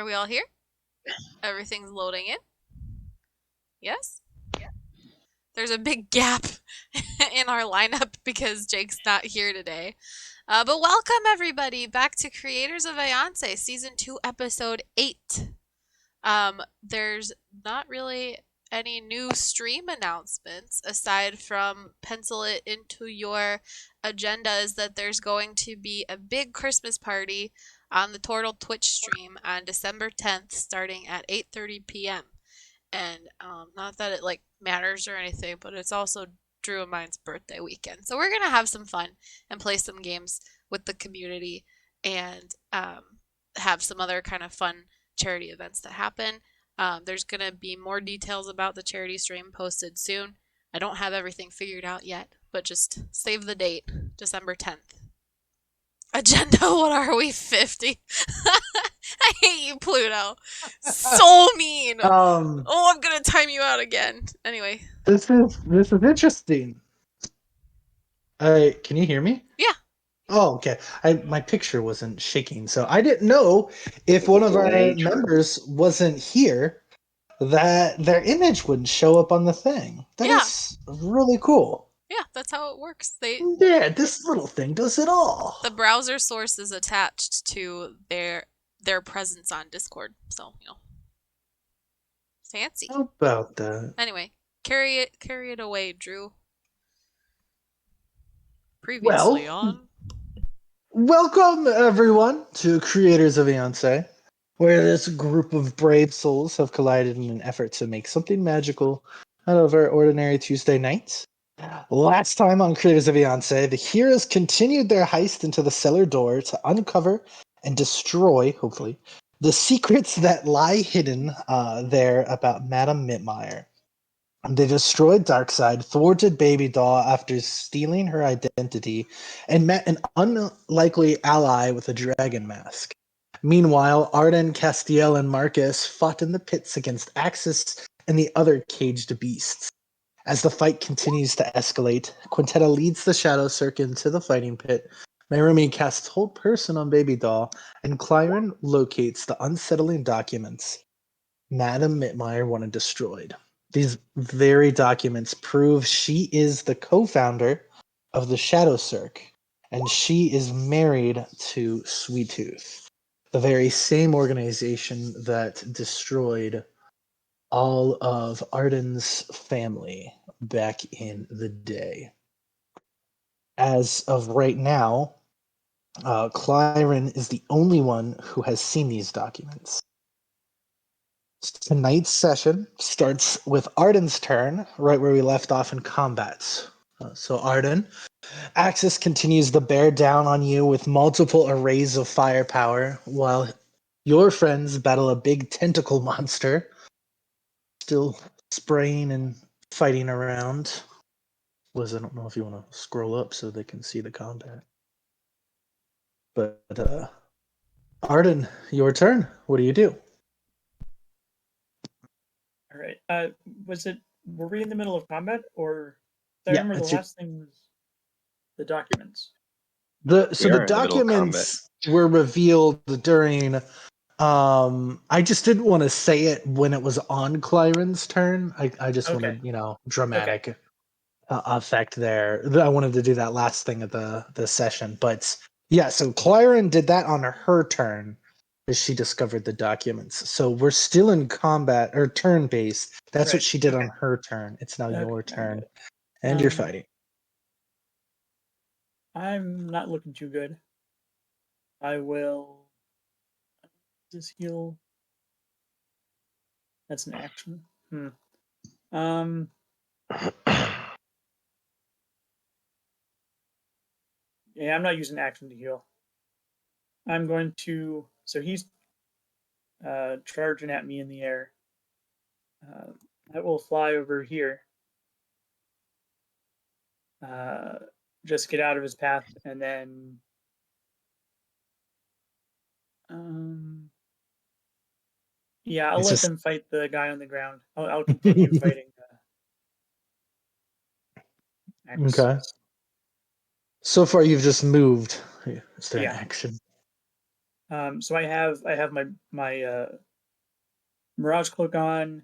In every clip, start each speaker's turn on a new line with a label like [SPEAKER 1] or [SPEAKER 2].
[SPEAKER 1] Are we all here? Everything's loading in? Yes? There's a big gap in our lineup because Jake's not here today. But welcome everybody back to Creators of Aeonce, Season 2, Episode 8. There's not really any new stream announcements aside from pencil it into your agendas that there's going to be a big Christmas party on the Turtle Twitch stream on December 10th starting at 8:30 p.m. And not that it like matters or anything, but it's also Drew and mine's birthday weekend. So we're gonna have some fun and play some games with the community and have some other kind of fun charity events that happen. There's gonna be more details about the charity stream posted soon. I don't have everything figured out yet, but just save the date, December 10th. Agenda, what are we, 50? I hate you, Pluto. So mean. Oh, I'm gonna time you out again. Anyway.
[SPEAKER 2] This is interesting. Can you hear me?
[SPEAKER 1] Yeah.
[SPEAKER 2] Oh, okay. My picture wasn't shaking, so I didn't know if one of our members wasn't here that their image wouldn't show up on the thing. That
[SPEAKER 1] Yeah.
[SPEAKER 2] is really cool.
[SPEAKER 1] Yeah, that's how it works.
[SPEAKER 2] Yeah, this little thing does it all.
[SPEAKER 1] The browser source is attached to their presence on Discord, so fancy.
[SPEAKER 2] How about that?
[SPEAKER 1] Anyway, carry it away, Drew. Previously
[SPEAKER 2] Well,
[SPEAKER 1] on.
[SPEAKER 2] welcome everyone to Creators of Aeonce, where this group of brave souls have collided in an effort to make something magical out of our ordinary Tuesday nights. Last time on Creators of Aeonce, the heroes continued their heist into the cellar door to uncover and destroy, hopefully, the secrets that lie hidden there about Madame Mitmeyer. They destroyed Darkseid, thwarted Baby Doll after stealing her identity, and met an unlikely ally with a dragon mask. Meanwhile, Arden, Castiel, and Marcus fought in the pits against Axis and the other caged beasts. As the fight continues to escalate, Quintetta leads the Shadow Cirque into the fighting pit. Merumi casts Hold Person on Baby Doll, and Clyron locates the unsettling documents Madame Mitmeyer wanted destroyed. These very documents prove she is the co-founder of the Shadow Cirque, and she is married to Sweet Tooth, the very same organization that destroyed all of Arden's family back in the day. As of right now, Clyron is the only one who has seen these documents. Tonight's session starts with Arden's turn, right where we left off in combat. So Arden, Axis continues to bear down on you with multiple arrays of firepower, while your friends battle a big tentacle monster, still spraying and fighting around. Liz, I don't know if you want to scroll up so they can see the combat. But Arden, your turn. What do you do?
[SPEAKER 3] All right. Were we in the middle of combat, or? I
[SPEAKER 2] Yeah,
[SPEAKER 3] remember the last thing was the documents.
[SPEAKER 2] The documents were revealed during. I just didn't want to say it when it was on Clyron's turn. I just wanted, dramatic effect there. I wanted to do that last thing of the session, but yeah. So Clyron did that on her turn as she discovered the documents. So we're still in combat or turn based. That's what she did on her turn. It's now your turn, and you're fighting.
[SPEAKER 3] I'm not looking too good. I will just heal. That's an action. Yeah, I'm not using action to heal. I'm going to. So he's charging at me in the air. I will fly over here. Just get out of his path, and then. Yeah, I'll let them fight the guy on the ground. I'll continue fighting.
[SPEAKER 2] Okay. So far, you've just moved. Is there an action?
[SPEAKER 3] So I have my Mirage Cloak on.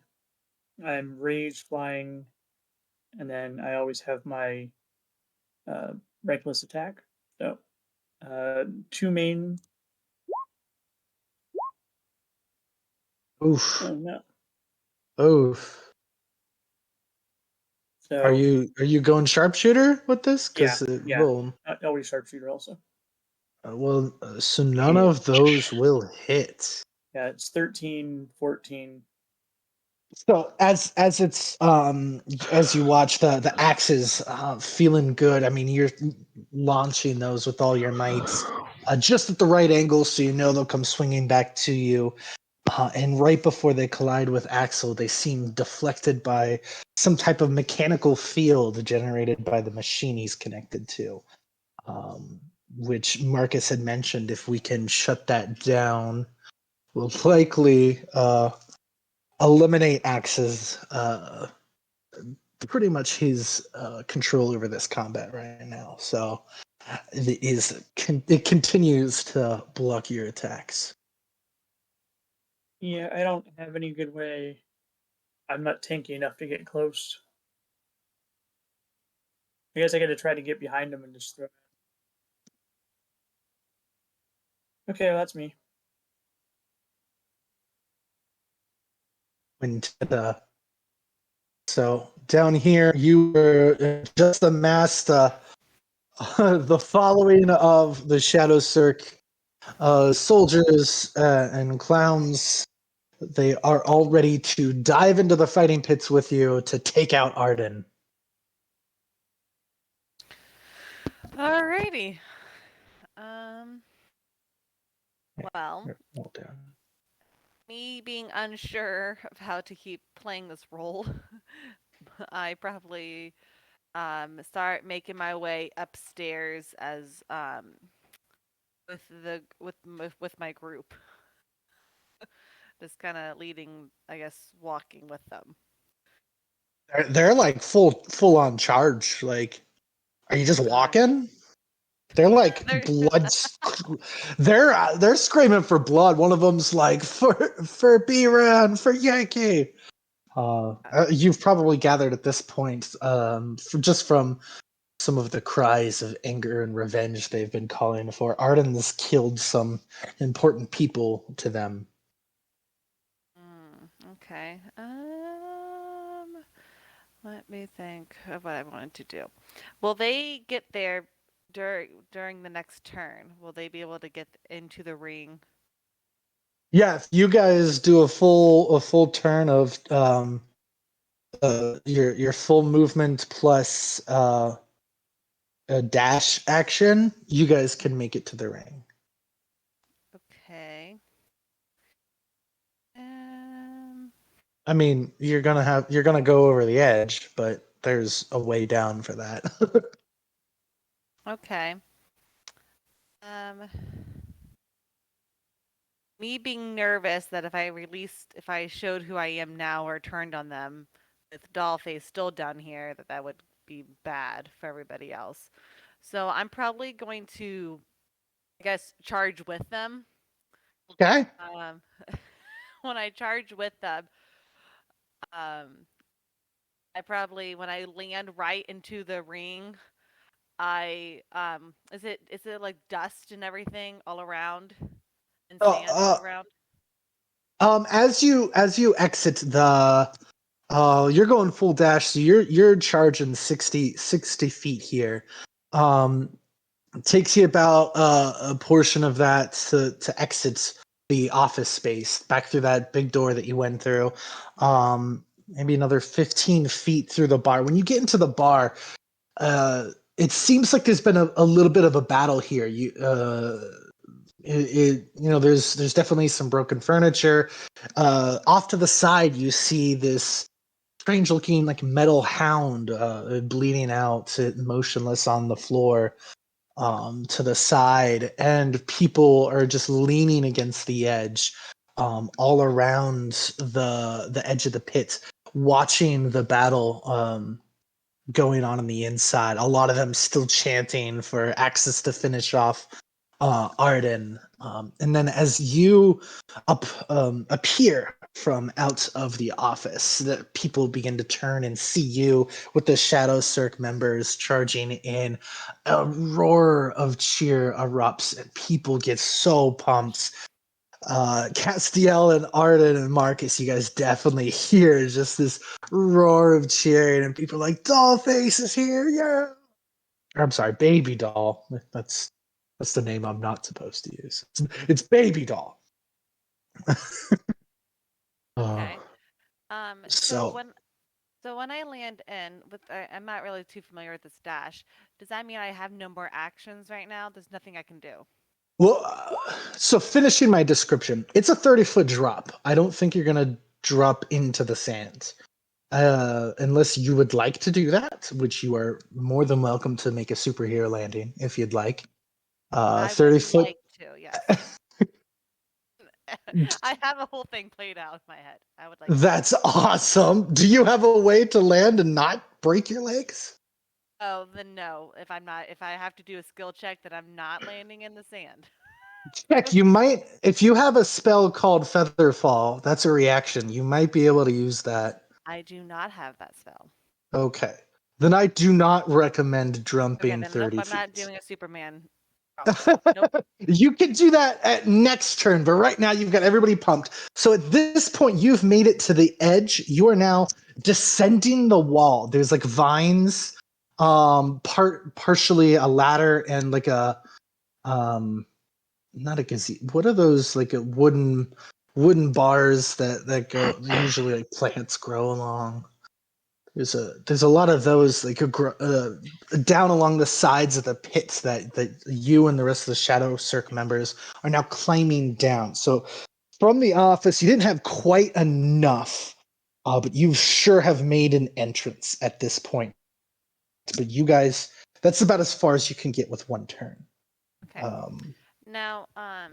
[SPEAKER 3] I'm Rage flying, and then I always have my uh, Reckless attack. So two main.
[SPEAKER 2] Oof.
[SPEAKER 3] Oh no!
[SPEAKER 2] Oof.
[SPEAKER 3] So
[SPEAKER 2] Are you going sharpshooter with this?
[SPEAKER 3] yeah,
[SPEAKER 2] Because it
[SPEAKER 3] yeah.
[SPEAKER 2] will.
[SPEAKER 3] Always sharpshooter also.
[SPEAKER 2] So none
[SPEAKER 3] Yeah,
[SPEAKER 2] of those will hit.
[SPEAKER 3] yeah. It's 13, 14.
[SPEAKER 2] So as it's as you watch the axes feeling good. I mean, you're launching those with all your might, just at the right angle, so you know they'll come swinging back to you. And right before they collide with Axel, they seem deflected by some type of mechanical field generated by the machine he's connected to. Um, which Marcus had mentioned, if we can shut that down, will likely eliminate Axe's pretty much his control over this combat right now. So it continues to block your attacks.
[SPEAKER 3] Yeah, I don't have any good way. I'm not tanky enough to get close. I guess I got to try to get behind him and just throw. Okay, well, that's me.
[SPEAKER 2] Into the So down here, you were just amassed the following of the Shadow Cirque soldiers and clowns. They are all ready to dive into the fighting pits with you to take out Arden.
[SPEAKER 4] Alrighty. Um, well,
[SPEAKER 2] Hold down.
[SPEAKER 4] me being unsure of how to keep playing this role, I probably start making my way upstairs as with my group. Just kind of leading, I guess, walking with them.
[SPEAKER 2] They're like full on charge. Like, are you just
[SPEAKER 4] Okay.
[SPEAKER 2] walking? They're like
[SPEAKER 4] They're
[SPEAKER 2] blood. They're screaming for blood. One of them's like for B-Ran, for Yankee. You've probably gathered at this point, just from some of the cries of anger and revenge they've been calling for. Arden's killed some important people to them.
[SPEAKER 4] Okay. Let me think of what I wanted to do. Will they get there during the next turn? Will they be able to get into the ring?
[SPEAKER 2] Yeah, if you guys do a full turn of your full movement plus a dash action, you guys can make it to the ring.
[SPEAKER 4] Okay. Um.
[SPEAKER 2] I mean, you're gonna go over the edge, but there's a way down for that.
[SPEAKER 4] Okay. Um. Me being nervous that if I showed who I am now or turned on them, with Dollface still down here, that would be bad for everybody else. So I'm probably going to, I guess, charge with them.
[SPEAKER 2] Okay.
[SPEAKER 4] Um, when I charge with them, um, when I land right into the ring, is it like dust and everything all around and
[SPEAKER 2] Uh,
[SPEAKER 4] sand all
[SPEAKER 2] uh,
[SPEAKER 4] around?
[SPEAKER 2] as you exit the you're going full dash, so you're charging 60 feet here. It takes you about a portion of that to exit the office space back through that big door that you went through. Maybe another 15 feet through the bar. When you get into the bar, it seems like there's been a little bit of a battle here. There's definitely some broken furniture. Off to the side, you see this strange looking like metal hound bleeding out, motionless on the floor to the side, and people are just leaning against the edge, all around the edge of the pit, watching the battle going on the inside. A lot of them still chanting for Axis to finish off Arden. And then as you appear from out of the office, the people begin to turn and see you with the Shadow Cirque members charging in. A roar of cheer erupts, and people get so pumped. Castiel and Arden and Marcus, you guys definitely hear just this roar of cheering, and people are like, Dollface is here, yeah! Or, I'm sorry, Baby Doll. That's the name I'm not supposed to use. It's Baby Doll.
[SPEAKER 4] Okay.
[SPEAKER 2] Oh,
[SPEAKER 4] So
[SPEAKER 2] so,
[SPEAKER 4] when I land in with I'm not really too familiar with this dash. Does that mean I have no more actions right now? There's nothing I can do.
[SPEAKER 2] well, so finishing my description, it's a 30-foot drop. I don't think you're gonna drop into the sand. Unless you would like to do that, which you are more than welcome to make a superhero landing if you'd like.
[SPEAKER 4] I would
[SPEAKER 2] 30 foot.
[SPEAKER 4] like to, yes. I have a whole thing played out in my head. I would like to do
[SPEAKER 2] That's
[SPEAKER 4] that.
[SPEAKER 2] awesome. Do you have a way to land and not break your legs?
[SPEAKER 4] Oh, then no. If I have to do a skill check, that I'm not landing in the sand.
[SPEAKER 2] Heck, you might, if you have a spell called Feather Fall, that's a reaction. You might be able to use that.
[SPEAKER 4] I do not have that spell.
[SPEAKER 2] Okay. Then I do not recommend
[SPEAKER 4] Okay,
[SPEAKER 2] jumping
[SPEAKER 4] then nope,
[SPEAKER 2] 30
[SPEAKER 4] I'm not
[SPEAKER 2] feet.
[SPEAKER 4] doing a Superman drop. Nope.
[SPEAKER 2] You can do that at next turn, but right now you've got everybody pumped. So at this point, you've made it to the edge. You are now descending the wall. There's like vines, partially a ladder and like a not a gazebo. What are those like a wooden bars that go usually like plants grow along? There's a lot of those like down along the sides of the pits that you and the rest of the Shadow Cirque members are now climbing down. So from the office, you didn't have quite enough, but you sure have made an entrance at this point. But you guys, that's about as far as you can get with one turn.
[SPEAKER 4] Okay.
[SPEAKER 2] Um,
[SPEAKER 4] Now, a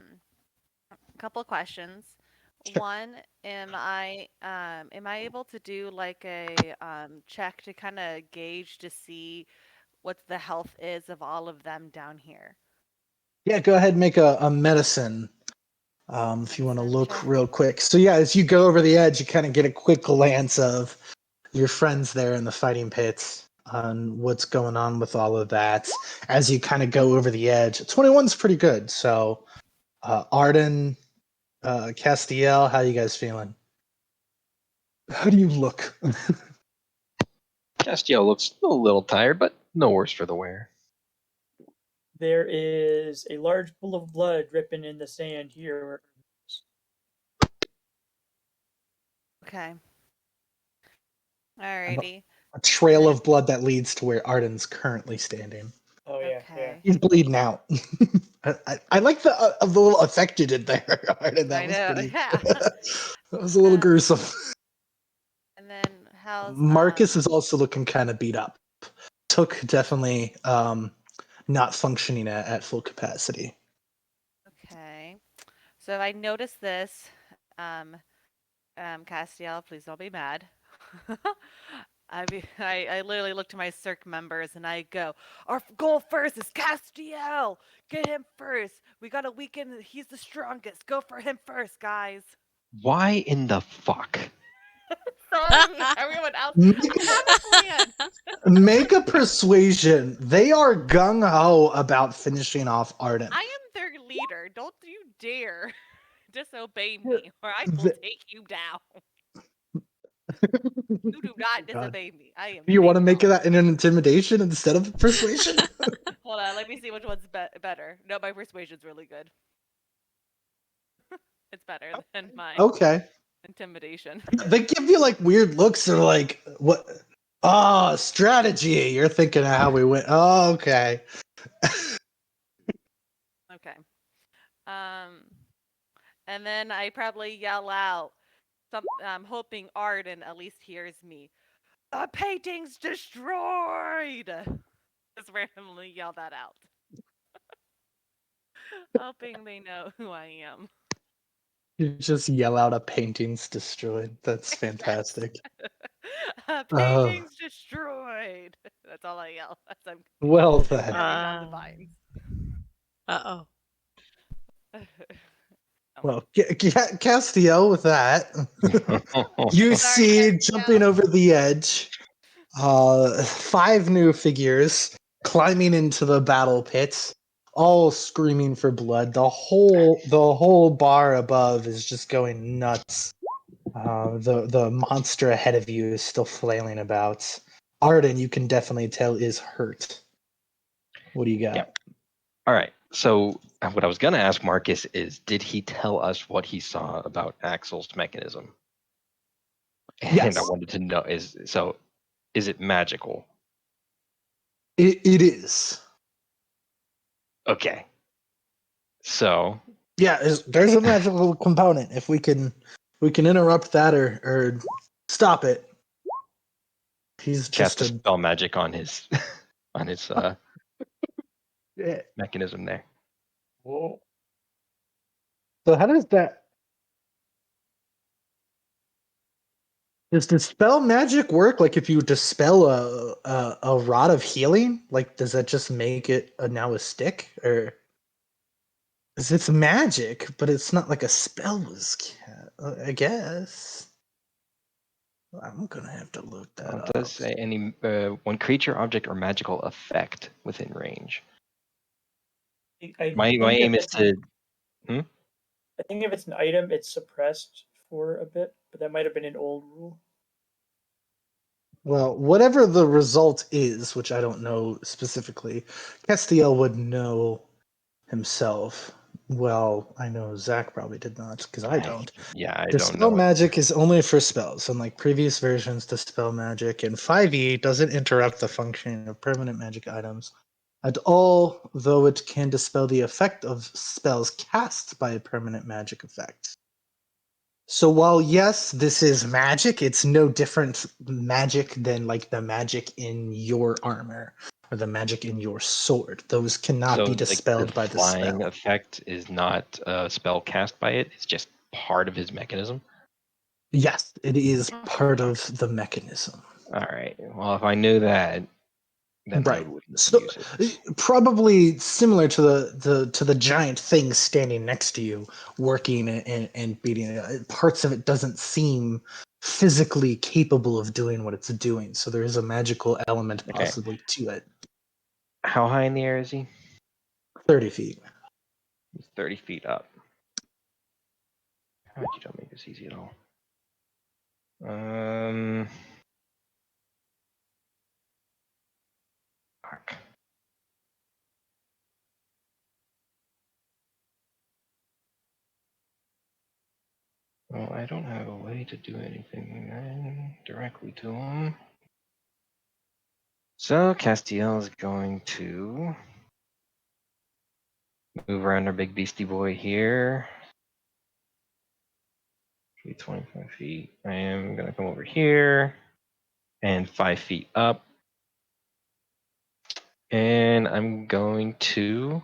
[SPEAKER 4] couple of questions.
[SPEAKER 2] sure.
[SPEAKER 4] One, am I able to do like a check to kind of gauge to see what the health is of all of them down here?
[SPEAKER 2] Yeah, go ahead and make a medicine if you want to
[SPEAKER 4] Medicine
[SPEAKER 2] look
[SPEAKER 4] check.
[SPEAKER 2] real quick. So yeah, as you go over the edge, you kind of get a quick glance of your friends there in the fighting pits on what's going on with all of that. As you kind of go over the edge, 21's pretty good. So Arden, Castiel, how you guys feeling? How do you look?
[SPEAKER 5] Castiel looks a little tired, but no worse for the wear.
[SPEAKER 3] There is a large pool of blood dripping in the sand here.
[SPEAKER 4] Okay.
[SPEAKER 2] And
[SPEAKER 4] Alrighty.
[SPEAKER 2] a
[SPEAKER 4] And
[SPEAKER 2] trail
[SPEAKER 4] then
[SPEAKER 2] of blood that leads to where Arden's currently standing.
[SPEAKER 3] Oh yeah, yeah.
[SPEAKER 4] okay.
[SPEAKER 2] He's bleeding out. I like the little effect you did there, Arden. That
[SPEAKER 4] I
[SPEAKER 2] was
[SPEAKER 4] know.
[SPEAKER 2] pretty.
[SPEAKER 4] Yeah.
[SPEAKER 2] That was a little
[SPEAKER 4] Um
[SPEAKER 2] gruesome.
[SPEAKER 4] and then how's
[SPEAKER 2] Marcus is also looking kind of beat up. Took definitely not functioning at full capacity.
[SPEAKER 4] okay. So if I notice this, um Castiel, please don't be mad. I literally look to my Cirque members and I go, our goal first is Castiel. Get him first. We got a weekend. He's the strongest. Go for him first, guys.
[SPEAKER 5] Why in the fuck?
[SPEAKER 4] Sorry, everyone else.
[SPEAKER 2] Make,
[SPEAKER 4] I have a plan.
[SPEAKER 2] make a persuasion. They are gung ho about finishing off Arden.
[SPEAKER 4] I am their leader. Don't you dare disobey me, or I will
[SPEAKER 2] Th-
[SPEAKER 4] take you down. You do not
[SPEAKER 2] God.
[SPEAKER 4] disobey me. I am
[SPEAKER 2] Do you want to
[SPEAKER 4] big
[SPEAKER 2] make
[SPEAKER 4] boss.
[SPEAKER 2] that in an intimidation instead of persuasion?
[SPEAKER 4] Hold on, let me see which one's better. No, my persuasion's really good. It's better than my
[SPEAKER 2] Okay.
[SPEAKER 4] intimidation.
[SPEAKER 2] They give you like weird looks. They're like, what? Oh, strategy. You're thinking of how we went. Oh, okay.
[SPEAKER 4] Okay. Um, and then I probably yell out, I'm hoping Arden at least hears me. The painting's destroyed! Just randomly yell that out. Hoping they know who I am.
[SPEAKER 2] You just yell out a painting's destroyed. That's
[SPEAKER 4] Yes.
[SPEAKER 2] fantastic. Oh,
[SPEAKER 4] Painting's destroyed! That's all I yell as I'm
[SPEAKER 2] well then.
[SPEAKER 4] running down the
[SPEAKER 1] uh,
[SPEAKER 4] vines.
[SPEAKER 1] uh-oh.
[SPEAKER 2] Well, Castiel, with that, you
[SPEAKER 4] Sorry,
[SPEAKER 2] see
[SPEAKER 4] Castiel.
[SPEAKER 2] jumping over the edge, 5 new figures climbing into the battle pits, all screaming for blood. The whole bar above is just going nuts. The monster ahead of you is still flailing about. Arden, you can definitely tell, is hurt. What do you got?
[SPEAKER 5] Yep. All right. So what I was gonna ask Marcus is, did he tell us what he saw about Axel's mechanism? And I
[SPEAKER 2] Yes,
[SPEAKER 5] wanted to know is it magical?
[SPEAKER 2] it is.
[SPEAKER 5] Okay. So
[SPEAKER 2] Yeah, there's a magical component. If we can interrupt that or stop it. He's
[SPEAKER 5] cast
[SPEAKER 2] just
[SPEAKER 5] a
[SPEAKER 2] a
[SPEAKER 5] spell magic on his on his
[SPEAKER 2] yeah.
[SPEAKER 5] mechanism there.
[SPEAKER 2] So how does the spell magic work? Like if you dispel a rod of healing, like does that just make it now a stick, or? 'Cause it's magic, but it's not like a spell was. I guess I'm gonna have to look that
[SPEAKER 5] Well, it does
[SPEAKER 2] up.
[SPEAKER 5] say any one creature, object, or magical effect within range.
[SPEAKER 3] I
[SPEAKER 5] My
[SPEAKER 3] think if
[SPEAKER 5] aim is
[SPEAKER 3] it's
[SPEAKER 5] to. Hmm?
[SPEAKER 3] I think if it's an item, it's suppressed for a bit, but that might have been an old rule.
[SPEAKER 2] Well, whatever the result is, which I don't know specifically, Castiel would know himself. Well, I know Zach probably did not, because I don't.
[SPEAKER 5] Yeah, I don't
[SPEAKER 2] Dispel
[SPEAKER 5] know it.
[SPEAKER 2] magic is only for spells. Unlike previous versions, Dispel magic in 5e doesn't interrupt the functioning of permanent magic items at all, though it can dispel the effect of spells cast by a permanent magic effect. So while yes, this is magic, it's no different magic than like the magic in your armor or the magic in your sword. Those cannot
[SPEAKER 5] So
[SPEAKER 2] be
[SPEAKER 5] the
[SPEAKER 2] dispelled by the
[SPEAKER 5] flying
[SPEAKER 2] spell.
[SPEAKER 5] effect is not a spell cast by it. It's just part of his mechanism.
[SPEAKER 2] Yes, it is part
[SPEAKER 5] Okay.
[SPEAKER 2] of the mechanism.
[SPEAKER 5] All right. Well, if I knew that, then I
[SPEAKER 2] Right.
[SPEAKER 5] wouldn't
[SPEAKER 2] So
[SPEAKER 5] use it.
[SPEAKER 2] probably similar to the giant thing standing next to you, working and beating it. Parts of it doesn't seem physically capable of doing what it's doing. So there is a magical element
[SPEAKER 5] Okay.
[SPEAKER 2] possibly to it.
[SPEAKER 5] How high in the air is he?
[SPEAKER 2] 30 feet.
[SPEAKER 5] He's 30 feet up. God, you don't make this easy at all. Fuck. Well, I don't have a way to do anything directly to him. So Castiel is going to move around our big beastie boy here. 25 feet. I am going to come over here and 5 feet up. And I'm going to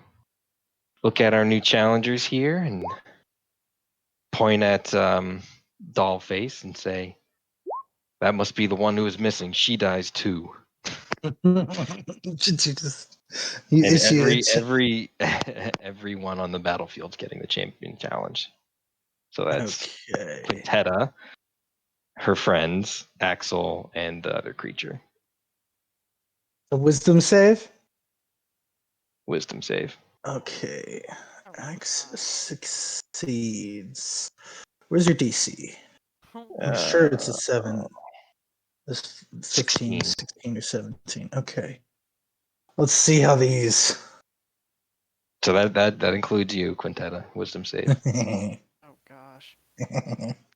[SPEAKER 5] look at our new challengers here and point at Dollface and say, that must be the one who is missing. She dies too. And
[SPEAKER 2] Is she?
[SPEAKER 5] everyone on the bafield's getting the champion challenge. So that's
[SPEAKER 2] Okay.
[SPEAKER 5] Quintetta, her friends, Axel, and the other creature.
[SPEAKER 2] A wisdom save.
[SPEAKER 5] Wisdom save.
[SPEAKER 2] Okay.
[SPEAKER 4] Oh,
[SPEAKER 2] X
[SPEAKER 4] God.
[SPEAKER 2] succeeds. Where's your DC?
[SPEAKER 4] Oh,
[SPEAKER 2] I'm sure it's a
[SPEAKER 5] Uh,
[SPEAKER 2] 7. It's 15,
[SPEAKER 5] 16.
[SPEAKER 2] 16, or 17. Okay. Let's see how these.
[SPEAKER 5] So that includes you, Quintetta. Wisdom save.
[SPEAKER 4] oh gosh.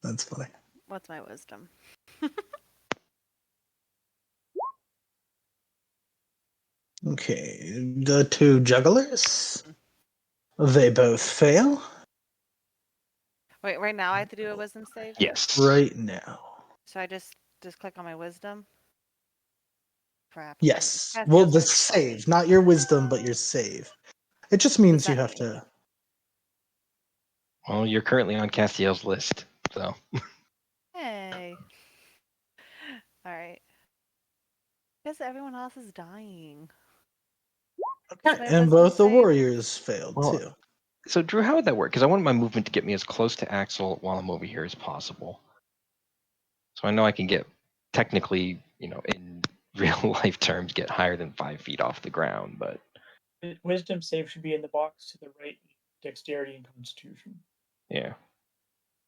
[SPEAKER 2] That's funny.
[SPEAKER 4] What's my wisdom?
[SPEAKER 2] Okay. The 2 jugglers. They both fail
[SPEAKER 4] Wait, right now I have to do a wisdom save?
[SPEAKER 5] Yes.
[SPEAKER 2] right now.
[SPEAKER 4] So I just click on my wisdom? Crap.
[SPEAKER 2] Yes. Well,
[SPEAKER 4] Castiel's
[SPEAKER 2] the
[SPEAKER 4] gonna kill me.
[SPEAKER 2] save, not your wisdom, but your save. It just
[SPEAKER 4] What does
[SPEAKER 2] means you
[SPEAKER 4] that
[SPEAKER 2] have
[SPEAKER 4] mean?
[SPEAKER 2] to.
[SPEAKER 5] Well, you're currently on Castiel's list, so
[SPEAKER 4] Hey. Alright. Because everyone else is dying.
[SPEAKER 2] Okay.
[SPEAKER 4] What's my
[SPEAKER 2] And
[SPEAKER 4] wisdom
[SPEAKER 2] both the
[SPEAKER 4] save?
[SPEAKER 2] warriors failed
[SPEAKER 5] well,
[SPEAKER 2] too.
[SPEAKER 5] So Drew, how would that work? Because I want my movement to get me as close to Axel while I'm over here as possible. So I know I can get technically, in real life terms, get higher than 5 feet off the ground, but
[SPEAKER 3] Wisdom save should be in the box to the right. Dexterity and Constitution.
[SPEAKER 5] yeah.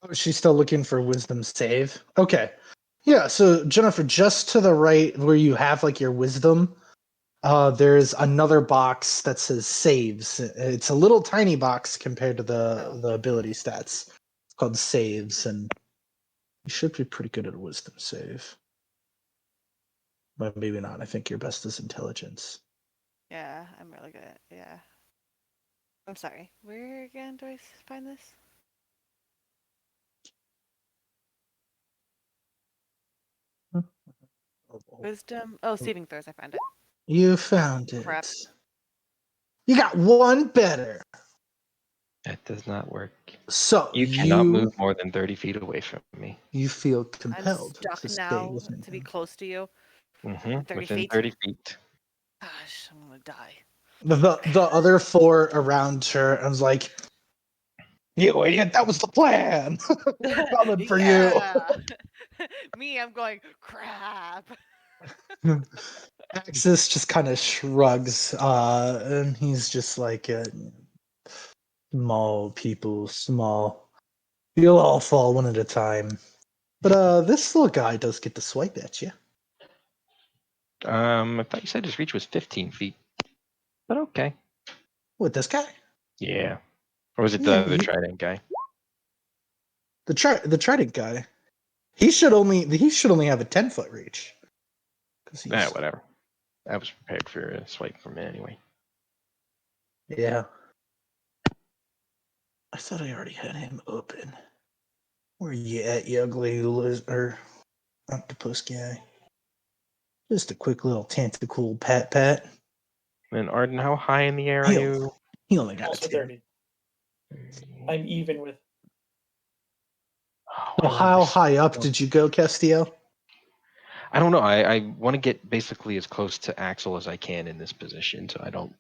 [SPEAKER 2] Oh, she's still looking for wisdom save. Okay. Yeah, so Jennifer, just to the right where you have like your wisdom, there's another box that says saves. It's a little tiny box compared to the ability stats. It's called saves, and you should be pretty good at a wisdom save. But maybe not. I think your best is intelligence.
[SPEAKER 4] Yeah, I'm really good at yeah. I'm sorry. Where again do I find this? Wisdom. Oh, saving throws. I found it.
[SPEAKER 2] You found
[SPEAKER 4] Crap.
[SPEAKER 2] it. You got one better.
[SPEAKER 5] That does not work.
[SPEAKER 2] So
[SPEAKER 5] You cannot move more than 30 feet away from me.
[SPEAKER 2] you feel
[SPEAKER 4] I'm
[SPEAKER 2] compelled
[SPEAKER 4] stuck
[SPEAKER 2] to stay
[SPEAKER 4] now
[SPEAKER 2] within
[SPEAKER 4] to be
[SPEAKER 2] him.
[SPEAKER 4] close to you.
[SPEAKER 5] Mm-hmm.
[SPEAKER 4] 30
[SPEAKER 5] Within
[SPEAKER 4] feet.
[SPEAKER 5] 30 feet.
[SPEAKER 4] Gosh, I'm gonna die.
[SPEAKER 2] The other four around her, I was like, "You idiot! That was the plan. We're coming for you."
[SPEAKER 4] Yeah. Me, I'm going crap.
[SPEAKER 2] Axis just kind of shrugs, and he's just like, "Small people, small. You'll all fall one at a time." But this little guy does get to swipe at you.
[SPEAKER 5] I thought you said his reach was 15 feet, but okay.
[SPEAKER 2] With this guy?
[SPEAKER 5] Yeah. Or was it the
[SPEAKER 2] Yeah,
[SPEAKER 5] other trident guy?
[SPEAKER 2] the trident guy. He should only have a 10-foot reach because he's
[SPEAKER 5] Whatever. I was prepared for a swipe from it anyway.
[SPEAKER 2] yeah. I thought I already had him open. Where you at, you ugly or octopus guy? Just a quick little tentacle pat.
[SPEAKER 5] And Arden, how high in the air are
[SPEAKER 2] He,
[SPEAKER 5] you?
[SPEAKER 2] he only got a
[SPEAKER 3] Also
[SPEAKER 2] 10.
[SPEAKER 3] 30. I'm even with.
[SPEAKER 5] Oh,
[SPEAKER 2] Well,
[SPEAKER 5] I want to
[SPEAKER 2] how high up did you go, Castillo?
[SPEAKER 5] I don't know. I want to get basically as close to Axel as I can in this position, so I don't.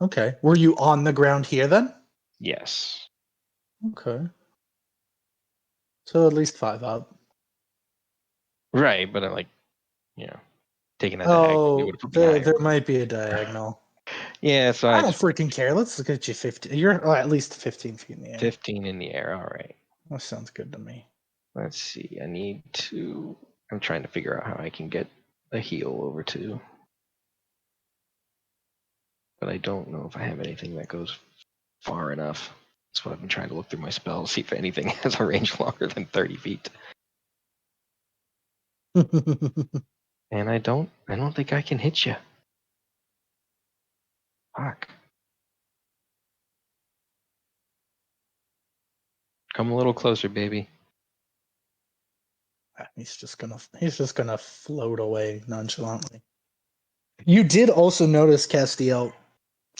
[SPEAKER 2] Okay. Were you on the ground here then?
[SPEAKER 5] Yes.
[SPEAKER 2] Okay. So at least 5 up.
[SPEAKER 5] Right, but I like, you know, taking that diagonally would
[SPEAKER 2] Oh,
[SPEAKER 5] have put me
[SPEAKER 2] there
[SPEAKER 5] higher.
[SPEAKER 2] might be a diagonal.
[SPEAKER 5] Yeah, so
[SPEAKER 2] I
[SPEAKER 5] I
[SPEAKER 2] don't
[SPEAKER 5] just
[SPEAKER 2] freaking care. Let's get you 50. You're at least 15 feet in the air.
[SPEAKER 5] 15 in the air. All right.
[SPEAKER 2] That sounds good to me.
[SPEAKER 5] Let's see. I need to. I'm trying to figure out how I can get a heal over to. But I don't know if I have anything that goes far enough. That's what I've been trying to look through my spells, see if anything has a range longer than 30 feet. And I don't think I can hit you. Fuck. Come a little closer, baby.
[SPEAKER 2] He's just gonna float away nonchalantly. You did also notice, Castiel,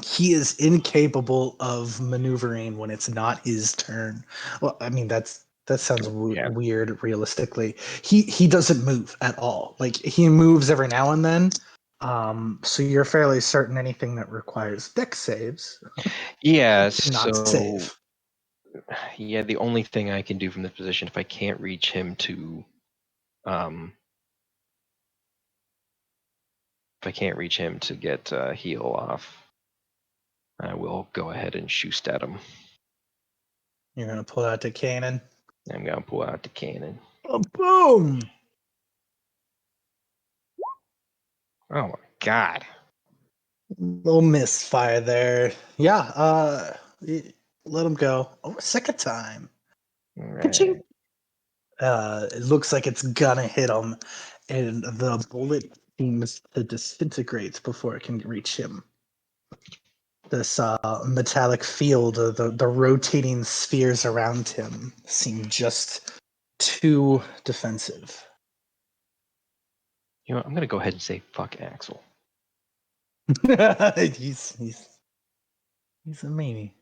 [SPEAKER 2] he is incapable of maneuvering when it's not his turn. Well, I mean that sounds
[SPEAKER 5] Yeah.
[SPEAKER 2] weird. Realistically, he doesn't move at all. Like he moves every now and then. So you're fairly certain anything that requires dex saves
[SPEAKER 5] Yeah,
[SPEAKER 2] not
[SPEAKER 5] so
[SPEAKER 2] save.
[SPEAKER 5] yeah, the only thing I can do from this position, if I can't reach him to um get heal off, I will go ahead and shoot at him.
[SPEAKER 2] You're gonna pull out the cannon.
[SPEAKER 5] I'm gonna pull out the cannon.
[SPEAKER 2] Oh, boom!
[SPEAKER 5] Oh my god.
[SPEAKER 2] Little misfire there. Yeah. Let him go. Oh, second time.
[SPEAKER 5] All
[SPEAKER 2] Ka-ching!
[SPEAKER 5] right.
[SPEAKER 2] It looks like it's gonna hit him, and the bullet seems to disintegrate before it can reach him. This metallic field, the rotating spheres around him seem just too defensive.
[SPEAKER 5] You know what? I'm gonna go ahead and say fuck Axel.
[SPEAKER 2] He's a meanie.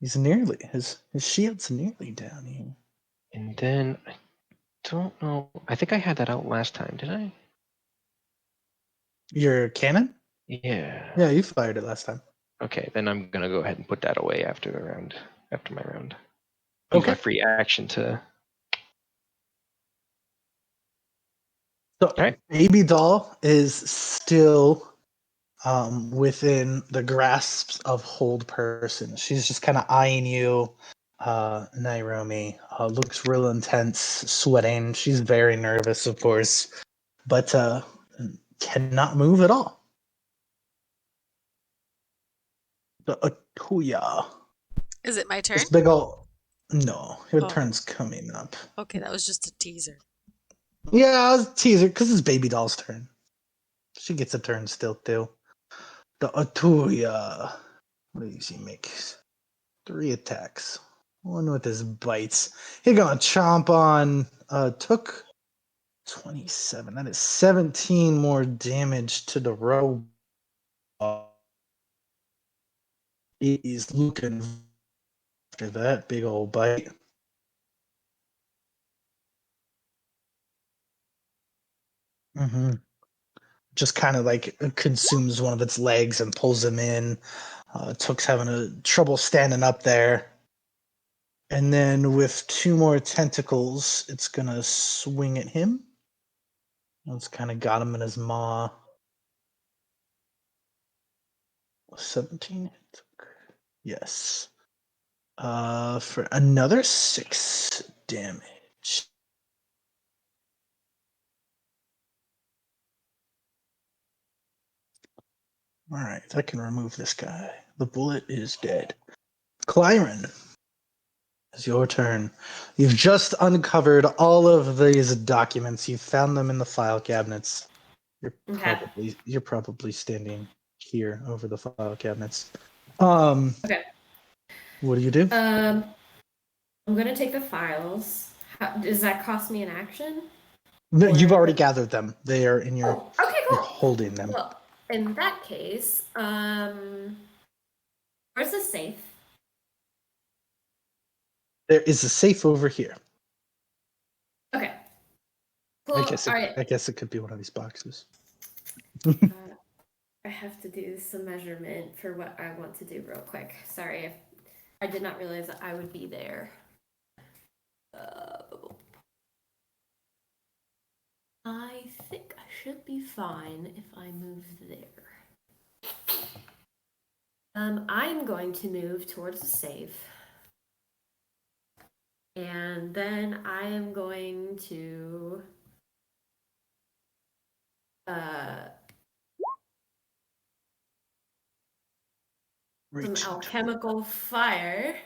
[SPEAKER 2] He's nearly his shield's nearly down here.
[SPEAKER 5] And then I don't know. I think I had that out last time, did I?
[SPEAKER 2] Your cannon?
[SPEAKER 5] Yeah.
[SPEAKER 2] Yeah, you fired it last time.
[SPEAKER 5] Okay, then I'm gonna go ahead and put that away after my round. Use my
[SPEAKER 2] Okay.
[SPEAKER 5] free action to.
[SPEAKER 2] So
[SPEAKER 5] All right.
[SPEAKER 2] baby doll is still within the grasps of hold person. She's just kind of eyeing you, Nairomi. Looks real intense, sweating. She's very nervous, of course, but cannot move at all. The Atuya.
[SPEAKER 1] Is it my turn?
[SPEAKER 2] This big ol' no, your
[SPEAKER 1] Oh,
[SPEAKER 2] turn's coming up.
[SPEAKER 1] okay, that was just a teaser.
[SPEAKER 2] Yeah, I was teaser because it's baby doll's turn. She gets a turn still too. The Atuya. What does he make? 3 attacks. One with his bites. He gonna chomp on took 27. That is 17 more damage to the robot. He's looking after that big old bite. Just kind of like consumes one of its legs and pulls him in. Took's having a trouble standing up there. And then with 2 more tentacles, it's gonna swing at him. It's kind of got him in his maw. 17 hit. Yes. For another 6 damage. All right, I can remove this guy. The bullet is dead. Clyron, it's your turn. You've just uncovered all of these documents. You found them in the file cabinets.
[SPEAKER 6] Okay.
[SPEAKER 2] You're probably standing here over the file cabinets. Um,
[SPEAKER 6] Okay.
[SPEAKER 2] what do you do?
[SPEAKER 6] I'm gonna take the files. Does that cost me an action?
[SPEAKER 2] No, you've
[SPEAKER 6] Or
[SPEAKER 2] already gathered them. They are in your.
[SPEAKER 6] Oh, okay,
[SPEAKER 2] You're
[SPEAKER 6] cool.
[SPEAKER 2] holding them.
[SPEAKER 6] Well, in that case, where's the safe?
[SPEAKER 2] There is a safe over here.
[SPEAKER 6] Okay. Cool. All right.
[SPEAKER 2] I guess it could be one of these boxes.
[SPEAKER 6] I have to do some measurement for what I want to do real quick. Sorry, I did not realize that I would be there. I think I should be fine if I move there. I'm going to move towards the safe. And then I am going to some
[SPEAKER 2] Reach.
[SPEAKER 6] alchemical fire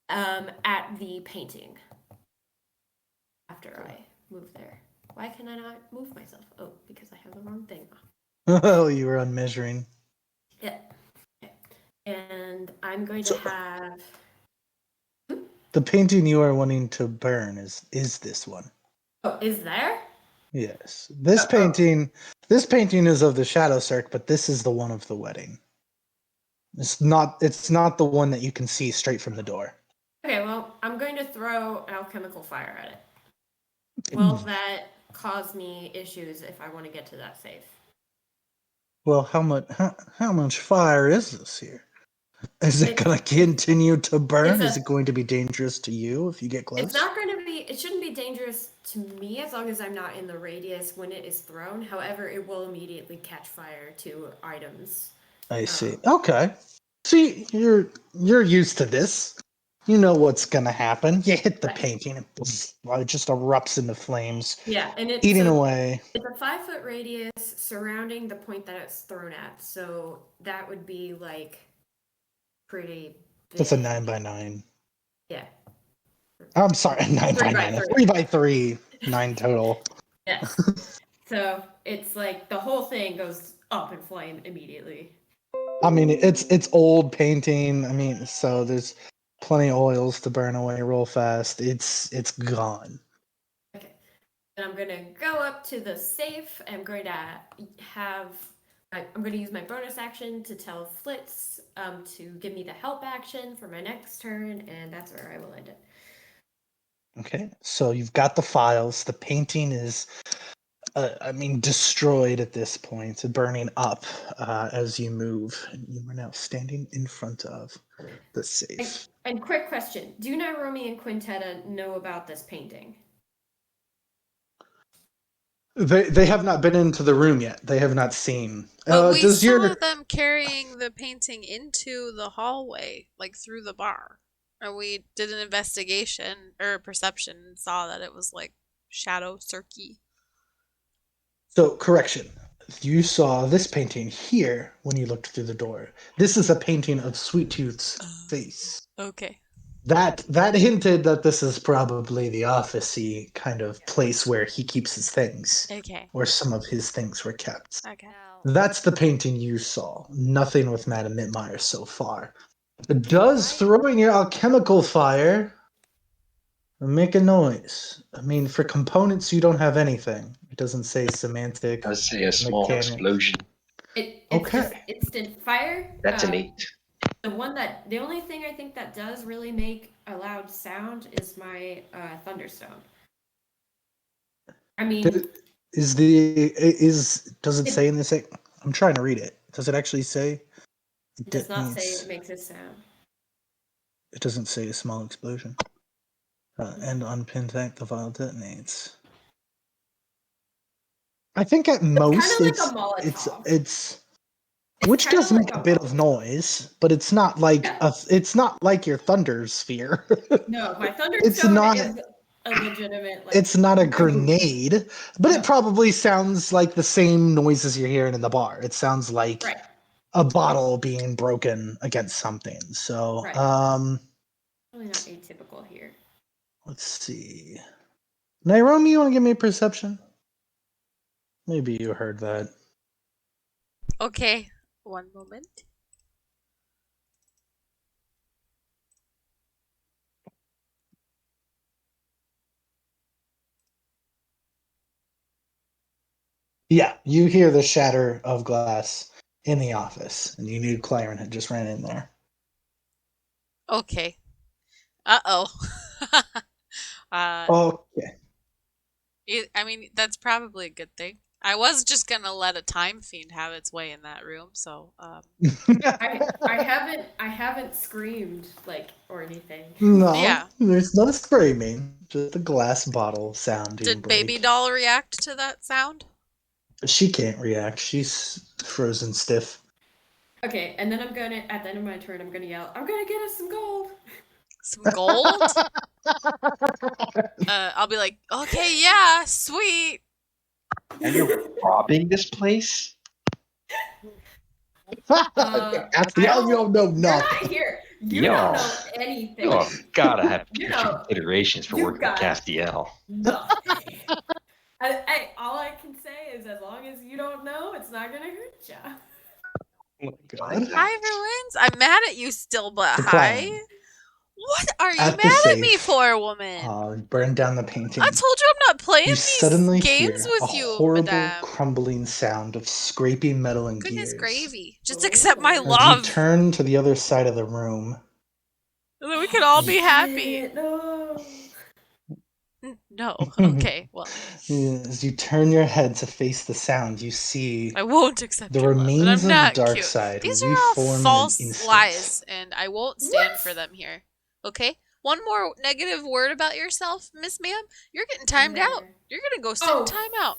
[SPEAKER 6] at the painting after I move there. Why can I not move myself? Oh, because I have the wrong thing.
[SPEAKER 2] Oh, you were on measuring.
[SPEAKER 6] Yeah. Okay. And I'm going
[SPEAKER 2] So-
[SPEAKER 6] to have.
[SPEAKER 2] The painting you are wanting to burn is this one.
[SPEAKER 6] Oh, is there?
[SPEAKER 2] Yes. This painting is of the Shadow Cirque, but this is the one of the wedding. It's not the one that you can see straight from the door.
[SPEAKER 6] Okay, well, I'm going to throw alchemical fire at it. Will that cause me issues if I want to get to that safe?
[SPEAKER 2] Well, how much fire is this here? Is it
[SPEAKER 6] It's
[SPEAKER 2] going to continue to burn?
[SPEAKER 6] a-
[SPEAKER 2] Is it going to be dangerous to you if you get close?
[SPEAKER 6] It's not going to be. It shouldn't be dangerous to me as long as I'm not in the radius when it is thrown. However, it will immediately catch fire to items.
[SPEAKER 2] I see. Okay. See, you're used to this. You know what's gonna happen. You hit the
[SPEAKER 6] Right.
[SPEAKER 2] painting, and it just erupts into flames,
[SPEAKER 6] Yeah, and
[SPEAKER 2] eating away.
[SPEAKER 6] It's a 5-foot radius surrounding the point that it's thrown at, so that would be like pretty big.
[SPEAKER 2] That's a 9x9.
[SPEAKER 6] Yeah.
[SPEAKER 2] I'm sorry, 9x9. A 3x3, 9 total.
[SPEAKER 6] Yes. So it's like the whole thing goes up in flame immediately.
[SPEAKER 2] I mean, it's old painting. I mean, so there's plenty of oils to burn away real fast. It's gone.
[SPEAKER 6] Okay. And I'm gonna go up to the safe. I'm going to use my bonus action to tell Flitz to give me the help action for my next turn, and that's where I will end it.
[SPEAKER 2] Okay, so you've got the files. The painting is I mean, destroyed at this point, burning up as you move. And you are now standing in front of the safe.
[SPEAKER 6] And quick question: do Nairobi and Quintetta know about this painting?
[SPEAKER 2] They have not been into the room yet. They have not seen.
[SPEAKER 1] But we
[SPEAKER 2] Does
[SPEAKER 1] saw
[SPEAKER 2] your
[SPEAKER 1] them carrying the painting into the hallway, like through the bar. And we did an investigation or perception and saw that it was like shadow cirky.
[SPEAKER 2] so correction? You saw this painting here when you looked through the door. This is a painting of Sweet Tooth's face.
[SPEAKER 1] Okay.
[SPEAKER 2] That hinted that this is probably the officey kind of place where he keeps his things,
[SPEAKER 1] Okay.
[SPEAKER 2] where some of his things were kept.
[SPEAKER 1] Okay.
[SPEAKER 4] Now,
[SPEAKER 2] That's the painting you saw. Nothing with Madame Mitmeyer so far. Does throwing your alchemical fire make a noise? I mean, for components, you don't have anything. It doesn't say semantic,
[SPEAKER 5] I would say a small
[SPEAKER 2] mechanic.
[SPEAKER 5] explosion.
[SPEAKER 6] It's just
[SPEAKER 2] Okay.
[SPEAKER 6] instant fire.
[SPEAKER 5] Detonate.
[SPEAKER 6] The only thing I think that does really make a loud sound is my thunderstone. I mean,
[SPEAKER 2] Does it
[SPEAKER 6] it,
[SPEAKER 2] say in this? I'm trying to read it. Does it actually say it
[SPEAKER 6] it does not say
[SPEAKER 2] detonates?
[SPEAKER 6] it makes a sound.
[SPEAKER 2] It doesn't say a small explosion. And on pin tank, the vial detonates. I think at
[SPEAKER 6] It's kind
[SPEAKER 2] most
[SPEAKER 6] of like a Molotov.
[SPEAKER 2] it's
[SPEAKER 6] It's
[SPEAKER 2] which
[SPEAKER 6] kind of
[SPEAKER 2] does
[SPEAKER 6] like
[SPEAKER 2] make a
[SPEAKER 6] a
[SPEAKER 2] bit of
[SPEAKER 6] Molotov.
[SPEAKER 2] noise, but it's not like
[SPEAKER 6] Yeah.
[SPEAKER 2] it's not like your thunder sphere.
[SPEAKER 6] No, my
[SPEAKER 2] it's
[SPEAKER 6] thunderstone
[SPEAKER 2] not
[SPEAKER 6] is a legitimate
[SPEAKER 2] it's not a
[SPEAKER 6] boom.
[SPEAKER 2] grenade, but it
[SPEAKER 6] No.
[SPEAKER 2] probably sounds like the same noises you're hearing in the bar. It sounds like
[SPEAKER 6] Right.
[SPEAKER 2] a bottle being broken against something. So,
[SPEAKER 6] Right. Really not atypical here.
[SPEAKER 2] let's see. Nairobi, you want to give me a perception? Maybe you heard that.
[SPEAKER 1] Okay. One moment.
[SPEAKER 2] Yeah, you hear the shatter of glass in the office, and you knew Claren had just ran in there.
[SPEAKER 1] Okay. Uh-oh. uh,
[SPEAKER 2] Okay.
[SPEAKER 1] I mean, that's probably a good thing. I was just gonna let a time fiend have its way in that room, so
[SPEAKER 6] I haven't screamed like or anything.
[SPEAKER 2] No,
[SPEAKER 1] yeah.
[SPEAKER 2] there's no screaming, just a glass bottle sounding
[SPEAKER 1] Did Baby
[SPEAKER 2] break.
[SPEAKER 1] Doll react to that sound?
[SPEAKER 2] She can't react. She's frozen stiff.
[SPEAKER 6] Okay, and then I'm gonna at the end of my turn I'm gonna yell, I'm gonna get us some gold.
[SPEAKER 1] Some gold? I'll be like, okay, yeah, sweet.
[SPEAKER 5] And you're robbing this place?
[SPEAKER 2] After
[SPEAKER 6] I
[SPEAKER 2] all, you don't know
[SPEAKER 6] you're not
[SPEAKER 2] nothing.
[SPEAKER 6] here. You don't
[SPEAKER 5] Yo,
[SPEAKER 6] know
[SPEAKER 5] you have
[SPEAKER 6] anything.
[SPEAKER 5] gotta have
[SPEAKER 6] You
[SPEAKER 5] future
[SPEAKER 6] know,
[SPEAKER 5] considerations for
[SPEAKER 6] you
[SPEAKER 5] working with
[SPEAKER 6] got
[SPEAKER 5] Castiel.
[SPEAKER 6] nothing. All I can say is as long as you don't know, it's not gonna hurt ya.
[SPEAKER 2] God.
[SPEAKER 1] Hi, everyone's. I'm mad at you still, but
[SPEAKER 2] To
[SPEAKER 1] hi.
[SPEAKER 2] Claren.
[SPEAKER 1] What are you
[SPEAKER 2] At the
[SPEAKER 1] mad at me
[SPEAKER 2] safe,
[SPEAKER 1] for, woman?
[SPEAKER 2] burn down the
[SPEAKER 1] I
[SPEAKER 2] painting.
[SPEAKER 1] told you I'm not playing
[SPEAKER 2] You
[SPEAKER 1] these
[SPEAKER 2] suddenly
[SPEAKER 1] games
[SPEAKER 2] hear a
[SPEAKER 1] with you,
[SPEAKER 2] horrible
[SPEAKER 1] madame.
[SPEAKER 2] crumbling sound of scraping metal and
[SPEAKER 1] Goodness
[SPEAKER 2] gears.
[SPEAKER 1] gravy. Just accept my
[SPEAKER 2] As you
[SPEAKER 1] love,
[SPEAKER 2] turn to the other side of the room,
[SPEAKER 1] and then we can all be happy.
[SPEAKER 6] Shit, no.
[SPEAKER 1] No. Okay, well,
[SPEAKER 2] as you turn your head to face the sound, you see
[SPEAKER 1] I won't accept
[SPEAKER 2] the
[SPEAKER 1] your love, and
[SPEAKER 2] remains
[SPEAKER 1] I'm
[SPEAKER 2] of
[SPEAKER 1] not cute.
[SPEAKER 2] Darkseid
[SPEAKER 1] These are all
[SPEAKER 2] reform in an
[SPEAKER 1] false
[SPEAKER 2] instant.
[SPEAKER 1] lies, and I won't stand
[SPEAKER 6] What?
[SPEAKER 1] for them here. Okay? One more negative word about yourself, Miss Ma'am. You're getting timed out.
[SPEAKER 6] Never.
[SPEAKER 1] You're gonna go sit in
[SPEAKER 6] Oh,
[SPEAKER 1] timeout.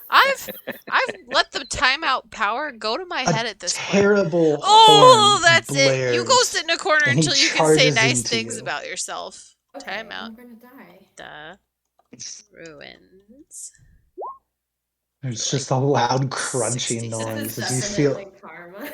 [SPEAKER 1] I've let the timeout power go to my
[SPEAKER 2] A
[SPEAKER 1] head at this point.
[SPEAKER 2] terrible
[SPEAKER 1] Oh,
[SPEAKER 2] horn
[SPEAKER 1] that's it. You go
[SPEAKER 2] blares,
[SPEAKER 1] sit in a corner
[SPEAKER 2] and he
[SPEAKER 1] until you can say
[SPEAKER 2] charges
[SPEAKER 1] nice
[SPEAKER 2] into
[SPEAKER 1] things
[SPEAKER 2] you.
[SPEAKER 1] about yourself.
[SPEAKER 6] okay,
[SPEAKER 1] Timeout.
[SPEAKER 6] I'm gonna die.
[SPEAKER 1] The ruins.
[SPEAKER 2] There's
[SPEAKER 1] For like
[SPEAKER 2] just a loud
[SPEAKER 1] 60
[SPEAKER 2] crunching
[SPEAKER 6] This
[SPEAKER 2] noise
[SPEAKER 6] is
[SPEAKER 2] as you
[SPEAKER 1] seconds.
[SPEAKER 2] feel
[SPEAKER 6] definitely karma.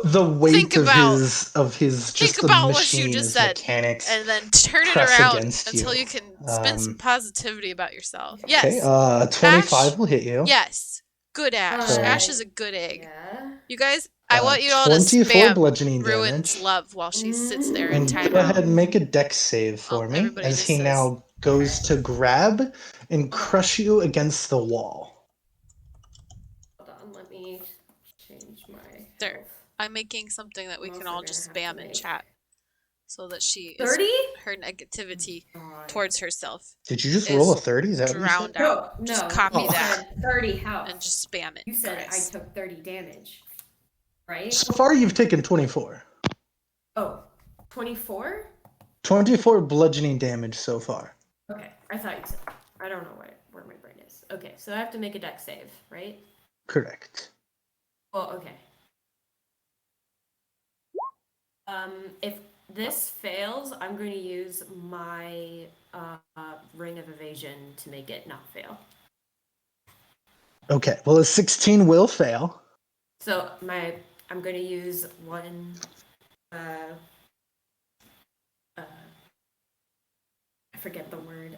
[SPEAKER 2] the weight
[SPEAKER 1] Think
[SPEAKER 2] of
[SPEAKER 1] about
[SPEAKER 2] his
[SPEAKER 1] think
[SPEAKER 2] just the
[SPEAKER 1] about what you
[SPEAKER 2] machine,
[SPEAKER 1] just
[SPEAKER 2] his
[SPEAKER 1] said,
[SPEAKER 2] mechanics
[SPEAKER 1] and then turn it
[SPEAKER 2] press
[SPEAKER 1] around
[SPEAKER 2] against
[SPEAKER 1] until
[SPEAKER 2] you.
[SPEAKER 1] you can spin some positivity about yourself.
[SPEAKER 2] Okay,
[SPEAKER 1] Yes.
[SPEAKER 2] 25
[SPEAKER 1] Ash?
[SPEAKER 2] will hit you.
[SPEAKER 1] Yes. Good Ash.
[SPEAKER 2] So
[SPEAKER 1] Ash is a good egg.
[SPEAKER 6] Yeah.
[SPEAKER 1] You guys, I want you all to
[SPEAKER 2] 24
[SPEAKER 1] spam
[SPEAKER 2] bludgeoning
[SPEAKER 1] Ruin's
[SPEAKER 2] damage.
[SPEAKER 1] love while she sits there in
[SPEAKER 2] And go ahead
[SPEAKER 1] timeout.
[SPEAKER 2] and make a dex save
[SPEAKER 1] Oh,
[SPEAKER 2] for me
[SPEAKER 1] everybody
[SPEAKER 2] as
[SPEAKER 1] just
[SPEAKER 2] he
[SPEAKER 1] says,
[SPEAKER 2] now goes to grab and
[SPEAKER 6] Hold on.
[SPEAKER 2] crush you against the wall.
[SPEAKER 6] Hold on, let me change my
[SPEAKER 1] there.
[SPEAKER 6] health.
[SPEAKER 1] I'm making something that we
[SPEAKER 6] I'm
[SPEAKER 1] can
[SPEAKER 6] also
[SPEAKER 1] all
[SPEAKER 6] gonna
[SPEAKER 1] just
[SPEAKER 6] have to
[SPEAKER 1] spam in
[SPEAKER 6] make
[SPEAKER 1] chat. so that she
[SPEAKER 6] 30?
[SPEAKER 1] her negativity
[SPEAKER 6] God.
[SPEAKER 1] towards herself
[SPEAKER 2] Did you just roll a
[SPEAKER 1] is
[SPEAKER 2] 30? Is that what you said?
[SPEAKER 1] drowned out.
[SPEAKER 6] No,
[SPEAKER 1] Just
[SPEAKER 6] no.
[SPEAKER 1] copy
[SPEAKER 6] You
[SPEAKER 2] Oh.
[SPEAKER 1] that
[SPEAKER 6] said 30 health.
[SPEAKER 1] and just spam it,
[SPEAKER 6] You said I
[SPEAKER 1] guys.
[SPEAKER 6] took 30 damage, right?
[SPEAKER 2] So far, you've taken 24.
[SPEAKER 6] Oh, 24?
[SPEAKER 2] 24 bludgeoning damage so far.
[SPEAKER 6] Okay, I thought you said. I don't know where my brain is. Okay, so I have to make a dex save, right?
[SPEAKER 2] Correct.
[SPEAKER 6] Well, okay. If this fails, I'm going to use my ring of evasion to make it not fail.
[SPEAKER 2] Okay, well, a 16 will fail.
[SPEAKER 6] So I'm going to use one. I forget the word.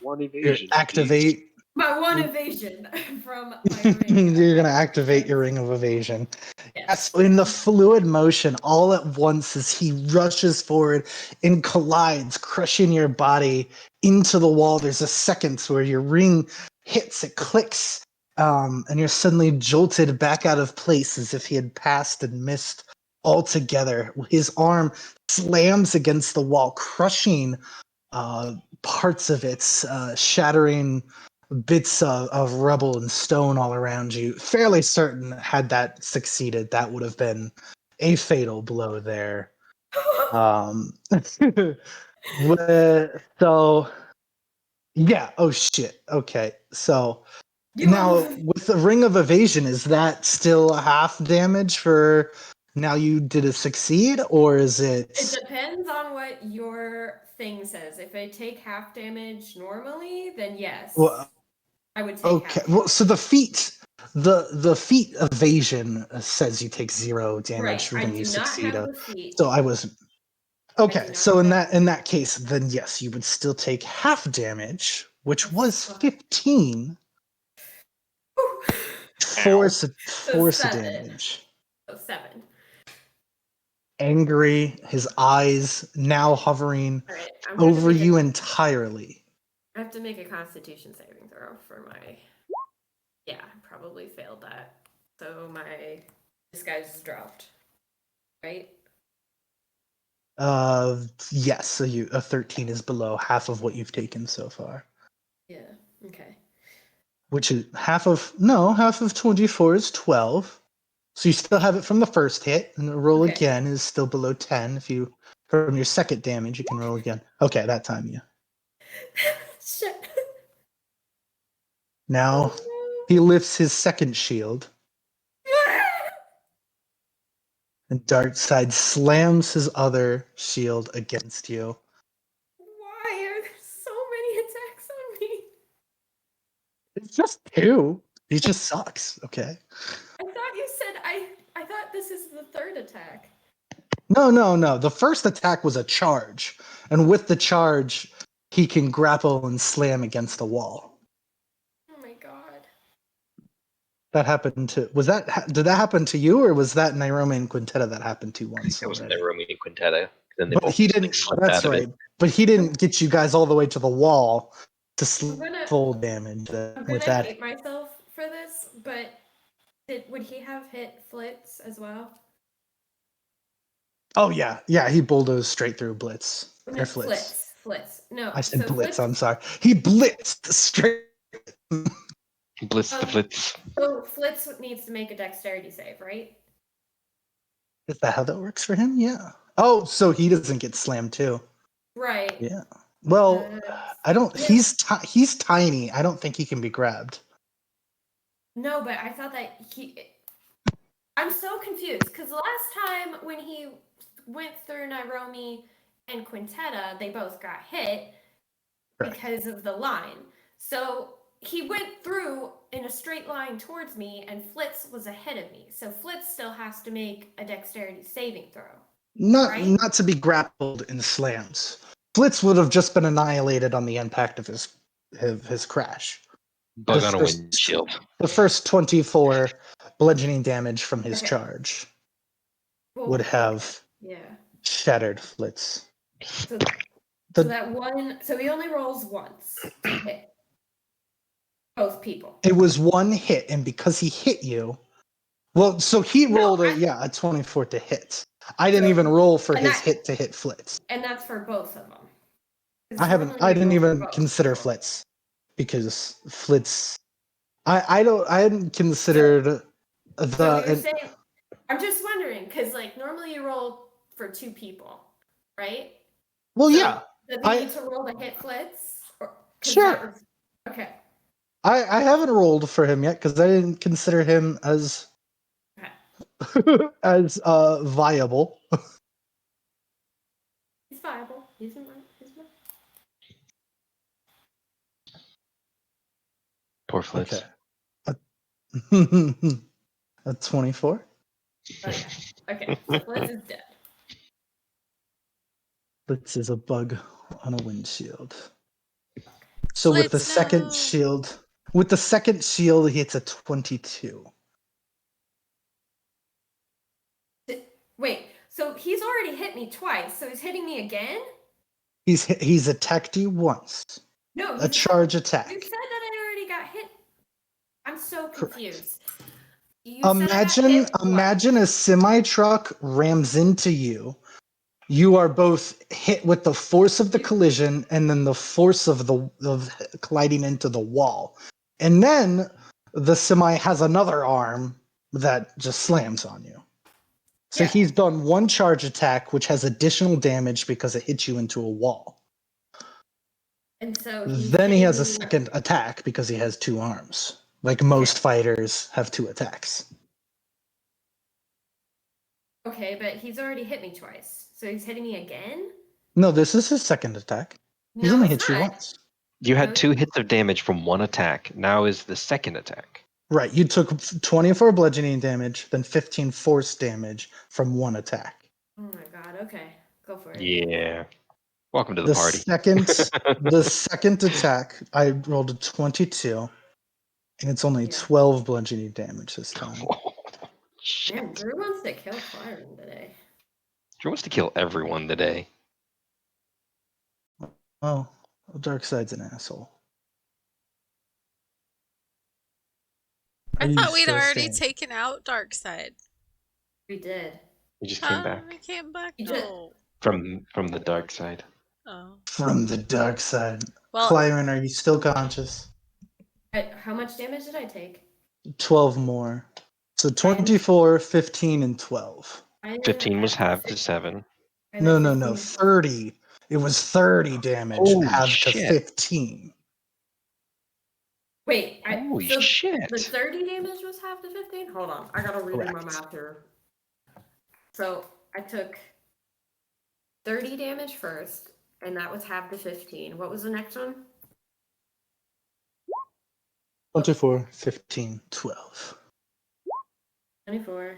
[SPEAKER 5] One
[SPEAKER 2] You
[SPEAKER 5] evasion.
[SPEAKER 2] activate.
[SPEAKER 6] My one evasion from my ring.
[SPEAKER 2] You're going to activate your ring of evasion.
[SPEAKER 6] Yes.
[SPEAKER 2] So in the fluid motion, all at once as he rushes forward and collides, crushing your body into the wall. There's a second where your ring hits, it clicks, and you're suddenly jolted back out of place as if he had passed and missed altogether. His arm slams against the wall, crushing parts of it, shattering bits of rubble and stone all around you. Fairly certain, had that succeeded, that would have been a fatal blow there. So, yeah. Oh shit. Okay. So
[SPEAKER 6] You
[SPEAKER 2] now
[SPEAKER 6] almost.
[SPEAKER 2] with the ring of evasion, is that still a half damage for? Now you did it succeed, or is
[SPEAKER 6] It
[SPEAKER 2] it?
[SPEAKER 6] depends on what your thing says. If I take half damage normally, then yes,
[SPEAKER 2] Well,
[SPEAKER 6] I would take
[SPEAKER 2] okay.
[SPEAKER 6] half
[SPEAKER 2] Well,
[SPEAKER 6] damage.
[SPEAKER 2] so the feat evasion says you take 0
[SPEAKER 6] Right.
[SPEAKER 2] damage
[SPEAKER 6] I
[SPEAKER 2] when you
[SPEAKER 6] do not
[SPEAKER 2] succeed.
[SPEAKER 6] have the feat.
[SPEAKER 2] So I was
[SPEAKER 6] I do
[SPEAKER 2] okay.
[SPEAKER 6] not
[SPEAKER 2] So in
[SPEAKER 6] have.
[SPEAKER 2] that case, then yes, you would still take half damage, which
[SPEAKER 6] Oh,
[SPEAKER 2] was
[SPEAKER 6] fuck.
[SPEAKER 2] 15
[SPEAKER 5] Ow.
[SPEAKER 6] So
[SPEAKER 2] force
[SPEAKER 6] 7.
[SPEAKER 2] damage.
[SPEAKER 6] So 7.
[SPEAKER 2] Angry, his eyes now hovering
[SPEAKER 6] All right. I'm gonna have to
[SPEAKER 2] over
[SPEAKER 6] make
[SPEAKER 2] you entirely.
[SPEAKER 6] I have to make a Constitution saving throw for my. Yeah, I probably failed that. So my disguise is dropped. Right.
[SPEAKER 2] Yes. So you a 13 is below half of what you've taken so far.
[SPEAKER 6] Yeah. Okay.
[SPEAKER 2] Which is half of 24 is 12. So you still have it from the first hit, and the roll
[SPEAKER 6] Okay.
[SPEAKER 2] again is still below 10. If you from your second damage, you can roll again. Okay, that time, yeah.
[SPEAKER 6] Shit.
[SPEAKER 2] Now he lifts his second shield, and Darkside slams his other shield against you.
[SPEAKER 6] Why are there so many attacks on me?
[SPEAKER 2] It's just two. He just sucks. Okay.
[SPEAKER 6] I thought you said I thought this is the third attack.
[SPEAKER 2] No. The first attack was a charge, and with the charge, he can grapple and slam against the wall.
[SPEAKER 6] Oh my god.
[SPEAKER 2] That happened to did that happen to you, or was that Naomi and Quintetta that happened to
[SPEAKER 5] I think
[SPEAKER 2] once
[SPEAKER 5] that was
[SPEAKER 2] already?
[SPEAKER 5] Naomi and Quintetta. Then they
[SPEAKER 2] But
[SPEAKER 5] both
[SPEAKER 2] he
[SPEAKER 5] just like
[SPEAKER 2] didn't.
[SPEAKER 5] slipped
[SPEAKER 2] That's
[SPEAKER 5] out of it.
[SPEAKER 2] right. But he didn't get you guys all the way to the wall to
[SPEAKER 6] I'm gonna
[SPEAKER 2] full damage
[SPEAKER 6] I'm
[SPEAKER 2] with
[SPEAKER 6] gonna
[SPEAKER 2] that.
[SPEAKER 6] hate myself for this, but would he have hit Flitz as well?
[SPEAKER 2] Oh yeah. He bulldozed straight through Blitz
[SPEAKER 6] No,
[SPEAKER 2] or Flitz.
[SPEAKER 6] Flitz. No,
[SPEAKER 2] I said
[SPEAKER 6] so
[SPEAKER 2] Blitz.
[SPEAKER 6] Flitz.
[SPEAKER 2] I'm sorry. He blitzed straight.
[SPEAKER 5] Blitz the
[SPEAKER 6] Um,
[SPEAKER 5] Flitz.
[SPEAKER 6] so Flitz needs to make a dexterity save, right?
[SPEAKER 2] Is that how that works for him? Yeah. Oh, so he doesn't get slammed too.
[SPEAKER 6] Right.
[SPEAKER 2] Yeah. Well, I don't.
[SPEAKER 6] Yes.
[SPEAKER 2] He's tiny. I don't think he can be grabbed.
[SPEAKER 6] No, but I thought that he. I'm so confused because last time when he went through Nairobi and Quintetta, they both got hit
[SPEAKER 2] Correct.
[SPEAKER 6] because of the line. So he went through in a straight line towards me, and Flitz was ahead of me. So Flitz still has to make a dexterity saving throw. Right?
[SPEAKER 2] Not to be grappled in slams. Flitz would have just been annihilated on the impact of his crash.
[SPEAKER 5] Bug on a windshield.
[SPEAKER 2] The first 24 bludgeoning damage from his
[SPEAKER 6] Okay.
[SPEAKER 2] charge
[SPEAKER 6] Well,
[SPEAKER 2] would
[SPEAKER 6] okay.
[SPEAKER 2] have
[SPEAKER 6] Yeah.
[SPEAKER 2] shattered Flitz.
[SPEAKER 6] So,
[SPEAKER 2] The-
[SPEAKER 6] so that one. So he only rolls once to hit both people.
[SPEAKER 2] It was one hit, and because he hit you, well, so he
[SPEAKER 6] No,
[SPEAKER 2] rolled a 24 to hit. I didn't even roll for
[SPEAKER 6] and
[SPEAKER 2] his
[SPEAKER 6] that-
[SPEAKER 2] hit to hit Flitz.
[SPEAKER 6] And that's for both of them. 'Cause
[SPEAKER 2] I haven't.
[SPEAKER 6] normally
[SPEAKER 2] I
[SPEAKER 6] you
[SPEAKER 2] didn't
[SPEAKER 6] roll for
[SPEAKER 2] even
[SPEAKER 6] both,
[SPEAKER 2] consider
[SPEAKER 6] so-
[SPEAKER 2] Flitz because Flitz. I don't. I hadn't considered
[SPEAKER 6] So you're
[SPEAKER 2] the.
[SPEAKER 6] saying, I'm just wondering, because like normally you roll for 2 people, right?
[SPEAKER 2] Well,
[SPEAKER 6] So
[SPEAKER 2] yeah.
[SPEAKER 6] does he
[SPEAKER 2] I
[SPEAKER 6] need to roll to hit Flitz? Because that
[SPEAKER 2] sure.
[SPEAKER 6] was okay.
[SPEAKER 2] I haven't rolled for him yet because I didn't consider him as
[SPEAKER 6] Okay.
[SPEAKER 2] as viable.
[SPEAKER 6] He's viable. He's in my. He's my.
[SPEAKER 5] Poor Flitz.
[SPEAKER 2] Okay. A 24.
[SPEAKER 6] Oh yeah. Okay. So Flitz is dead.
[SPEAKER 2] This is a bug on a windshield. So
[SPEAKER 1] Flitz, no.
[SPEAKER 2] with the second shield, he hits a 22.
[SPEAKER 6] Wait. So he's already hit me twice. So he's hitting me again?
[SPEAKER 2] He's attacked you once.
[SPEAKER 6] No,
[SPEAKER 2] A
[SPEAKER 6] he's
[SPEAKER 2] charge
[SPEAKER 6] You
[SPEAKER 2] attack.
[SPEAKER 6] said that I already got hit. I'm so
[SPEAKER 2] Correct.
[SPEAKER 6] confused. You said I got
[SPEAKER 2] Imagine
[SPEAKER 6] hit
[SPEAKER 2] imagine a semi truck rams into you. You are both hit with the force of the collision and then the force of the of colliding into the wall. And then the semi has another arm that just slams on you. So
[SPEAKER 6] Yeah.
[SPEAKER 2] he's done one charge attack, which has additional damage because it hits you into a wall.
[SPEAKER 6] And so he's
[SPEAKER 2] Then he
[SPEAKER 6] hitting
[SPEAKER 2] has a
[SPEAKER 6] me.
[SPEAKER 2] second attack because he has 2 arms. Like most fighters have 2 attacks.
[SPEAKER 6] Okay, but he's already hit me twice. So he's hitting me again?
[SPEAKER 2] No, this is his second attack. He's
[SPEAKER 6] No,
[SPEAKER 2] only
[SPEAKER 6] it's
[SPEAKER 2] hit you
[SPEAKER 6] not.
[SPEAKER 2] once.
[SPEAKER 5] You had
[SPEAKER 6] No.
[SPEAKER 5] 2 hits of damage from one attack. Now is the second attack.
[SPEAKER 2] Right, you took 24 bludgeoning damage, then 15 force damage from one attack.
[SPEAKER 6] Oh my god, okay. Go for it.
[SPEAKER 5] Yeah. Welcome to the
[SPEAKER 2] The
[SPEAKER 5] party.
[SPEAKER 2] second attack, I rolled a 22, and it's only
[SPEAKER 6] Yeah.
[SPEAKER 2] 12 bludgeoning damage this time.
[SPEAKER 5] Shit.
[SPEAKER 6] Man, Drew wants to kill Clarin today.
[SPEAKER 5] Drew wants to kill everyone today.
[SPEAKER 2] Oh, Darkseid's an asshole.
[SPEAKER 1] I
[SPEAKER 2] Are you
[SPEAKER 1] thought we'd
[SPEAKER 2] still
[SPEAKER 1] already
[SPEAKER 2] standing?
[SPEAKER 1] taken out Darkseid.
[SPEAKER 6] We did.
[SPEAKER 5] He just came back
[SPEAKER 1] He came back.
[SPEAKER 6] He just-
[SPEAKER 1] No.
[SPEAKER 5] from the dark side.
[SPEAKER 1] Oh.
[SPEAKER 2] From the dark side.
[SPEAKER 1] Well,
[SPEAKER 2] Clyron, are you still conscious?
[SPEAKER 6] How much damage did I take?
[SPEAKER 2] 12 more. So 24, 15, and 12.
[SPEAKER 5] 15 was halved to 7.
[SPEAKER 2] No. 30. It was 30 damage
[SPEAKER 5] Holy
[SPEAKER 2] halved to
[SPEAKER 5] shit.
[SPEAKER 2] 15.
[SPEAKER 6] Wait,
[SPEAKER 5] Holy
[SPEAKER 6] so
[SPEAKER 5] shit.
[SPEAKER 6] the 30 damage was half to 15? Hold on, I gotta redo my
[SPEAKER 2] Correct.
[SPEAKER 6] math here. So I took 30 damage first, and that was half to 15. What was the next one?
[SPEAKER 2] 24, 15, 12.
[SPEAKER 6] 24,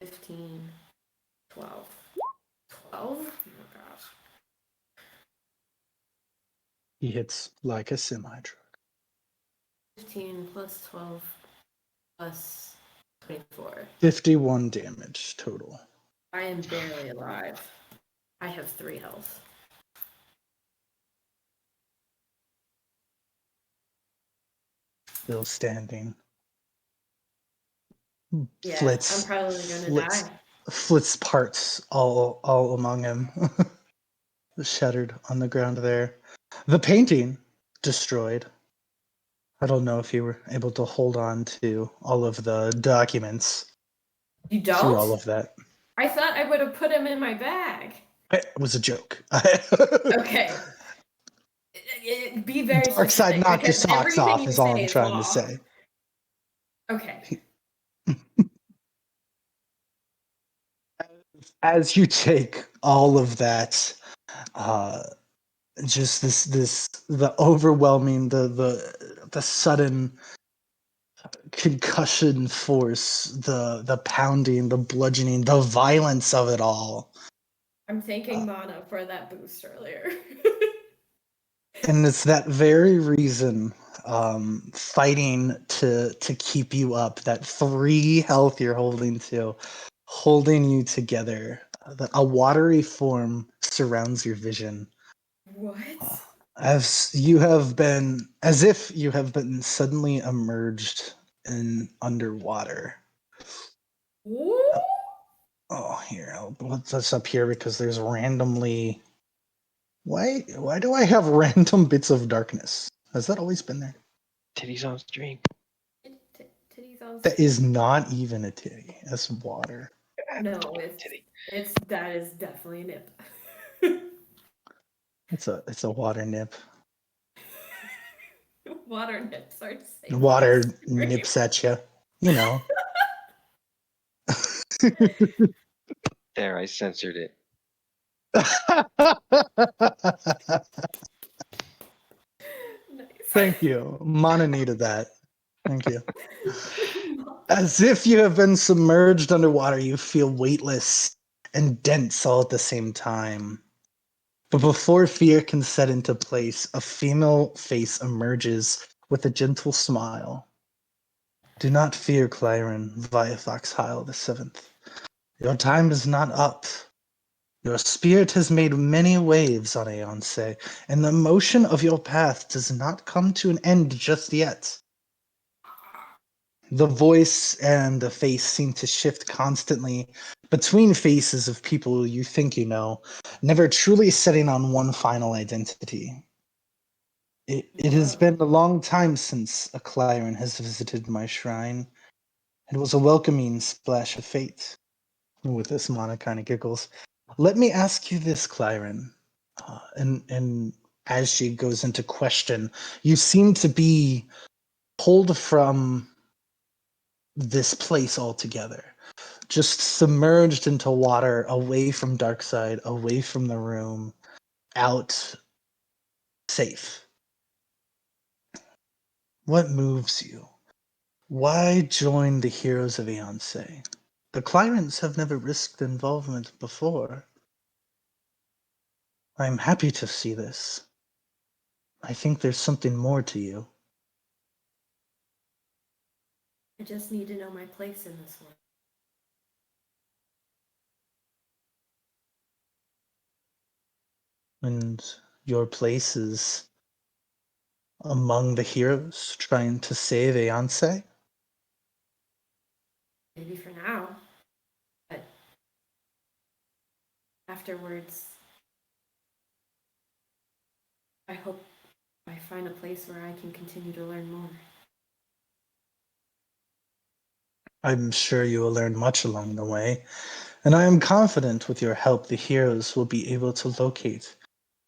[SPEAKER 6] 15, 12. 12? Oh my gosh.
[SPEAKER 2] He hits like a semi truck.
[SPEAKER 6] 15 plus 12 plus 24.
[SPEAKER 2] 51 damage total.
[SPEAKER 6] I am barely alive. I have 3 health.
[SPEAKER 2] Still standing.
[SPEAKER 6] Yeah,
[SPEAKER 2] Flitz,
[SPEAKER 6] I'm probably gonna
[SPEAKER 2] Flitz,
[SPEAKER 6] die.
[SPEAKER 2] Flitz parts all among him. Shattered on the ground there. The painting destroyed. I don't know if you were able to hold on to all of the documents
[SPEAKER 6] You
[SPEAKER 2] through all
[SPEAKER 6] don't?
[SPEAKER 2] of that.
[SPEAKER 6] I thought I would have put him in my bag.
[SPEAKER 2] It was a joke.
[SPEAKER 6] Okay. Be very
[SPEAKER 2] Dark side,
[SPEAKER 6] specific
[SPEAKER 2] knock your
[SPEAKER 6] because
[SPEAKER 2] socks
[SPEAKER 6] everything
[SPEAKER 2] off
[SPEAKER 6] you
[SPEAKER 2] is all
[SPEAKER 6] say
[SPEAKER 2] I'm
[SPEAKER 6] is
[SPEAKER 2] trying to
[SPEAKER 6] law.
[SPEAKER 2] say.
[SPEAKER 6] Okay.
[SPEAKER 2] As you take all of that, just the overwhelming, the sudden concussion force, the pounding, the bludgeoning, the violence of it all.
[SPEAKER 6] I'm thanking Mana for that boost earlier.
[SPEAKER 2] And it's that very reason, fighting to keep you up, that 3 health you're holding you together. A watery form surrounds your vision.
[SPEAKER 6] What?
[SPEAKER 2] As if you have been suddenly emerged in underwater.
[SPEAKER 6] Ooh.
[SPEAKER 2] Oh, here, I'll put this up here because there's randomly. Why do I have random bits of darkness? Has that always been there?
[SPEAKER 5] Titties on stream.
[SPEAKER 6] Titties on
[SPEAKER 2] That
[SPEAKER 6] stream.
[SPEAKER 2] is not even a titty. That's water.
[SPEAKER 6] No,
[SPEAKER 5] Titty.
[SPEAKER 6] that is definitely a nip.
[SPEAKER 2] It's a water nip.
[SPEAKER 6] Water nips are safe on
[SPEAKER 2] Water
[SPEAKER 6] stream.
[SPEAKER 2] nips at you. You know.
[SPEAKER 5] There, I censored it.
[SPEAKER 6] Nice.
[SPEAKER 2] Thank you. Mana needed that. Thank you. As if you have been submerged underwater, you feel weightless and dense all at the same time. But before fear can set into place, a female face emerges with a gentle smile. Do not fear, Clyron, Viathox Hyle the Seventh. Your time is not up. Your spirit has made many waves on Aeonce, and the motion of your path does not come to an end just yet. The voice and the face seem to shift constantly between faces of people you think you know, never truly setting on one final identity. It has
[SPEAKER 6] Whoa.
[SPEAKER 2] been a long time since a Clyron has visited my shrine. It was a welcoming splash of fate. With this, Mana kind of giggles. Let me ask you this, Clyron. And as she goes into question, you seem to be pulled from this place altogether, just submerged into water, away from Darkside, away from the room, out, safe. What moves you? Why join the heroes of Aeonce? The Clyrants have never risked involvement before. I'm happy to see this. I think there's something more to you.
[SPEAKER 6] I just need to know my place in this one.
[SPEAKER 2] And your place is among the heroes trying to save Aeonce?
[SPEAKER 6] Maybe for now, but afterwards, I hope I find a place where I can continue to learn more.
[SPEAKER 2] I'm sure you will learn much along the way, and I am confident with your help the heroes will be able to locate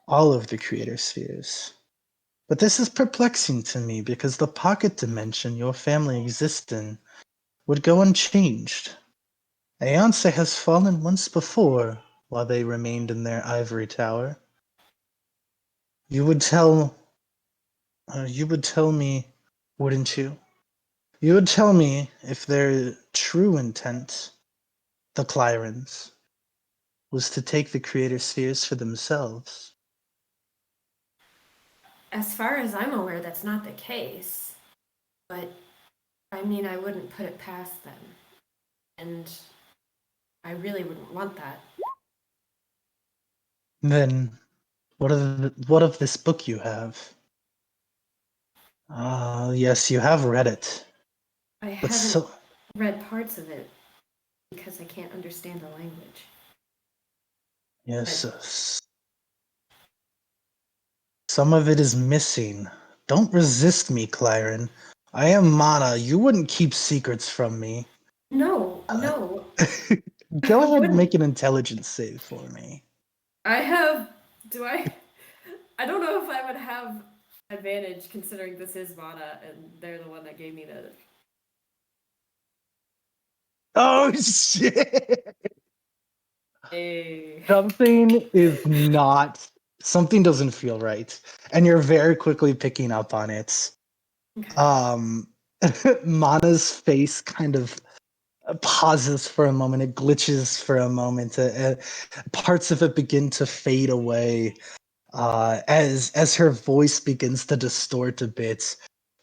[SPEAKER 2] all of the creator spheres. But this is perplexing to me because the pocket dimension your family exists in would go unchanged. Aeonce has fallen once before while they remained in their ivory tower. You would tell me, wouldn't you? You would tell me if their true intent, the Clyrans, was to take the creator spheres for themselves.
[SPEAKER 6] As far as I'm aware, that's not the case. But I mean, I wouldn't put it past them. And I really wouldn't want that.
[SPEAKER 2] Then what of this book you have? Ah, yes, you have read it.
[SPEAKER 6] I
[SPEAKER 2] But
[SPEAKER 6] haven't
[SPEAKER 2] so
[SPEAKER 6] read parts of it because I can't understand the language.
[SPEAKER 2] yes,
[SPEAKER 6] But
[SPEAKER 2] some of it is missing. Don't resist me, Clyron. I am Mana. You wouldn't keep secrets from me.
[SPEAKER 6] no,
[SPEAKER 2] Uh,
[SPEAKER 6] no,
[SPEAKER 2] Go
[SPEAKER 6] I
[SPEAKER 2] ahead and make
[SPEAKER 6] wouldn't.
[SPEAKER 2] an intelligence save for me.
[SPEAKER 6] I have. Do I? I don't know if I would have advantage considering this is Mana and they're the one that gave me the.
[SPEAKER 2] Oh shit!
[SPEAKER 6] A.
[SPEAKER 2] Something is not. Something doesn't feel right, and you're very quickly picking up on it.
[SPEAKER 6] Okay.
[SPEAKER 2] Um, Mana's face kind of pauses for a moment. It glitches for a moment. Parts of it begin to fade away as her voice begins to distort a bit.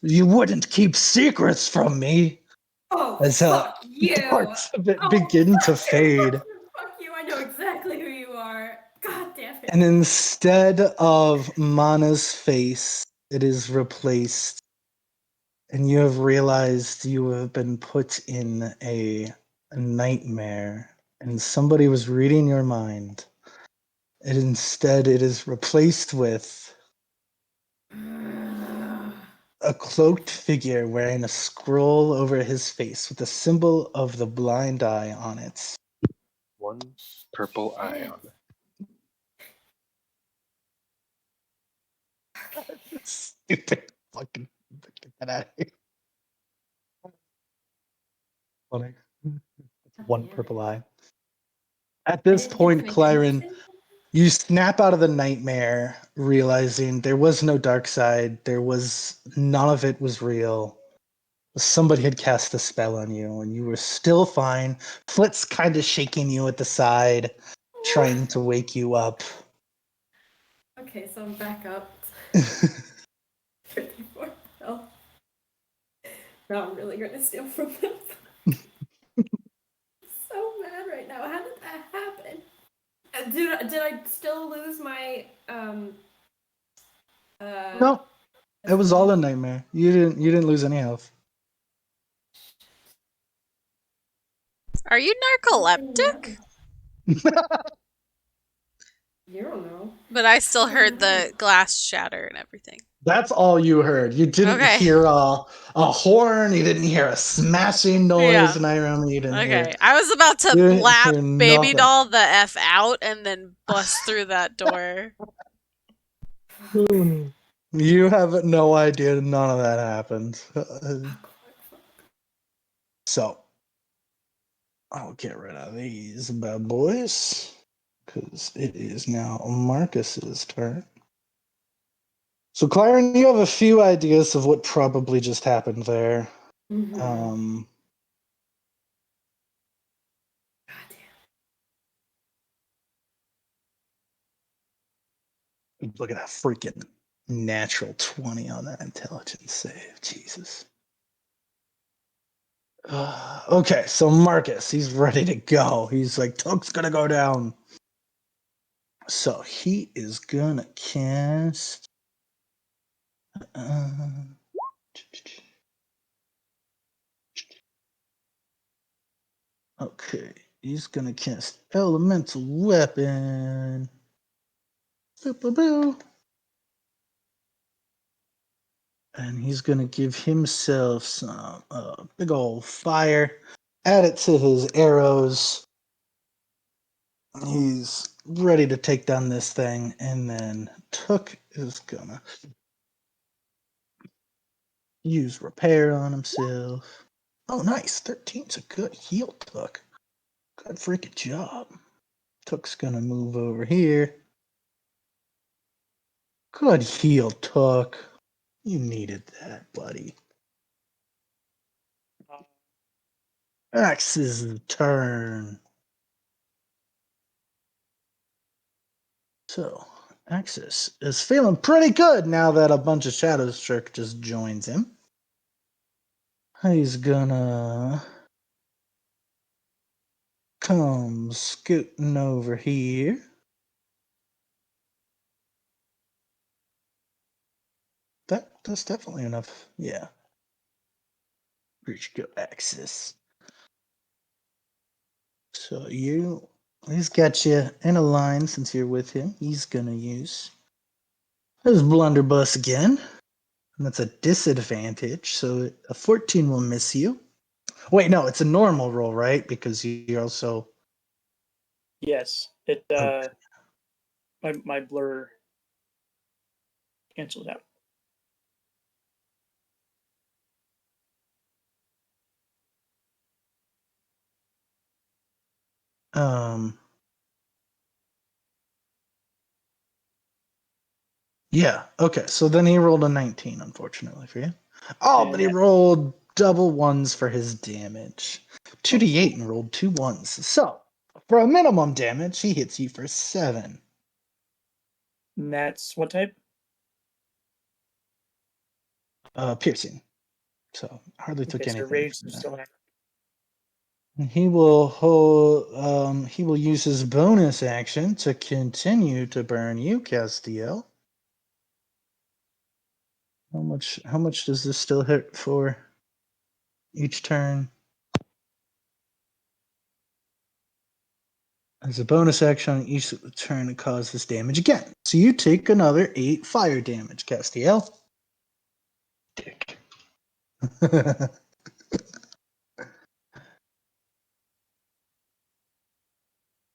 [SPEAKER 2] You wouldn't keep secrets from me.
[SPEAKER 6] Oh,
[SPEAKER 2] As
[SPEAKER 6] fuck you!
[SPEAKER 2] parts of it
[SPEAKER 6] Oh,
[SPEAKER 2] begin to
[SPEAKER 6] fuck you!
[SPEAKER 2] fade.
[SPEAKER 6] Fuck you! I know exactly who you are. God damn it!
[SPEAKER 2] And instead of Mana's face, it is replaced, and you have realized you have been put in a nightmare and somebody was reading your mind. And instead, it is replaced with a cloaked figure wearing a scroll over his face with the symbol of the blind eye on it.
[SPEAKER 5] One purple
[SPEAKER 6] Shit.
[SPEAKER 5] ion.
[SPEAKER 2] Stupid fucking get that out of here. Funny.
[SPEAKER 6] God
[SPEAKER 2] One
[SPEAKER 6] damn it.
[SPEAKER 2] purple eye. At
[SPEAKER 6] I
[SPEAKER 2] this
[SPEAKER 6] didn't get to
[SPEAKER 2] point,
[SPEAKER 6] make a
[SPEAKER 2] Clyron,
[SPEAKER 6] decision.
[SPEAKER 2] you snap out of the nightmare, realizing there was no dark side. There was none of it was real. Somebody had cast a spell on you, and you were still fine. Flit's kind of shaking you at the side, trying to wake you up.
[SPEAKER 6] Okay, so I'm back up. 54 health. Now I'm really gonna steal from them. So mad right now. How did that happen? Did I still lose my
[SPEAKER 2] No, it was all a nightmare. You didn't lose any health.
[SPEAKER 1] Are you narcoleptic?
[SPEAKER 6] You don't know.
[SPEAKER 1] But I still heard the glass shatter and everything.
[SPEAKER 2] That's all you heard. You didn't
[SPEAKER 1] Okay.
[SPEAKER 2] hear a horn. You didn't hear a smashing noise
[SPEAKER 1] Yeah.
[SPEAKER 2] in Iron. You didn't hear.
[SPEAKER 1] Okay. I was about to
[SPEAKER 2] You didn't
[SPEAKER 1] lap
[SPEAKER 2] hear
[SPEAKER 1] baby
[SPEAKER 2] nothing.
[SPEAKER 1] doll the F out and then bust through that door.
[SPEAKER 2] You have no idea. None of that happened. So I'll get rid of these bad boys because it is now Marcus's turn. So, Claren, you have a few ideas of what probably just happened there.
[SPEAKER 6] Mhm.
[SPEAKER 2] Um,
[SPEAKER 6] God
[SPEAKER 2] Look at that freaking natural 20 on that intelligence save. Jesus. Okay, so Marcus, he's ready to go. He's like, Took's gonna go down. So he is gonna cast. Uh, okay, he's gonna cast Elemental Weapon. Boo, boo, boo. And he's gonna give himself some big old fire. Add it to his arrows. He's ready to take down this thing, and then Took is gonna use repair on himself. Oh, nice. 13's a good heal, Took. Good freaking job. Took's gonna move over here. Good heal, Took. You needed that, buddy. Axe's turn. So, Axis is feeling pretty good now that a bunch of Shadow Strike just joins him. He's gonna come scooting over here. That's definitely enough. Yeah. Where'd you go, Axis? So he's got you in a line since you're with him. He's gonna use his blunderbuss again. And that's a disadvantage, so a 14 will miss you. Wait, no, it's a normal roll, right? Because you're also
[SPEAKER 3] Yes, it
[SPEAKER 2] okay.
[SPEAKER 3] my blur canceled out.
[SPEAKER 2] Um, yeah, okay. So then he rolled a 19, unfortunately for you. Oh, but
[SPEAKER 3] And
[SPEAKER 2] he
[SPEAKER 3] that,
[SPEAKER 2] rolled double ones for his damage.
[SPEAKER 3] oh,
[SPEAKER 2] 2d8 and rolled 2 ones. So for a minimum damage, he hits you for 7.
[SPEAKER 3] and that's what type?
[SPEAKER 2] Piercing. So hardly took
[SPEAKER 3] Okay, so
[SPEAKER 2] anything
[SPEAKER 3] rage
[SPEAKER 2] from
[SPEAKER 3] is
[SPEAKER 2] that.
[SPEAKER 3] still happening.
[SPEAKER 2] He will hold. He will use his bonus action to continue to burn you, Castiel. How much? How much does this still hit for each turn? As a bonus action on each turn to cause this damage again. So you take another 8 fire damage, Castiel.
[SPEAKER 5] Dick.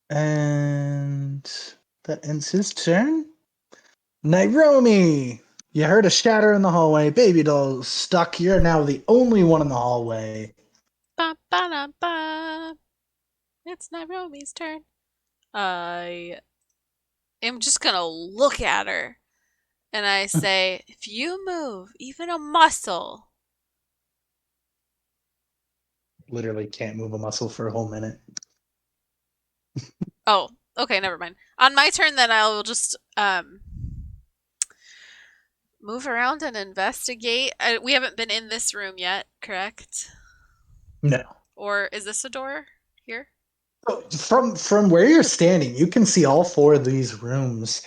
[SPEAKER 2] And that ends his turn. Nairomi! You heard a shatter in the hallway. Baby doll stuck. You're now the only one in the hallway.
[SPEAKER 1] Ba, ba, da, ba. It's Nairobi's turn. I am just gonna look at her and I say, if you move even a muscle.
[SPEAKER 2] Literally can't move a muscle for a whole minute.
[SPEAKER 1] Oh, okay, never mind. On my turn, then I will just move around and investigate. We haven't been in this room yet, correct?
[SPEAKER 2] No.
[SPEAKER 1] Or is this a door here?
[SPEAKER 2] From where you're standing, you can see all 4 of these rooms.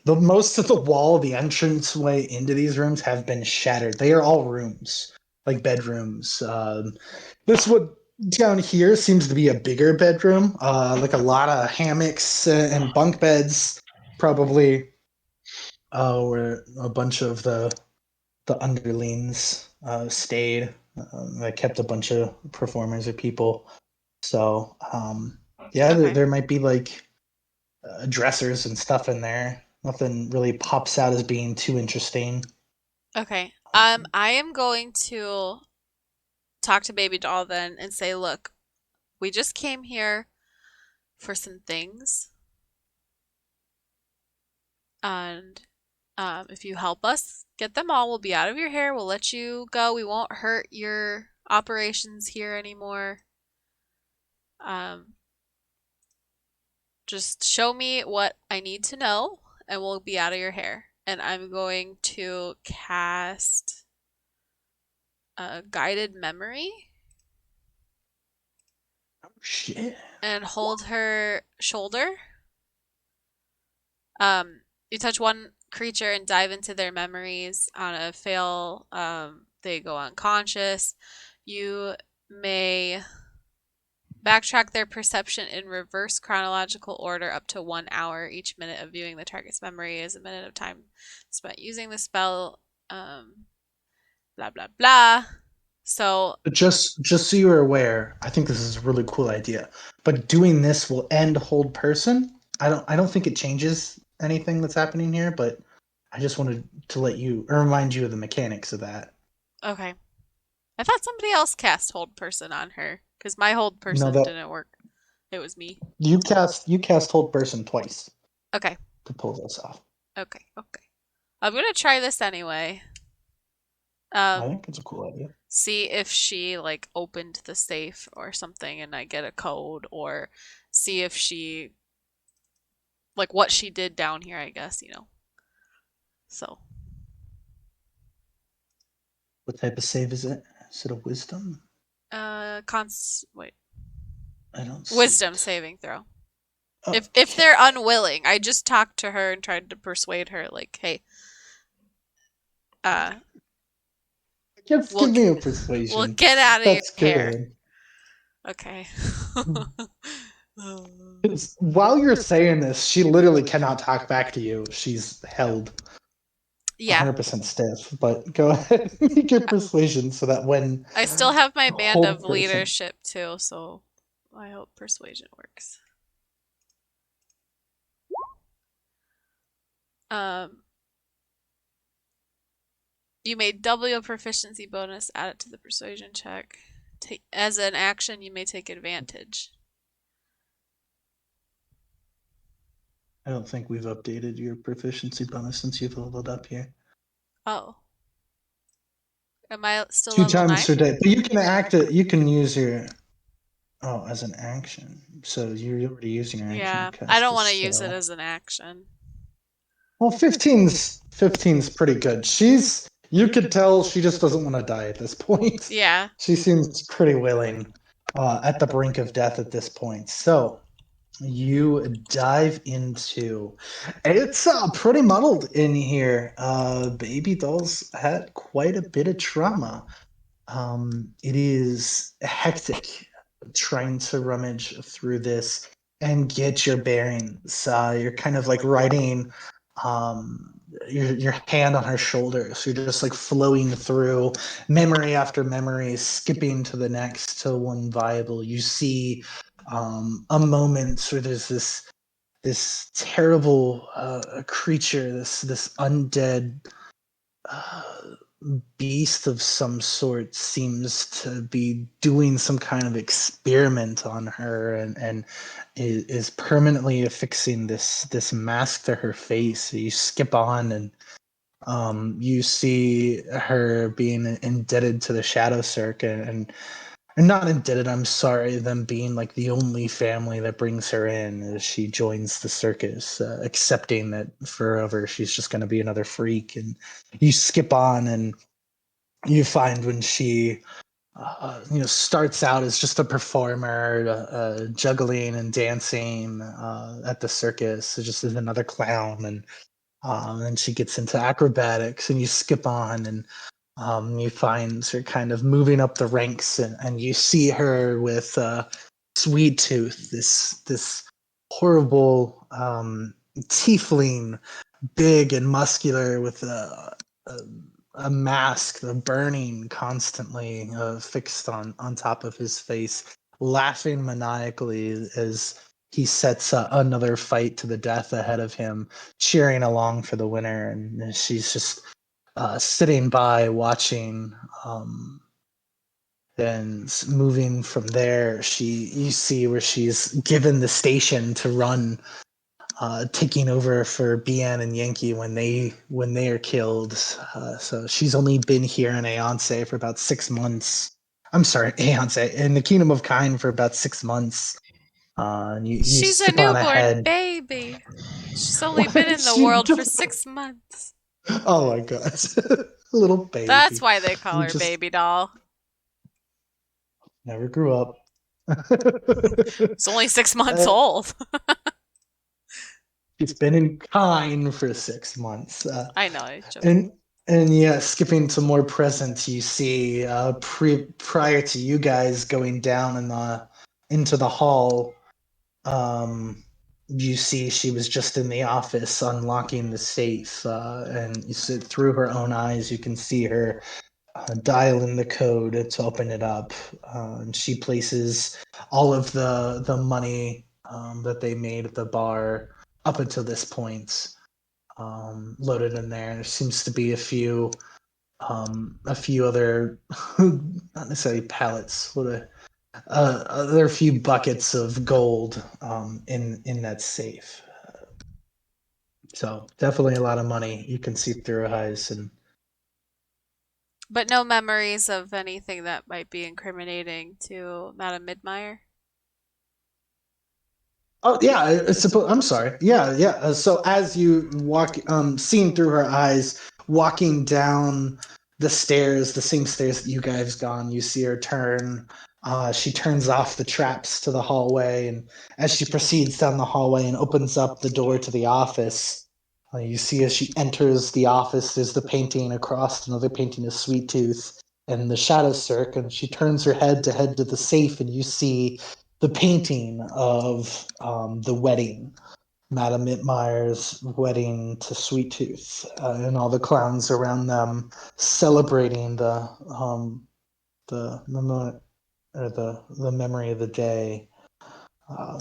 [SPEAKER 2] The most of the wall, the entranceway into these rooms have been shattered. They are all rooms, like bedrooms. This one down here seems to be a bigger bedroom, like a lot of hammocks and bunk beds, probably, where a bunch of the underlings stayed. I kept a bunch of performers or people. So, yeah,
[SPEAKER 1] Okay.
[SPEAKER 2] there might be like dressers and stuff in there. Nothing really pops out as being too interesting.
[SPEAKER 1] Okay. I am going to talk to Baby Doll then and say, look, we just came here for some things. And if you help us get them all, we'll be out of your hair. We'll let you go. We won't hurt your operations here anymore. Just show me what I need to know, and we'll be out of your hair. And I'm going to cast a guided memory
[SPEAKER 2] Oh shit!
[SPEAKER 1] and hold her shoulder. You touch one creature and dive into their memories. On a fail, they go unconscious. You may backtrack their perception in reverse chronological order up to 1 hour. Each minute of viewing the target's memory is a minute of time spent using the spell. Blah blah blah. So
[SPEAKER 2] But just so you're aware, I think this is a really cool idea. But doing this will end hold person. I don't think it changes anything that's happening here, but I just wanted to let you or remind you of the mechanics of that.
[SPEAKER 1] okay, I thought somebody else cast hold person on her because my hold
[SPEAKER 2] No,
[SPEAKER 1] person
[SPEAKER 2] that
[SPEAKER 1] didn't work. It was me.
[SPEAKER 2] you cast hold person twice
[SPEAKER 1] Okay,
[SPEAKER 2] to pull this off.
[SPEAKER 1] okay. I'm gonna try this anyway.
[SPEAKER 2] I think it's a cool idea.
[SPEAKER 1] See if she like opened the safe or something and I get a code, or see if she like what she did down here, I guess, So,
[SPEAKER 2] What type of save is it? Is it a wisdom?
[SPEAKER 1] wait.
[SPEAKER 2] I don't see
[SPEAKER 1] Wisdom
[SPEAKER 2] it.
[SPEAKER 1] saving throw. If
[SPEAKER 2] Okay.
[SPEAKER 1] they're unwilling, I just talked to her and tried to persuade her like, "Hey, uh
[SPEAKER 2] Give
[SPEAKER 1] we'll
[SPEAKER 2] me a
[SPEAKER 1] we'll
[SPEAKER 2] persuasion.
[SPEAKER 1] get out of your
[SPEAKER 2] That's
[SPEAKER 1] hair."
[SPEAKER 2] good.
[SPEAKER 1] Okay.
[SPEAKER 2] 'Cause while you're saying this, she literally cannot talk back to you. She's held
[SPEAKER 1] Yeah.
[SPEAKER 2] 100% stiff. But go ahead and make your persuasion so that when
[SPEAKER 1] I still have my band of
[SPEAKER 2] hold person.
[SPEAKER 1] leadership too, so I hope persuasion works. Um, you may double your proficiency bonus, add it to the persuasion check. As an action, you may take advantage.
[SPEAKER 2] I don't think we've updated your proficiency bonus since you've leveled up here.
[SPEAKER 1] Oh. Am I still
[SPEAKER 2] Two
[SPEAKER 1] level
[SPEAKER 2] times
[SPEAKER 1] 9?
[SPEAKER 2] per day. But you can act it, you can use your as an action. So you're already using your action to
[SPEAKER 1] Yeah, I
[SPEAKER 2] cast
[SPEAKER 1] don't
[SPEAKER 2] a
[SPEAKER 1] want to use it
[SPEAKER 2] spell.
[SPEAKER 1] as an action.
[SPEAKER 2] Well, 15's pretty good. You could tell she just doesn't want to die at this point.
[SPEAKER 1] Yeah.
[SPEAKER 2] She seems pretty willing, at the brink of death at this point. So you dive into. It's pretty muddled in here. Baby Doll's had quite a bit of trauma. It is hectic trying to rummage through this. and get your bearings. You're kind of like riding your hand on her shoulder. So you're just like flowing through memory after memory, skipping to the next to one viable. You see a moment where there's this terrible creature, this undead uh, beast of some sort seems to be doing some kind of experiment on her and is permanently affixing this mask to her face. You skip on and you see her being indebted to the Shadow Cirque and not indebted, I'm sorry, them being like the only family that brings her in as she joins the circus, accepting that forever she's just going to be another freak. And you skip on and you find when she starts out as just a performer, juggling and dancing at the circus, just as another clown, and she gets into acrobatics, and you skip on and you find her kind of moving up the ranks, and you see her with Sweet Tooth, this horrible tiefling, big and muscular with a, a mask, the burning constantly fixed on top of his face, laughing maniacally as he sets another fight to the death ahead of him, cheering along for the winner, and she's just sitting by watching. Then moving from there, you see where she's given the station to run, taking over for Bian and Yankee when they are killed. So she's only been here in Aeonce for about 6 months. I'm sorry, Aeonce in the Kingdom of Kind for about 6 months. And you
[SPEAKER 1] She's a
[SPEAKER 2] skip on
[SPEAKER 1] newborn
[SPEAKER 2] ahead.
[SPEAKER 1] baby. She's only
[SPEAKER 2] What
[SPEAKER 1] been
[SPEAKER 2] did
[SPEAKER 1] in the
[SPEAKER 2] she
[SPEAKER 1] world
[SPEAKER 2] do?
[SPEAKER 1] for 6 months.
[SPEAKER 2] Oh my god, little
[SPEAKER 1] That's
[SPEAKER 2] baby,
[SPEAKER 1] why they call her
[SPEAKER 2] just
[SPEAKER 1] baby doll.
[SPEAKER 2] never grew up.
[SPEAKER 1] It's only 6 months
[SPEAKER 2] uh,
[SPEAKER 1] old.
[SPEAKER 2] It's been in kind for 6 months.
[SPEAKER 1] I know, I'm joking.
[SPEAKER 2] And yeah, skipping to more present, you see prior to you guys going down into the hall, um, you see she was just in the office unlocking the safe, and you see through her own eyes, you can see her dial in the code to open it up. And she places all of the money that they made at the bar up until this point loaded in there. There seems to be a few other, not necessarily pallets. There are a few buckets of gold in that safe. So definitely a lot of money. You can see through her eyes, and
[SPEAKER 1] But no memories of anything that might be incriminating to Madame Midmeyer?
[SPEAKER 2] oh yeah, I'm sorry. Yeah, yeah. So as you walk, seeing through her eyes, walking down the stairs, the same stairs that you guys gone, you see her turn. She turns off the traps to the hallway, and as she proceeds down the hallway and opens up the door to the office, you see as she enters the office, there's the painting across, another painting of Sweet Tooth and the Shadow Cirque, and she turns her head to head to the safe, and you see the painting of the wedding, Madame Mitmeyer's wedding to Sweet Tooth, and all the clowns around them celebrating the moment or the memory of the day.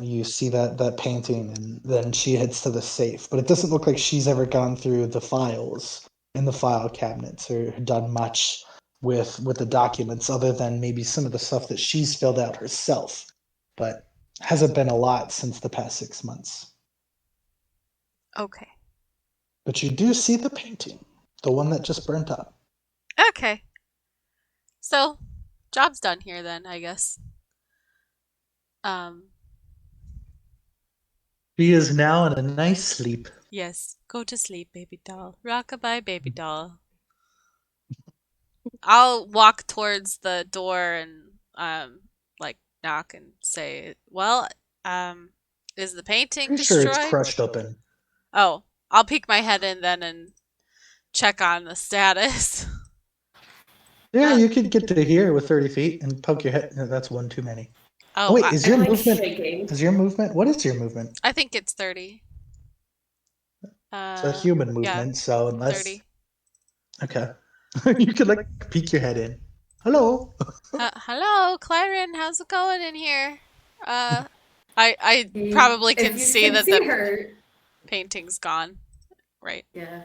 [SPEAKER 2] You see that painting, and then she heads to the safe. But it doesn't look like she's ever gone through the files in the file cabinets or done much with the documents, other than maybe some of the stuff that she's filled out herself. But hasn't been a lot since the past 6 months.
[SPEAKER 1] Okay.
[SPEAKER 2] But you do see the painting, the one that just burnt up.
[SPEAKER 1] Okay. So, job's done here then, I guess. Um,
[SPEAKER 2] She is now in a nice sleep.
[SPEAKER 1] yes. Go to sleep, baby doll. Rockabye, baby doll. I'll walk towards the door and like knock and say, "Well, um, is the painting
[SPEAKER 2] Pretty sure it's
[SPEAKER 1] destroyed?"
[SPEAKER 2] crushed open.
[SPEAKER 1] Oh, I'll peek my head in then and check on the status.
[SPEAKER 2] Yeah,
[SPEAKER 1] Uh,
[SPEAKER 2] you could get to here with 30 feet and poke your head. No, that's one too many. Oh,
[SPEAKER 1] Oh,
[SPEAKER 2] wait, is
[SPEAKER 6] I'm
[SPEAKER 2] your
[SPEAKER 6] like
[SPEAKER 2] movement?
[SPEAKER 6] shaking.
[SPEAKER 2] Is your movement? What is your movement?
[SPEAKER 1] I think it's 30.
[SPEAKER 2] It's a human
[SPEAKER 1] Yeah,
[SPEAKER 2] movement, so unless
[SPEAKER 1] 30.
[SPEAKER 2] okay, you could like peek your head in. Hello.
[SPEAKER 1] Hello, Claren. How's it going in here? I
[SPEAKER 6] You-
[SPEAKER 1] probably
[SPEAKER 6] if
[SPEAKER 1] can
[SPEAKER 6] you
[SPEAKER 1] see
[SPEAKER 6] can
[SPEAKER 1] that
[SPEAKER 6] see
[SPEAKER 1] the
[SPEAKER 6] her,
[SPEAKER 1] painting's gone. Right.
[SPEAKER 6] yeah.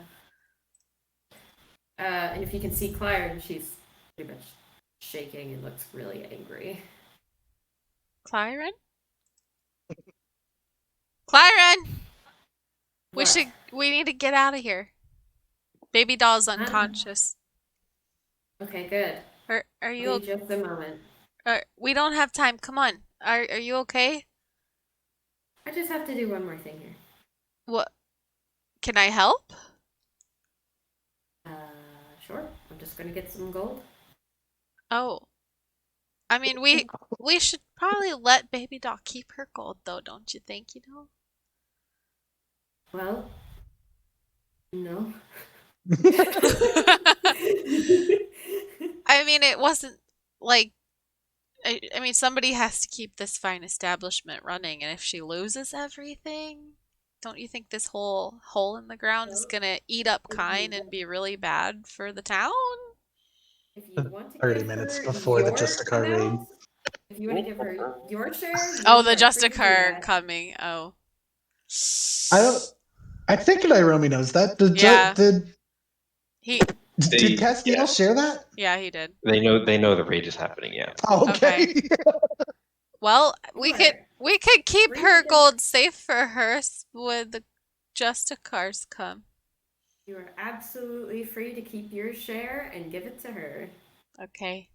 [SPEAKER 6] And if you can see Claire, she's pretty much shaking and looks really angry.
[SPEAKER 1] Claren? Claren!
[SPEAKER 6] What?
[SPEAKER 1] We need to get out of here. Baby doll's
[SPEAKER 6] Huh?
[SPEAKER 1] unconscious.
[SPEAKER 6] Okay, good.
[SPEAKER 1] Are
[SPEAKER 6] Give
[SPEAKER 1] you
[SPEAKER 6] me just a moment.
[SPEAKER 1] we don't have time. Come on. Are you okay?
[SPEAKER 6] I just have to do one more thing here.
[SPEAKER 1] What? Can I help?
[SPEAKER 6] Uh, sure. I'm just gonna get some gold.
[SPEAKER 1] Oh. I mean, we should probably let baby doll keep her gold though, don't you think, you know?
[SPEAKER 6] Well, no.
[SPEAKER 1] I mean, it wasn't like I mean, somebody has to keep this fine establishment running, and if she loses everything, don't you think this whole hole in the ground is
[SPEAKER 6] Well,
[SPEAKER 1] gonna eat up
[SPEAKER 6] if you
[SPEAKER 1] Kine and be really bad for the town?
[SPEAKER 6] if you want to
[SPEAKER 2] 30
[SPEAKER 6] give
[SPEAKER 2] minutes
[SPEAKER 6] her
[SPEAKER 2] before the
[SPEAKER 6] your
[SPEAKER 2] Justicar raid.
[SPEAKER 6] amount, if you want to give her your share,
[SPEAKER 1] Oh,
[SPEAKER 6] you
[SPEAKER 1] the
[SPEAKER 6] are free to do
[SPEAKER 1] Justicar
[SPEAKER 6] that.
[SPEAKER 1] coming. Oh.
[SPEAKER 2] I don't. I think Nairobi knows that.
[SPEAKER 1] Yeah. He
[SPEAKER 2] Did
[SPEAKER 5] They
[SPEAKER 2] Castiel share that?
[SPEAKER 1] yeah, he did.
[SPEAKER 5] they know the raid is happening. Yeah.
[SPEAKER 2] Oh,
[SPEAKER 1] Okay.
[SPEAKER 2] okay.
[SPEAKER 1] Well,
[SPEAKER 6] You are
[SPEAKER 1] we could keep
[SPEAKER 6] free to
[SPEAKER 1] her
[SPEAKER 6] give
[SPEAKER 1] gold safe for her when the Justicars come.
[SPEAKER 6] you are absolutely free to keep your share and give it to her.
[SPEAKER 1] Okay.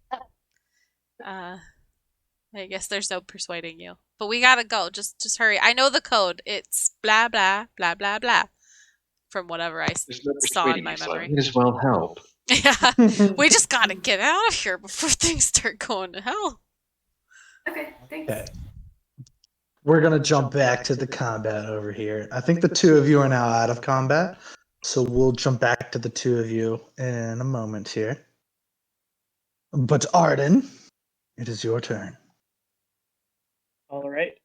[SPEAKER 1] Uh I guess there's no persuading you. But we gotta go. Just hurry. I know the code. It's blah blah blah blah blah. From whatever
[SPEAKER 5] There's no
[SPEAKER 1] saw in
[SPEAKER 5] persuading
[SPEAKER 1] my
[SPEAKER 5] you, so I
[SPEAKER 1] memory.
[SPEAKER 5] might as well help.
[SPEAKER 1] Yeah. We just gotta get out of here before things start going to hell.
[SPEAKER 6] Okay, thanks.
[SPEAKER 2] Okay. We're gonna jump back to the combat over here. I think the two of you are now out of combat, so we'll jump back to the two of you in a moment here. But Arden, it is your turn.
[SPEAKER 3] All right.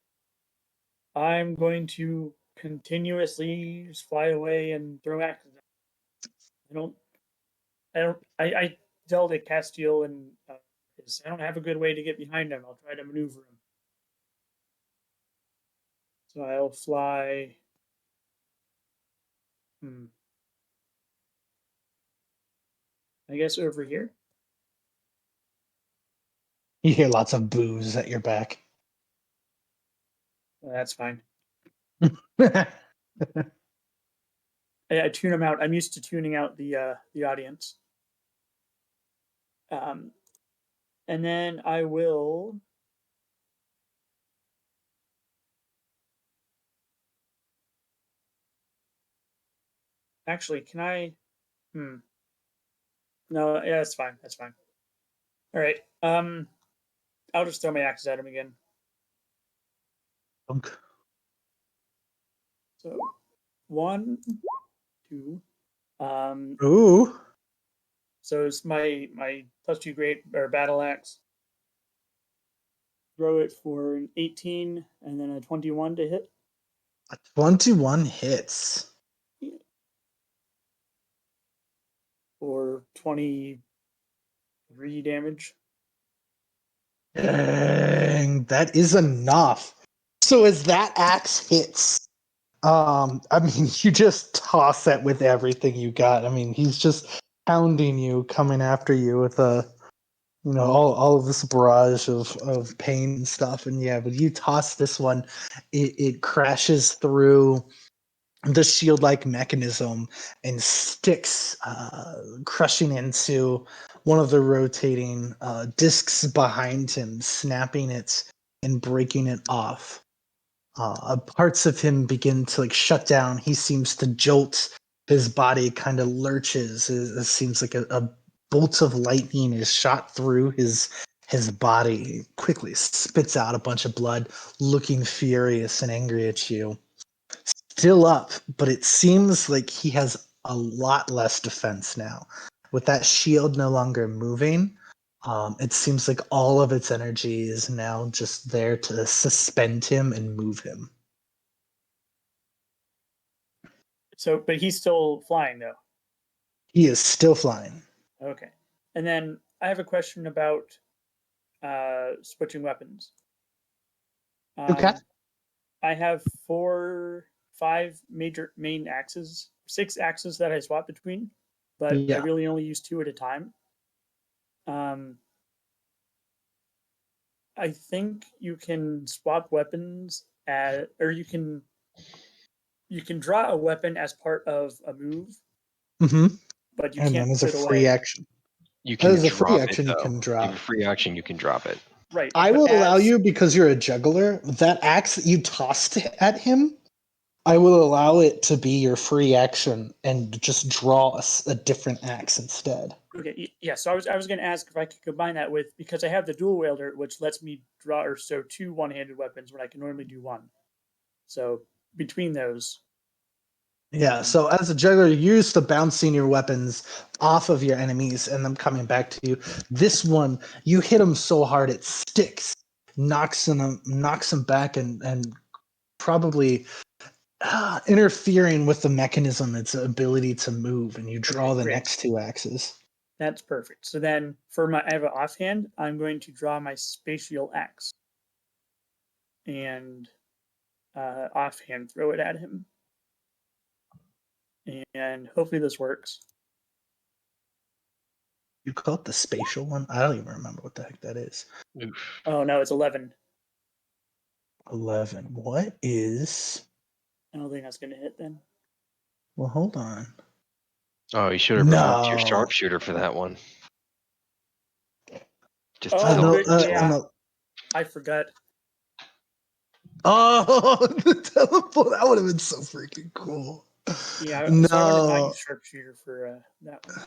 [SPEAKER 3] I'm going to continuously just fly away and throw axes. I don't. I yelled at Castiel and I don't have a good way to get behind him. I'll try to maneuver him. So I'll fly. Hmm. I guess over here.
[SPEAKER 2] You hear lots of boos at your back.
[SPEAKER 3] Well, that's fine. I tune them out. I'm used to tuning out the audience. And then I will. Actually, can I? Hmm. No, yeah, that's fine. That's fine. All right. I'll just throw my axes at him again. So, 1, 2.
[SPEAKER 2] Ooh.
[SPEAKER 3] So it's my +2 great or battle axe. Throw it for an 18 and then a 21 to hit.
[SPEAKER 2] A 21 hits.
[SPEAKER 3] Or 23 damage.
[SPEAKER 2] Dang, that is enough. So as that axe hits, I mean, you just toss it with everything you got. I mean, he's just pounding you, coming after you with all of this barrage of pain and stuff. And yeah, but you toss this one, it crashes through the shield-like mechanism and sticks, crushing into one of the rotating discs behind him, snapping it and breaking it off. Parts of him begin to like shut down. He seems to jolt. His body kind of lurches. It seems like a bolt of lightning is shot through his body. He quickly spits out a bunch of blood, looking furious and angry at you. Still up, but it seems like he has a lot less defense now. With that shield no longer moving, It seems like all of its energy is now just there to suspend him and move him.
[SPEAKER 3] So, but he's still flying though.
[SPEAKER 2] He is still flying.
[SPEAKER 3] Okay. And then I have a question about switching weapons.
[SPEAKER 2] Okay.
[SPEAKER 3] I have 5 major main axes, 6 axes that I swap between, but I
[SPEAKER 2] Yeah.
[SPEAKER 3] really only use 2 at a time. I think you can swap weapons or you can draw a weapon as part of a move,
[SPEAKER 2] Mm-hmm.
[SPEAKER 3] but you
[SPEAKER 2] And then
[SPEAKER 3] can't
[SPEAKER 2] as
[SPEAKER 3] put
[SPEAKER 2] a
[SPEAKER 3] it
[SPEAKER 2] free
[SPEAKER 3] away.
[SPEAKER 2] action.
[SPEAKER 5] You can
[SPEAKER 2] As a free
[SPEAKER 5] drop it
[SPEAKER 2] action, you
[SPEAKER 5] though.
[SPEAKER 2] can
[SPEAKER 5] You have
[SPEAKER 2] drop.
[SPEAKER 5] a free action, you can drop it.
[SPEAKER 3] Right,
[SPEAKER 2] I
[SPEAKER 3] but
[SPEAKER 2] will allow
[SPEAKER 3] as
[SPEAKER 2] you, because you're a juggler, that axe that you tossed at him, I will allow it to be your free action and just draw a different axe instead.
[SPEAKER 3] okay, yeah. So I was going to ask if I could combine that with, because I have the dual wielder, which lets me draw or so 2 one-handed weapons when I can normally do 1. So between those,
[SPEAKER 2] Yeah,
[SPEAKER 3] um,
[SPEAKER 2] so as a juggler, you're used to bouncing your weapons off of your enemies and them coming back to you. This one, you hit them so hard it sticks, knocks them back, and probably interfering with the mechanism, its ability to move, and you draw
[SPEAKER 3] okay,
[SPEAKER 2] the
[SPEAKER 3] great.
[SPEAKER 2] next 2 axes.
[SPEAKER 3] That's perfect. So then for my I have an offhand, I'm going to draw my spatial axe and offhand throw it at him. And hopefully this works.
[SPEAKER 2] You call it the spatial one? I don't even remember what the heck that is.
[SPEAKER 5] Oof.
[SPEAKER 3] Oh no, it's 11.
[SPEAKER 2] 11. What is?
[SPEAKER 3] I don't think that's going to hit then.
[SPEAKER 2] Well, hold on.
[SPEAKER 5] Oh, you should have revoked your
[SPEAKER 2] No.
[SPEAKER 5] sharpshooter for that one. Just a
[SPEAKER 3] Oh,
[SPEAKER 5] little
[SPEAKER 3] good. Yeah,
[SPEAKER 5] tool.
[SPEAKER 3] I forgot.
[SPEAKER 2] Oh, the teleport. That would have been so freaking cool.
[SPEAKER 3] Yeah, so I would not
[SPEAKER 2] No.
[SPEAKER 3] use sharpshooter for that one.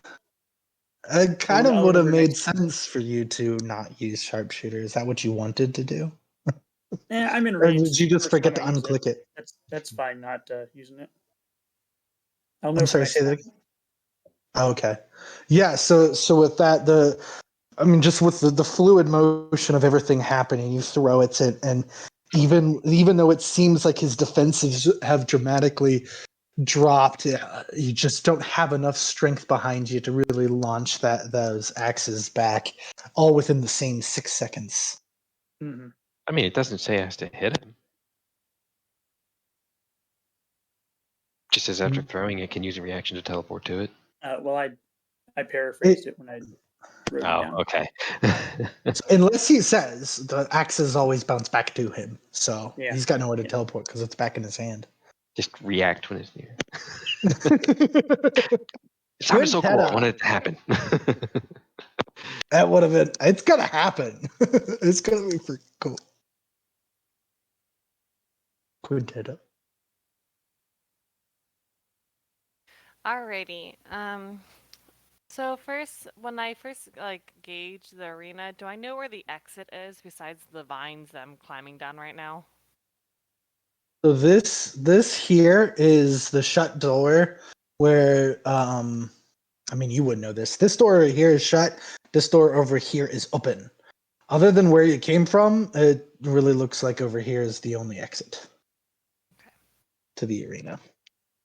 [SPEAKER 2] It kind of
[SPEAKER 3] I'll
[SPEAKER 2] would have
[SPEAKER 3] remember
[SPEAKER 2] made
[SPEAKER 3] next time.
[SPEAKER 2] sense for you to not use sharpshooter. Is that what you wanted to do?
[SPEAKER 3] I'm
[SPEAKER 2] Or did you
[SPEAKER 3] enraged the
[SPEAKER 2] just
[SPEAKER 3] first
[SPEAKER 2] forget
[SPEAKER 3] time
[SPEAKER 2] to
[SPEAKER 3] I use it.
[SPEAKER 2] unclick it?
[SPEAKER 3] That's fine. Not using it. I'll know
[SPEAKER 2] I'm
[SPEAKER 3] for
[SPEAKER 2] sorry,
[SPEAKER 3] next
[SPEAKER 2] say that
[SPEAKER 3] time.
[SPEAKER 2] again. Oh, okay. Yeah, so with that, I mean, just with the fluid motion of everything happening, you throw it, and even though it seems like his defenses have dramatically dropped, you just don't have enough strength behind you to really launch those axes back, all within the same 6 seconds.
[SPEAKER 3] Mm-hmm.
[SPEAKER 5] I mean, it doesn't say it has to hit him. Just says after throwing it, can use a reaction to teleport to it.
[SPEAKER 3] Well, I
[SPEAKER 2] It,
[SPEAKER 3] paraphrased it when I wrote it
[SPEAKER 5] Oh,
[SPEAKER 3] down.
[SPEAKER 5] okay.
[SPEAKER 2] unless he says the axes always bounce back to him, so
[SPEAKER 3] Yeah.
[SPEAKER 2] he's got nowhere to
[SPEAKER 3] Yeah.
[SPEAKER 2] teleport because it's back in his hand.
[SPEAKER 5] Just react when it's near. It sounded so cool. I
[SPEAKER 2] Quintetta.
[SPEAKER 5] wanted it to happen.
[SPEAKER 2] That would have been. It's gonna happen. It's gonna be freaking cool. Quintetta.
[SPEAKER 4] Alrighty. So first, when I first like gauge the arena, do I know where the exit is besides the vines that I'm climbing down right now?
[SPEAKER 2] So this here is the shut door where I mean you would know this. This door right here is shut. This door over here is open. Other than where you came from, it really looks like over here is the only exit
[SPEAKER 4] Okay.
[SPEAKER 2] to the arena.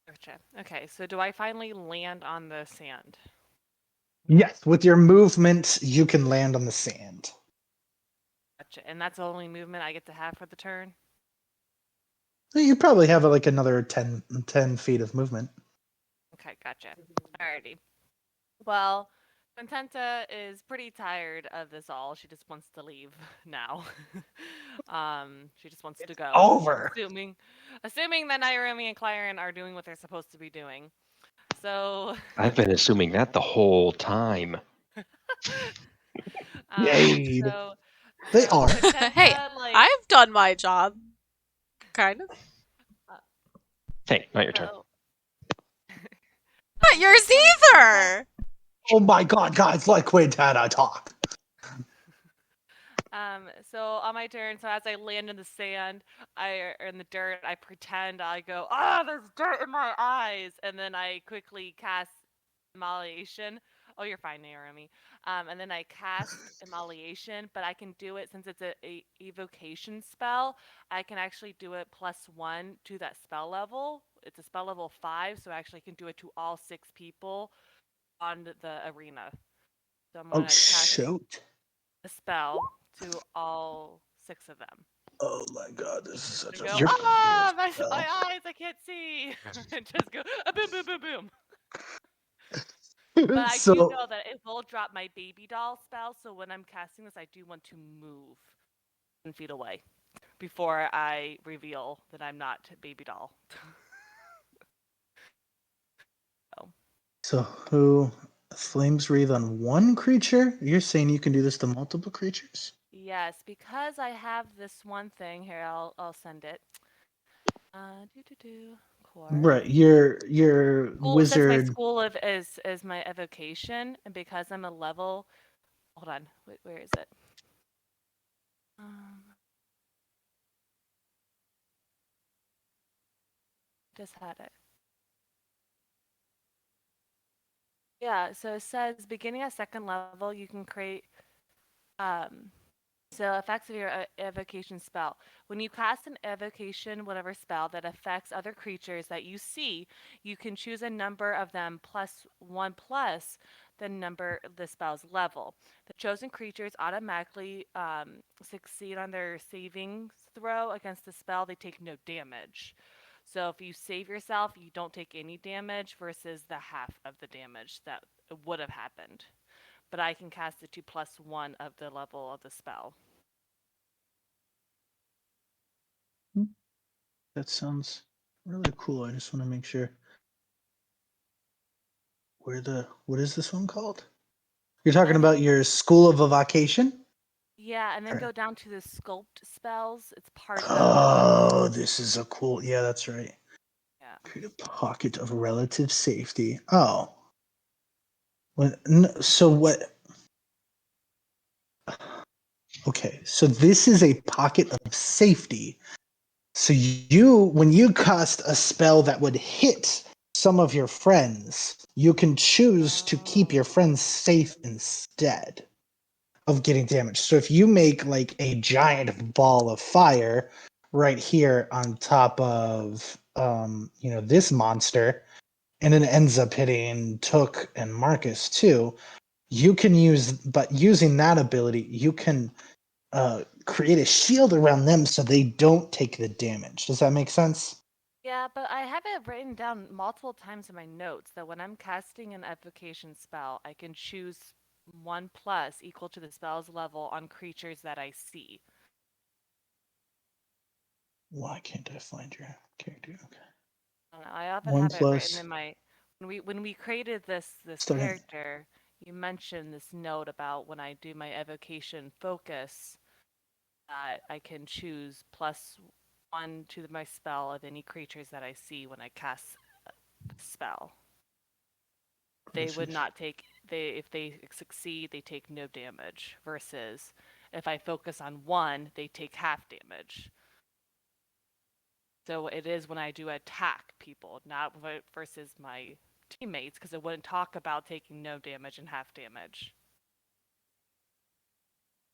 [SPEAKER 4] Gotcha. Okay, so do I finally land on the sand?
[SPEAKER 2] Yes, with your movement, you can land on the sand.
[SPEAKER 4] Gotcha. And that's the only movement I get to have for the turn?
[SPEAKER 2] You probably have like another 10 feet of movement.
[SPEAKER 4] Okay, gotcha. Alrighty. Well, Contenta is pretty tired of this all. She just wants to leave now. She just wants to go.
[SPEAKER 2] Over.
[SPEAKER 4] Assuming that Naomi and Claren are doing what they're supposed to be doing. So,
[SPEAKER 5] I've been assuming that the whole time.
[SPEAKER 2] Yay.
[SPEAKER 4] so,
[SPEAKER 2] They are.
[SPEAKER 1] Hey,
[SPEAKER 4] Contenta
[SPEAKER 1] I've done my job. Kind of.
[SPEAKER 5] Hey, not your turn.
[SPEAKER 4] so,
[SPEAKER 1] Not
[SPEAKER 4] so
[SPEAKER 1] yours either!
[SPEAKER 2] Oh my god, guys, let Quintana talk.
[SPEAKER 4] So on my turn, so as I land in the sand, or in the dirt, I pretend I go, there's dirt in my eyes, and then I quickly cast Annihilation Oh, you're fine, Naomi. And then I cast Immolation, but I can do it since it's a evocation spell. I can actually do it +1 to that spell level. It's a spell level 5, so I actually can do it to all 6 people on the arena. So I'm
[SPEAKER 2] Oh
[SPEAKER 4] gonna cast
[SPEAKER 2] shoot!
[SPEAKER 4] a spell to all 6 of them.
[SPEAKER 2] Oh my god, this is such
[SPEAKER 4] And
[SPEAKER 2] a
[SPEAKER 4] go,
[SPEAKER 2] popular
[SPEAKER 4] my
[SPEAKER 2] spell.
[SPEAKER 4] eyes, I can't see. And just go, boom, boom, boom, boom. But I do
[SPEAKER 2] So
[SPEAKER 4] know that it will drop my baby doll spell, so when I'm casting this, I do want to move 10 feet away before I reveal that I'm not baby doll. So,
[SPEAKER 2] so who flames wreathe on one creature? You're saying you can do this to multiple creatures?
[SPEAKER 4] yes, because I have this one thing here, I'll send it. Core.
[SPEAKER 2] Right, your
[SPEAKER 4] School says my
[SPEAKER 2] wizard.
[SPEAKER 4] school of is my evocation, and because I'm a level. Hold on, wait, where is it? Um, just had it. Yeah, so it says beginning at second level, you can create so effects of your evocation spell. When you cast an evocation, whatever spell that affects other creatures that you see, you can choose a number of them +1 plus the number of the spell's level. The chosen creatures automatically succeed on their saving throw against the spell. They take no damage. So if you save yourself, you don't take any damage versus the half of the damage that would have happened. But I can cast it to +1 of the level of the spell.
[SPEAKER 2] That sounds really cool. I just want to make sure what is this one called? You're talking
[SPEAKER 4] And then
[SPEAKER 2] about your School of Evocation?
[SPEAKER 4] yeah, and then
[SPEAKER 2] Or-
[SPEAKER 4] go down to the sculpt spells. It's part of
[SPEAKER 2] Oh, this is a cool. Yeah, that's right.
[SPEAKER 4] yeah.
[SPEAKER 2] Create a pocket of relative safety. Oh, so what? Okay, so this is a pocket of safety. So when you cast a spell that would hit some of your friends, you can choose to keep your
[SPEAKER 4] Oh.
[SPEAKER 2] friends safe instead of getting damaged. So if you make like a giant ball of fire right here on top of this monster, and it ends up hitting Took and Marcus too, you can using that ability, you can create a shield around them so they don't take the damage. Does that make sense?
[SPEAKER 4] Yeah, but I have it written down multiple times in my notes that when I'm casting an evocation spell, I can choose 1 plus equal to the spell's level on creatures that I see.
[SPEAKER 2] Why can't I find your character? Okay.
[SPEAKER 4] I don't know, I often
[SPEAKER 2] One
[SPEAKER 4] have it written
[SPEAKER 2] plus
[SPEAKER 4] in my when we created this
[SPEAKER 2] starting.
[SPEAKER 4] character, you mentioned this note about when I do my evocation focus that I can choose +1 to my spell of any creatures that I see when I cast the spell. They would not take they if they succeed, they take no damage versus if I focus on one, they take half damage. So it is when I do attack people, not versus my teammates, because it wouldn't talk about taking no damage and half damage.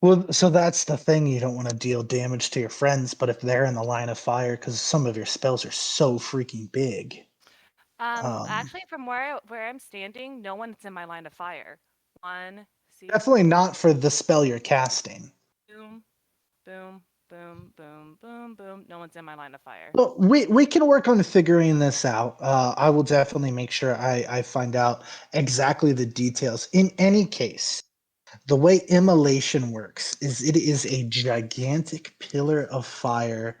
[SPEAKER 2] Well, so that's the thing. You don't want to deal damage to your friends, but if they're in the line of fire, because some of your spells are so freaking big. Um,
[SPEAKER 4] Actually, from where I'm standing, no one's in my line of fire. One, see,
[SPEAKER 2] Definitely not for the spell you're casting.
[SPEAKER 4] boom, boom, boom, boom, boom, boom. No one's in my line of fire.
[SPEAKER 2] Well, we can work on figuring this out. I will definitely make sure I find out exactly the details. In any case, the way immolation works is it is a gigantic pillar of fire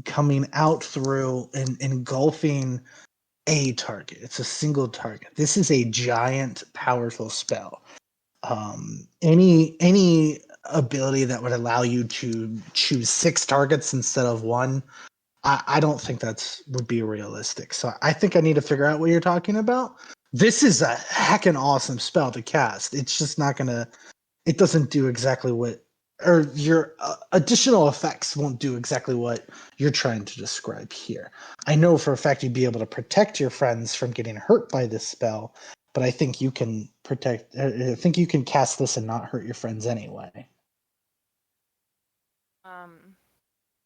[SPEAKER 2] coming out through and engulfing a target. It's a single target. This is a giant, powerful spell. Any ability that would allow you to choose 6 targets instead of one, I don't think that's would be realistic. So I think I need to figure out what you're talking about. This is a heckin' awesome spell to cast. It's just not gonna. It doesn't do exactly what, or your additional effects won't do exactly what you're trying to describe here. I know for a fact you'd be able to protect your friends from getting hurt by this spell, but I think you can protect. I think you can cast this and not hurt your friends anyway.
[SPEAKER 4] Um,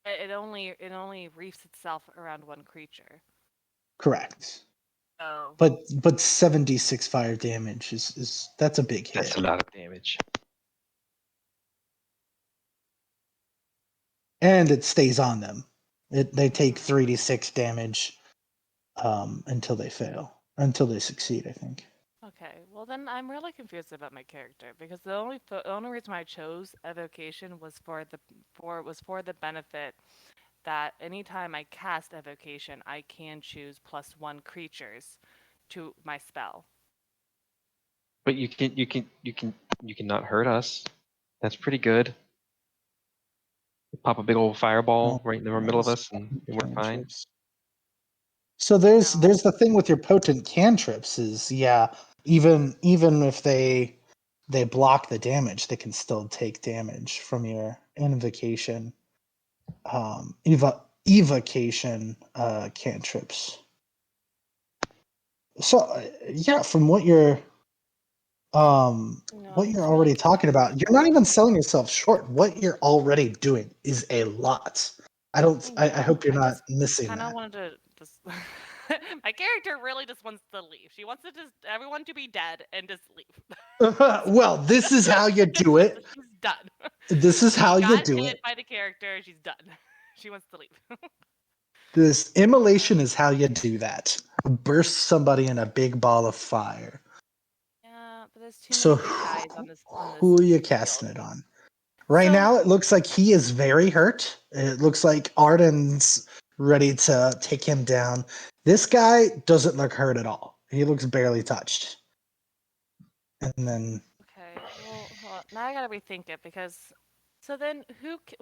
[SPEAKER 4] it only reefs itself around one creature.
[SPEAKER 2] Correct.
[SPEAKER 4] Oh,
[SPEAKER 2] But 76 fire damage is that's a big
[SPEAKER 5] That's
[SPEAKER 2] hit.
[SPEAKER 5] a lot of damage.
[SPEAKER 2] And it stays on them. They take
[SPEAKER 4] mhm.
[SPEAKER 2] 3d6 damage until they fail. Until they succeed, I think.
[SPEAKER 4] Okay. Well, then I'm really confused about my character because the only reason why I chose evocation was for the benefit that anytime I cast evocation, I can choose +1 creatures to my spell.
[SPEAKER 5] But you can not hurt us. That's pretty good. Pop a big old fireball
[SPEAKER 2] Oh,
[SPEAKER 5] right in the middle of
[SPEAKER 2] those
[SPEAKER 5] us, and we're fine.
[SPEAKER 2] cantrips. So
[SPEAKER 4] I
[SPEAKER 2] there's
[SPEAKER 4] know.
[SPEAKER 2] the thing with your potent cantrips is yeah, even if they block the damage, they can still take damage from your invocation evocation cantrips. So yeah, from what
[SPEAKER 4] No,
[SPEAKER 2] you're
[SPEAKER 4] it's really
[SPEAKER 2] already talking
[SPEAKER 4] confusing.
[SPEAKER 2] about, you're not even selling yourself short. What you're already doing is a lot.
[SPEAKER 4] I
[SPEAKER 2] I
[SPEAKER 4] know.
[SPEAKER 2] hope you're
[SPEAKER 4] I
[SPEAKER 2] not
[SPEAKER 4] just
[SPEAKER 2] missing
[SPEAKER 4] kind of
[SPEAKER 2] that.
[SPEAKER 4] wanted to just. My character really just wants to leave. She wants to just everyone to be dead and just leave.
[SPEAKER 2] Well, this is how you do it.
[SPEAKER 4] She's done.
[SPEAKER 2] This is
[SPEAKER 4] She
[SPEAKER 2] how you
[SPEAKER 4] got
[SPEAKER 2] do
[SPEAKER 4] hit
[SPEAKER 2] it.
[SPEAKER 4] by the character. She's done. She wants to leave.
[SPEAKER 2] This immolation is how you do that. Burst somebody in a big ball of fire.
[SPEAKER 4] Yeah, but there's too
[SPEAKER 2] So
[SPEAKER 4] many big guys on this
[SPEAKER 2] who are you
[SPEAKER 4] field.
[SPEAKER 2] casting it on? Right
[SPEAKER 4] So
[SPEAKER 2] now, it looks like he is very hurt. It looks like Arden's ready to take him down. This guy doesn't look hurt at all. He looks barely touched. And then
[SPEAKER 4] okay, well, hold on. Now I gotta rethink it because. So then,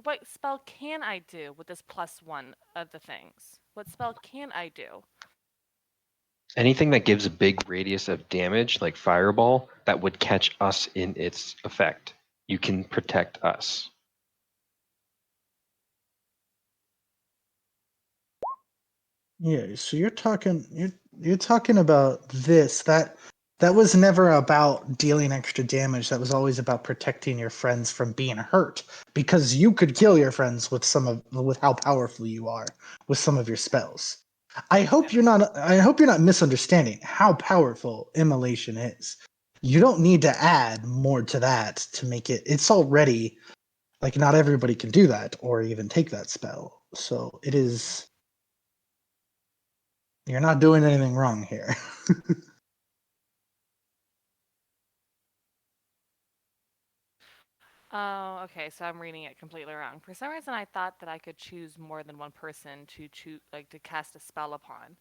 [SPEAKER 4] what spell can I do with this +1 of the things? What spell can I do?
[SPEAKER 5] Anything that gives a big radius of damage, like fireball, that would catch us in its effect. You can protect us.
[SPEAKER 2] yeah, so you're talking about this. That was never about dealing extra damage. That was always about protecting your friends from being hurt. Because you could kill your friends with how powerful you are with some of your spells. I hope you're not misunderstanding how powerful immolation is. You don't need to add more to that to make it's already like not everybody can do that or even take that spell. So it
[SPEAKER 4] Hmm.
[SPEAKER 2] is you're not doing anything wrong here.
[SPEAKER 4] Oh, okay. So I'm reading it completely wrong. For some reason, I thought that I could choose more than one person to choose, like, to cast a spell upon.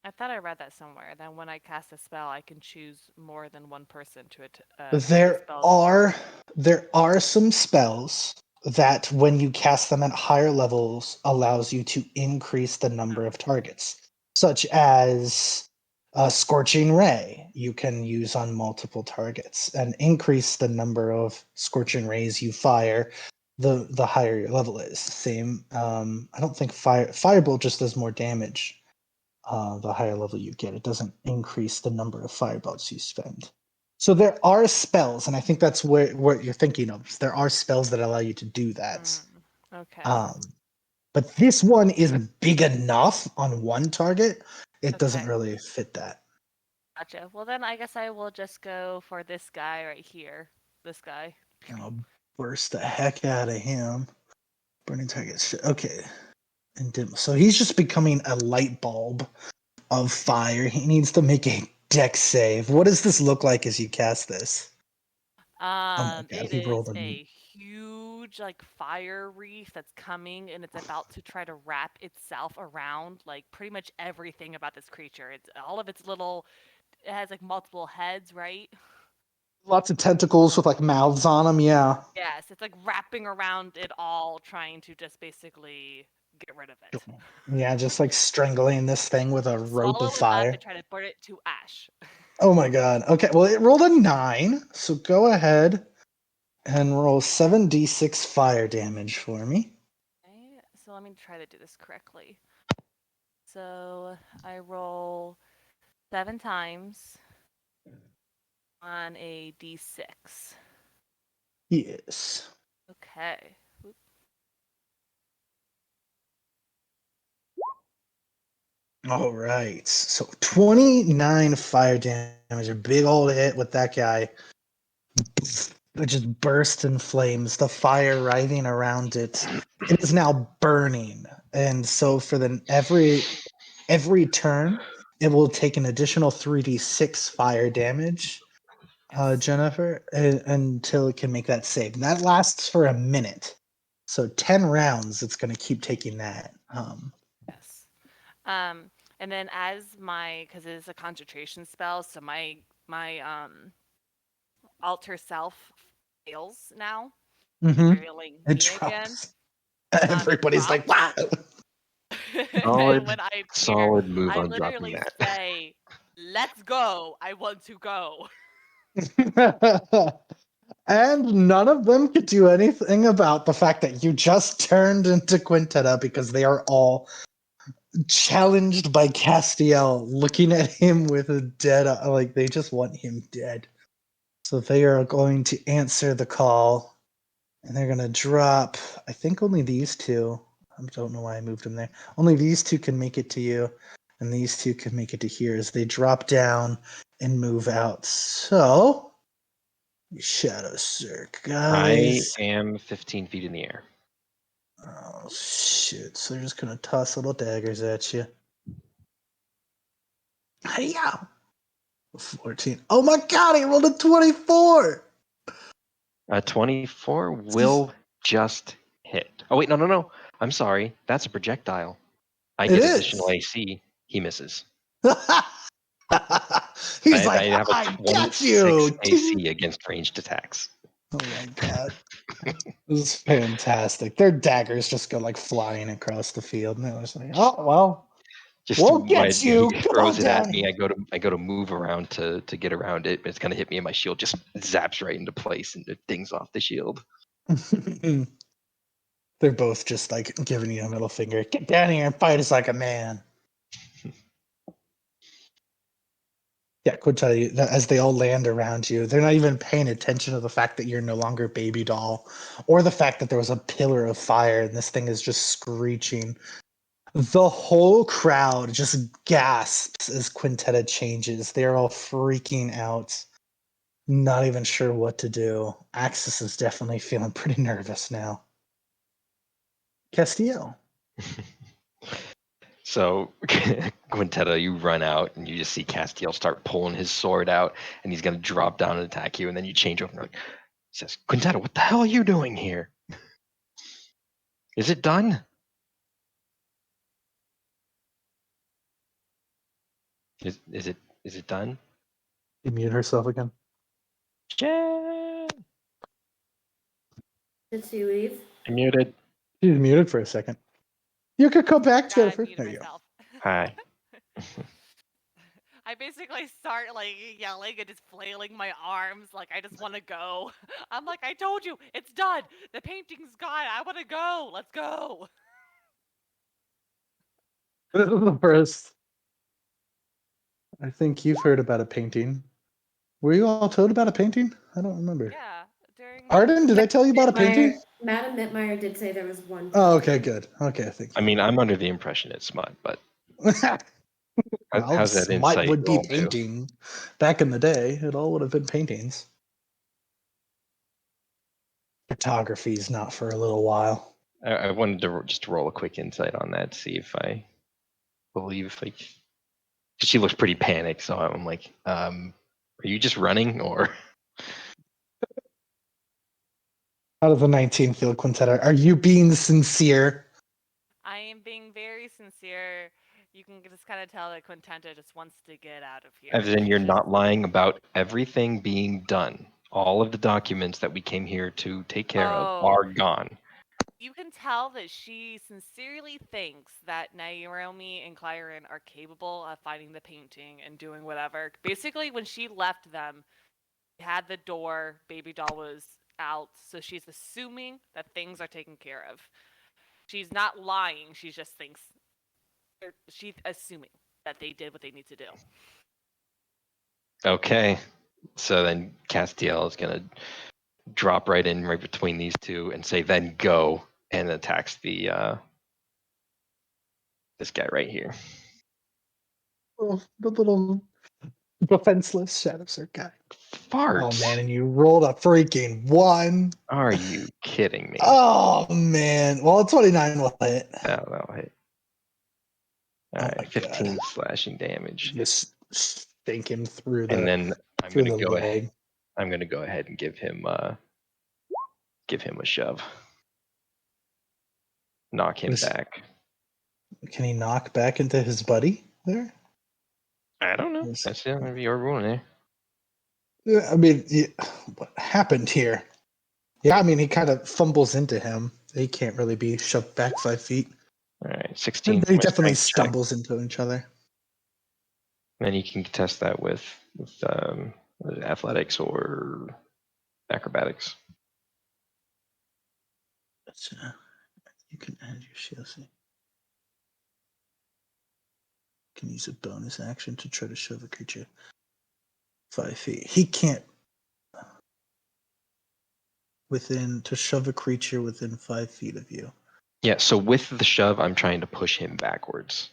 [SPEAKER 4] I thought I read that somewhere. That when I cast a spell, I can choose more than one person to the
[SPEAKER 2] There
[SPEAKER 4] spell to.
[SPEAKER 2] are there are some spells that when you cast them at higher levels allows you to increase the number of
[SPEAKER 4] Oh,
[SPEAKER 2] targets, such as a scorching ray you can use on multiple targets and increase the number of scorching rays you fire the higher your level is. Same I don't think firebolt just does more damage the higher level you get. It doesn't increase the number of firebolts you spend. So there are spells, and I think that's what you're thinking of. There are spells that allow you to do that.
[SPEAKER 4] mm, okay,
[SPEAKER 2] Um, but this one is big enough on one target. It doesn't
[SPEAKER 4] okay,
[SPEAKER 2] really fit that.
[SPEAKER 4] gotcha. Well, then I guess I will just go for this guy right here. This guy.
[SPEAKER 2] I'll burst the heck out of him. Burning targets. Okay. And dim. So he's just becoming a light bulb of fire. He needs to make a deck save. What does this look like as you cast this? Oh my god,
[SPEAKER 4] It
[SPEAKER 2] he rolled
[SPEAKER 4] is
[SPEAKER 2] a
[SPEAKER 4] a huge like fire reef that's coming and it's about to try to wrap itself around like pretty much everything about this creature. It's all of its little it has like multiple heads, right?
[SPEAKER 2] lots of tentacles with like mouths on them. Yeah.
[SPEAKER 4] Yes, it's like wrapping around it all trying to just basically get rid of it.
[SPEAKER 2] Yeah, just like strangling this thing with a rope of
[SPEAKER 4] Swallow it up
[SPEAKER 2] fire.
[SPEAKER 4] and try to burn it to ash.
[SPEAKER 2] Oh my god. Okay, well it rolled a 9, so go ahead and roll 7d6 fire damage for me.
[SPEAKER 4] Okay, so let me try to do this correctly. So I roll 7 times. On a d6.
[SPEAKER 2] Yes.
[SPEAKER 4] Okay.
[SPEAKER 2] All right. So 29 fire damage. A big old hit with that guy. It just burst in flames, the fire writhing around it. It is now burning. And so for the every turn, it will take an additional 3d6 fire damage,
[SPEAKER 4] Yes.
[SPEAKER 2] Jennifer, until it can make that save. And that lasts for a minute. So 10 rounds, it's going to keep taking that.
[SPEAKER 4] Yes. Um, and then as because it is a concentration spell, so my alter self fails now,
[SPEAKER 2] Mm-hmm.
[SPEAKER 4] revealing
[SPEAKER 2] It
[SPEAKER 4] me again.
[SPEAKER 2] drops.
[SPEAKER 4] It
[SPEAKER 2] Everybody's like,
[SPEAKER 4] drops,
[SPEAKER 2] wow.
[SPEAKER 4] and
[SPEAKER 5] Solid,
[SPEAKER 4] when I appear,
[SPEAKER 5] solid move
[SPEAKER 4] I
[SPEAKER 5] on dropping
[SPEAKER 4] literally
[SPEAKER 5] that.
[SPEAKER 4] say, "Let's go! I want to go."
[SPEAKER 2] And none of them could do anything about the fact that you just turned into Quintetta because they are all challenged by Castiel, looking at him with a dead eye. Like they just want him dead. So they are going to answer the call and they're going to drop. I think only these two. I don't know why I moved them there. Only these two can make it to you, and these two can make it to here as they drop down and move out. So Shadow Circ,
[SPEAKER 5] I
[SPEAKER 2] guys.
[SPEAKER 5] am 15 feet in the air.
[SPEAKER 2] Oh shit! So they're just gonna toss little daggers at you. Hiya! 14. Oh my god! He rolled a 24.
[SPEAKER 5] 24 will just hit. Oh wait, no. I'm sorry. That's a projectile. I
[SPEAKER 2] It
[SPEAKER 5] get additional
[SPEAKER 2] is.
[SPEAKER 5] AC. He misses.
[SPEAKER 2] He's like,
[SPEAKER 5] I have a
[SPEAKER 2] I got
[SPEAKER 5] 26
[SPEAKER 2] you. Ting.
[SPEAKER 5] AC against ranged attacks.
[SPEAKER 2] Oh my god, this is fantastic. Their daggers just go like flying across the field, and they're just like, oh well,
[SPEAKER 5] Just
[SPEAKER 2] we'll
[SPEAKER 5] when
[SPEAKER 2] get
[SPEAKER 5] he
[SPEAKER 2] you. Come on
[SPEAKER 5] throws it at
[SPEAKER 2] down
[SPEAKER 5] me,
[SPEAKER 2] here.
[SPEAKER 5] I go to move around to get around it, but it's gonna hit me, and my shield just zaps right into place and it dings off the shield.
[SPEAKER 2] They're both just like giving you a middle finger. Get down here and fight us like a man. Yeah, could tell you that as they all land around you, they're not even paying attention to the fact that you're no longer baby doll, or the fact that there was a pillar of fire and this thing is just screeching. The whole crowd just gasps as Quintetta changes. They're all freaking out, not even sure what to do. Axis is definitely feeling pretty nervous now. Castillo.
[SPEAKER 5] So Quintetta, you run out and you just see Castiel start pulling his sword out, and he's gonna drop down and attack you, and then you change over and like says, Quintetta, what the hell are you doing here? Is it done? Is it done?
[SPEAKER 2] You mute herself again.
[SPEAKER 5] Jen!
[SPEAKER 6] Did she leave?
[SPEAKER 5] I'm muted.
[SPEAKER 2] She's muted for a second. You could come back,
[SPEAKER 4] Yeah, I
[SPEAKER 2] Jennifer.
[SPEAKER 4] muted
[SPEAKER 2] There you go.
[SPEAKER 4] myself.
[SPEAKER 5] Hi.
[SPEAKER 4] I basically start like yelling and just flailing my arms like I just want to go. I'm like, I told you, it's done. The painting's gone. I want to go. Let's go.
[SPEAKER 2] This is the first I think you've heard about a painting. Were you all told about a painting? I don't remember.
[SPEAKER 4] Yeah, during
[SPEAKER 2] Arden, did I tell you about a painting?
[SPEAKER 6] Madam Mitmeyer did say there was one
[SPEAKER 2] Oh, okay,
[SPEAKER 6] painting.
[SPEAKER 2] good. Okay, thank
[SPEAKER 5] I
[SPEAKER 2] you.
[SPEAKER 5] mean, I'm under the impression it's smut, but
[SPEAKER 2] Well,
[SPEAKER 5] how's that
[SPEAKER 2] smut
[SPEAKER 5] insight
[SPEAKER 2] would be
[SPEAKER 5] roll do?
[SPEAKER 2] painting. Back in the day, it all would have been paintings. Photography's not for a little while.
[SPEAKER 5] I wanted to just roll a quick insight on that, see if I believe like 'cause she looks pretty panicked, so I'm like, are you just running or?
[SPEAKER 2] Out of the 19 field quintet, are you being sincere?
[SPEAKER 4] I am being very sincere. You can just kind of tell that Quintenta just wants to get out of
[SPEAKER 5] As
[SPEAKER 4] here.
[SPEAKER 5] in, you're
[SPEAKER 4] She's just
[SPEAKER 5] not lying about everything being done. All of the documents that we came here to take care of
[SPEAKER 4] oh,
[SPEAKER 5] are gone.
[SPEAKER 4] you can tell that she sincerely thinks that Naomi and Clyron are capable of finding the painting and doing whatever. Basically, when she left them, she had the door, baby doll was out, so she's assuming that things are taken care of. She's not lying, she just thinks, or she's assuming that they did what they need to do.
[SPEAKER 5] Okay. So then Castiel is gonna drop right in right between these two and say then go and attacks the this guy right here.
[SPEAKER 2] The little defenseless Shadow Sir guy. Oh
[SPEAKER 5] Farts.
[SPEAKER 2] man, and you rolled a freaking 1.
[SPEAKER 5] Are you kidding me?
[SPEAKER 2] Oh man. Well, 29 will hit.
[SPEAKER 5] That'll hit. All
[SPEAKER 2] Oh
[SPEAKER 5] right,
[SPEAKER 2] my
[SPEAKER 5] 15
[SPEAKER 2] god.
[SPEAKER 5] slashing damage.
[SPEAKER 2] Just stinking through
[SPEAKER 5] And
[SPEAKER 2] the
[SPEAKER 5] then I'm
[SPEAKER 2] through
[SPEAKER 5] gonna
[SPEAKER 2] the
[SPEAKER 5] go ahead.
[SPEAKER 2] leg.
[SPEAKER 5] I'm gonna go ahead and give him a shove. Knock him
[SPEAKER 2] This,
[SPEAKER 5] back.
[SPEAKER 2] can he knock back into his buddy there?
[SPEAKER 5] I don't know.
[SPEAKER 2] Yes.
[SPEAKER 5] That's gonna be your rule there.
[SPEAKER 2] Yeah, I mean, what happened here? Yeah, I mean, he kind of fumbles into him. He can't really be shoved back 5 feet.
[SPEAKER 5] All right, 16
[SPEAKER 2] And
[SPEAKER 5] for
[SPEAKER 2] he
[SPEAKER 5] my
[SPEAKER 2] definitely
[SPEAKER 5] strength check.
[SPEAKER 2] stumbles into each other.
[SPEAKER 5] Then you can test that with athletics or acrobatics.
[SPEAKER 2] You can add your shield. You can use a bonus action to try to shove a creature 5 feet. He can't shove a creature within 5 feet of you.
[SPEAKER 5] Yeah, so with the shove, I'm trying to push him backwards.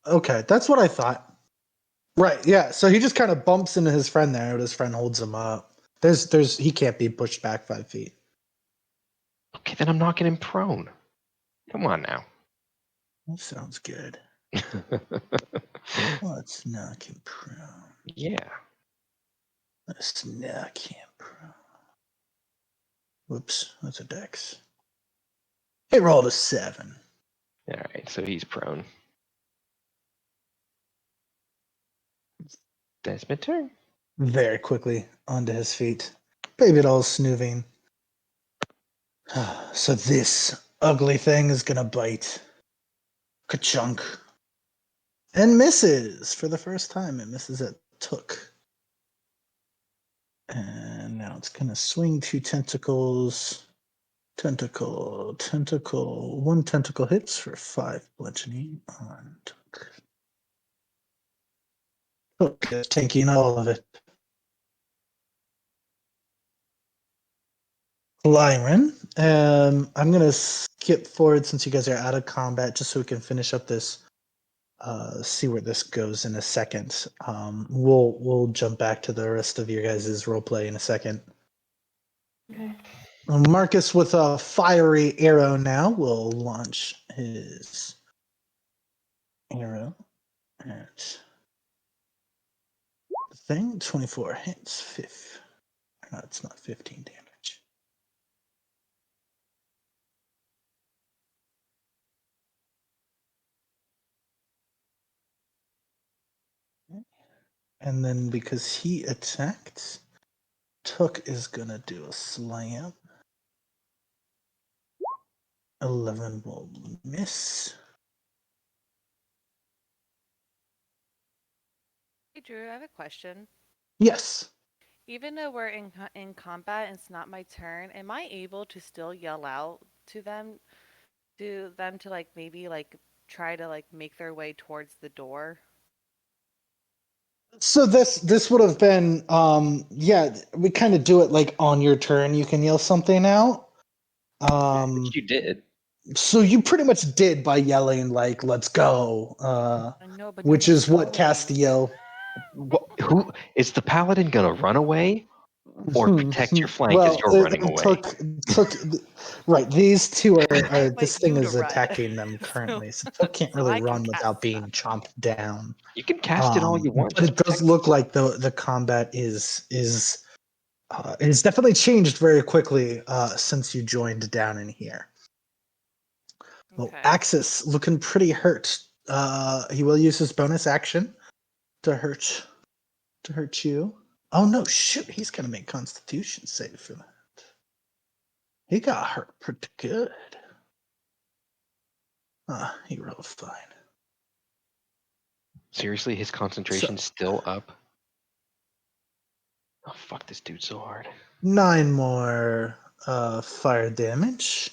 [SPEAKER 2] Okay, that's what I thought. Right, yeah. So he just kind of bumps into his friend there, but his friend holds him up. He can't be pushed back 5 feet.
[SPEAKER 5] Okay, then I'm knocking him prone. Come on now.
[SPEAKER 2] That sounds good. Let's knock him prone.
[SPEAKER 5] Yeah.
[SPEAKER 2] Let's knock him prone. Whoops, that's a dex. He rolled a 7.
[SPEAKER 5] All right, so he's prone. That's my turn.
[SPEAKER 2] Very quickly onto his feet. Baby doll snooving. So this ugly thing is gonna bite. Ka-chunk. And misses for the first time. It misses at Took. And now it's gonna swing 2 tentacles. Tentacle. 1 tentacle hits for 5 bludgeoning on Took. Took is taking all of it. Lyran, I'm gonna skip forward since you guys are out of combat, just so we can finish up this. See where this goes in a second. We'll jump back to the rest of your guys' role play in a second.
[SPEAKER 6] Okay.
[SPEAKER 2] Marcus with a fiery arrow now will launch his arrow at the thing. 24 hits. 5. No, it's not 15 damage. And then because he attacked, Took is gonna do a slam. 11 will miss.
[SPEAKER 4] Hey, Drew, I have a question.
[SPEAKER 2] Yes.
[SPEAKER 4] Even though we're in combat and it's not my turn, am I able to still yell out to them to like maybe like try to like make their way towards the door?
[SPEAKER 2] So this would have been yeah, we kind of do it like on your turn you can yell something out.
[SPEAKER 5] Which you did.
[SPEAKER 2] So you pretty much did by yelling like let's go.
[SPEAKER 4] I know, but no
[SPEAKER 2] Which
[SPEAKER 4] one's
[SPEAKER 2] is what
[SPEAKER 4] going.
[SPEAKER 2] Castiel
[SPEAKER 5] Who is the paladin gonna run away or protect your flank as
[SPEAKER 2] well,
[SPEAKER 5] you're running away?
[SPEAKER 2] took right. These two
[SPEAKER 4] I
[SPEAKER 2] are this
[SPEAKER 4] invite
[SPEAKER 2] thing
[SPEAKER 4] you to
[SPEAKER 2] is
[SPEAKER 4] run,
[SPEAKER 2] attacking them
[SPEAKER 4] so
[SPEAKER 2] currently. So Took can't
[SPEAKER 4] so
[SPEAKER 2] really
[SPEAKER 4] I can
[SPEAKER 2] run
[SPEAKER 4] cast
[SPEAKER 2] without
[SPEAKER 4] stuff.
[SPEAKER 2] being chomped down.
[SPEAKER 5] You can cast it all you want.
[SPEAKER 2] But
[SPEAKER 5] Just
[SPEAKER 2] it does
[SPEAKER 5] protect.
[SPEAKER 2] look like the combat is it's definitely changed very quickly since you joined down in here. Well,
[SPEAKER 4] Okay.
[SPEAKER 2] Axis looking pretty hurt. He will use his bonus action to hurt you. Oh no, shoot! He's gonna make Constitution save for that. He got hurt pretty good. He rolled fine.
[SPEAKER 5] Seriously, his
[SPEAKER 2] So
[SPEAKER 5] concentration's still up. Oh fuck, this dude's so hard.
[SPEAKER 2] 9 more fire damage.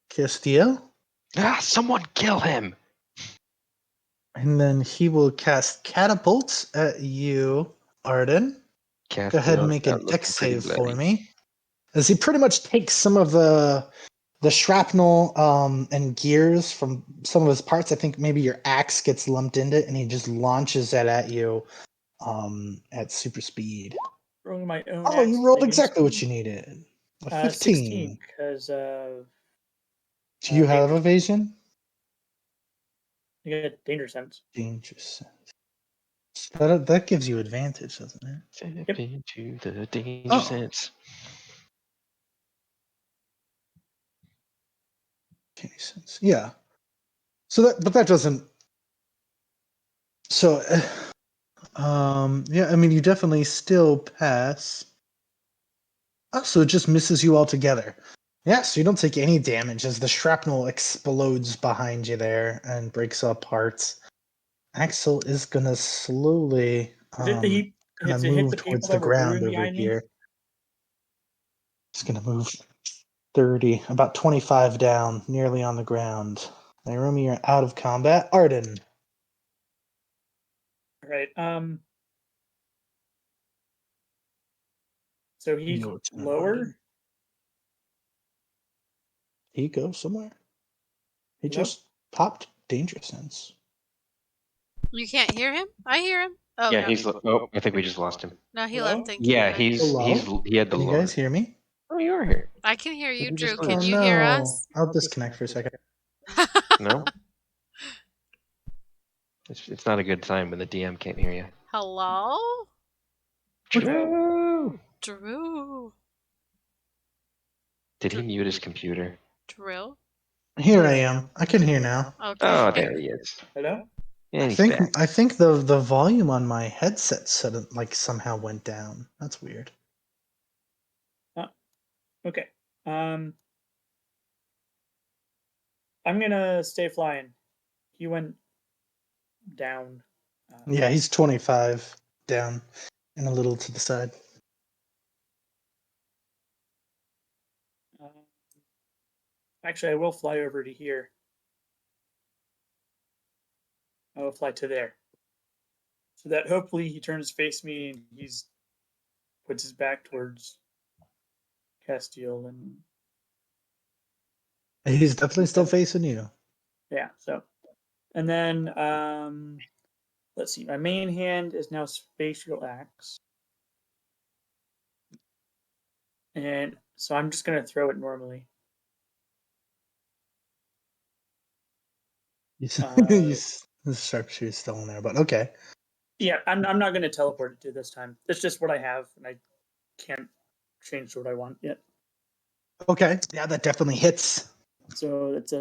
[SPEAKER 2] Castillo.
[SPEAKER 5] Ah, someone kill him!
[SPEAKER 2] And then he will cast catapult at you, Arden. Go ahead and
[SPEAKER 5] Castiel's
[SPEAKER 2] make an
[SPEAKER 5] not looking
[SPEAKER 2] X
[SPEAKER 5] pretty
[SPEAKER 2] save for
[SPEAKER 5] bloody.
[SPEAKER 2] me. As he pretty much takes some of the shrapnel and gears from some of his parts. I think maybe your axe gets lumped into it, and he just launches that at you at super speed.
[SPEAKER 3] Rolling my own
[SPEAKER 2] Oh,
[SPEAKER 3] axe
[SPEAKER 2] you rolled
[SPEAKER 3] save
[SPEAKER 2] exactly what
[SPEAKER 3] speed.
[SPEAKER 2] you needed. A
[SPEAKER 3] 16
[SPEAKER 2] 15.
[SPEAKER 3] because
[SPEAKER 2] Do you have
[SPEAKER 3] danger.
[SPEAKER 2] evasion?
[SPEAKER 3] You get danger sense.
[SPEAKER 2] Danger sense. That gives you advantage, doesn't it?
[SPEAKER 5] Step into the danger
[SPEAKER 2] Oh.
[SPEAKER 5] sense.
[SPEAKER 2] Danger sense. Yeah. So but that doesn't. So, yeah. I mean, you definitely still pass. Oh, so it just misses you altogether. Yeah, so you don't take any damage as the shrapnel explodes behind you there and breaks up parts. Axel is gonna slowly kind of
[SPEAKER 3] hit
[SPEAKER 2] move
[SPEAKER 3] the
[SPEAKER 2] towards
[SPEAKER 3] people
[SPEAKER 2] the
[SPEAKER 3] that were
[SPEAKER 2] ground
[SPEAKER 3] brewing
[SPEAKER 2] over
[SPEAKER 3] behind me?
[SPEAKER 2] here. He's gonna move 30, about 25 down, nearly on the ground. Naomi, you're out of combat. Arden.
[SPEAKER 3] All right. So he's
[SPEAKER 2] Your turn,
[SPEAKER 3] lower.
[SPEAKER 2] Arden. He goes somewhere. He
[SPEAKER 3] Hello?
[SPEAKER 2] just popped danger sense.
[SPEAKER 1] You can't hear him? I hear him. Oh
[SPEAKER 5] Yeah,
[SPEAKER 1] no,
[SPEAKER 5] he's. Oh, I think we just lost him.
[SPEAKER 1] no, he
[SPEAKER 3] Hello?
[SPEAKER 1] left and came
[SPEAKER 5] Yeah,
[SPEAKER 1] back.
[SPEAKER 5] he had the
[SPEAKER 2] Can you guys
[SPEAKER 5] lower.
[SPEAKER 2] hear me?
[SPEAKER 5] Oh, you are here.
[SPEAKER 1] I can hear
[SPEAKER 5] Did
[SPEAKER 1] you,
[SPEAKER 5] we just
[SPEAKER 1] Drew.
[SPEAKER 5] lose?
[SPEAKER 1] Can
[SPEAKER 2] Oh
[SPEAKER 1] you hear
[SPEAKER 2] no.
[SPEAKER 1] us?
[SPEAKER 2] I'll disconnect for a second.
[SPEAKER 5] No, it's not a good sign when the DM can't hear you.
[SPEAKER 1] Hello,
[SPEAKER 5] Drew,
[SPEAKER 1] Drew.
[SPEAKER 5] did he mute his computer?
[SPEAKER 1] Drew.
[SPEAKER 2] Here I am. I can hear now.
[SPEAKER 1] Okay.
[SPEAKER 5] Oh, there he is.
[SPEAKER 3] Hello?
[SPEAKER 5] And he's back.
[SPEAKER 2] I think the volume on my headset somehow went down. That's weird.
[SPEAKER 3] Okay. I'm gonna stay flying. He went down.
[SPEAKER 2] Yeah, he's 25 down and a little to the side.
[SPEAKER 3] Uh, actually, I will fly over to here. I will fly to there. So that hopefully he turns face me and he's puts his back towards Castile and
[SPEAKER 2] He's definitely still facing you.
[SPEAKER 3] yeah. So and then let's see. My main hand is now spatial axe, and so I'm just gonna throw it normally.
[SPEAKER 2] The sharpshooter's still in there, but okay.
[SPEAKER 3] Yeah, I'm not gonna teleport it to this time. It's just what I have, and I can't change to what I want yet.
[SPEAKER 2] Okay, yeah, that definitely hits.
[SPEAKER 3] So it's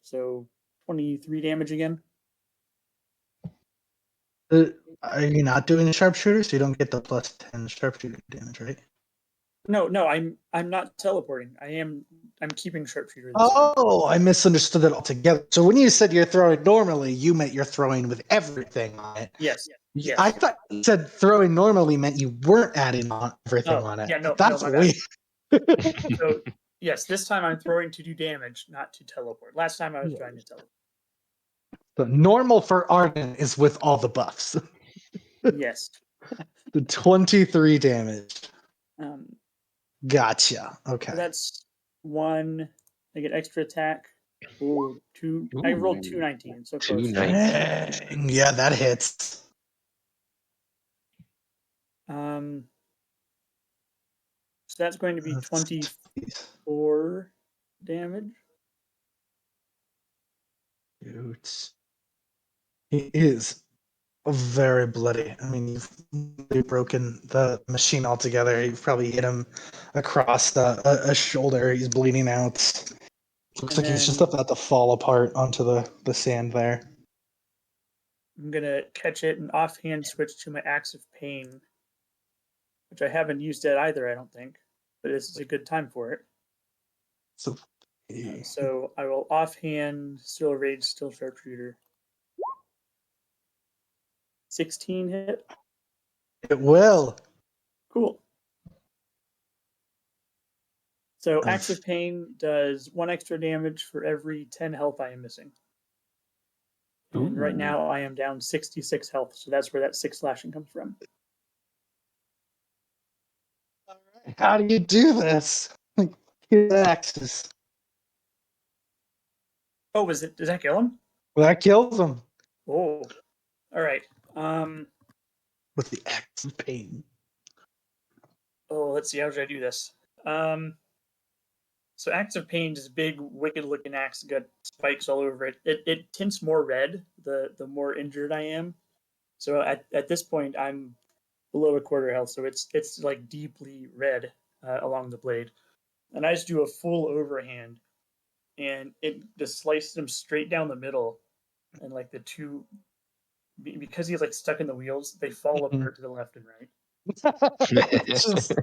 [SPEAKER 3] so 23 damage again.
[SPEAKER 2] Uh, are you not doing a sharpshooter, so you don't get the plus 10 sharpshooter damage, right?
[SPEAKER 3] No, I'm not teleporting. I'm keeping sharpshooter this time.
[SPEAKER 2] Oh, I misunderstood it altogether. So when you said you're throwing normally, you meant you're throwing with everything on it.
[SPEAKER 3] Yes, yes.
[SPEAKER 2] I thought you said throwing normally meant you weren't adding on everything
[SPEAKER 3] Oh,
[SPEAKER 2] on it.
[SPEAKER 3] yeah, no,
[SPEAKER 2] That's
[SPEAKER 3] my bad.
[SPEAKER 2] weird.
[SPEAKER 3] So yes, this time I'm throwing to do damage, not to teleport. Last time I was trying to teleport.
[SPEAKER 2] The normal for Arden is with all the buffs.
[SPEAKER 3] Yes.
[SPEAKER 2] The 23 damage.
[SPEAKER 3] Um,
[SPEAKER 2] Gotcha.
[SPEAKER 3] so
[SPEAKER 2] Okay.
[SPEAKER 3] that's one. I get extra attack. Ooh, two. I rolled 219, so close.
[SPEAKER 5] 219.
[SPEAKER 2] Dang, yeah, that hits.
[SPEAKER 3] Um, so that's going to be
[SPEAKER 2] That's
[SPEAKER 3] 24 damage.
[SPEAKER 2] Dudes. He is very bloody. I mean, you've really broken the machine altogether. You've probably hit him across a shoulder. He's bleeding out. Looks
[SPEAKER 3] And
[SPEAKER 2] like he's just
[SPEAKER 3] then
[SPEAKER 2] about to fall apart onto the sand there.
[SPEAKER 3] I'm gonna catch it and offhand switch to my axe of pain, which I haven't used yet either. I don't think, but this is a good time for it.
[SPEAKER 2] So
[SPEAKER 3] So I will offhand still rage, still sharpshooter. 16 hit.
[SPEAKER 2] it will.
[SPEAKER 3] Cool. So
[SPEAKER 2] Um,
[SPEAKER 3] axe of pain does 1 extra damage for every 10 health I am missing. And right
[SPEAKER 5] Ooh.
[SPEAKER 3] now I am down 66 health, so that's where that 6 slashing comes from.
[SPEAKER 2] How do you do this? Like, his axes.
[SPEAKER 3] Oh, does that kill him?
[SPEAKER 2] That kills him
[SPEAKER 3] Oh. Alright. Um
[SPEAKER 2] with the axe of pain.
[SPEAKER 3] oh, let's see, how should I do this? Um so Axe of Pain is big, wicked looking axe, got spikes all over it. It tints more red the more injured I am. So at this point I'm below a quarter health, so it's like deeply red along the blade. And I just do a full overhand, and it just slices him straight down the middle, and like the two, because he's like stuck in the wheels, they fall apart to the left and right.
[SPEAKER 2] Just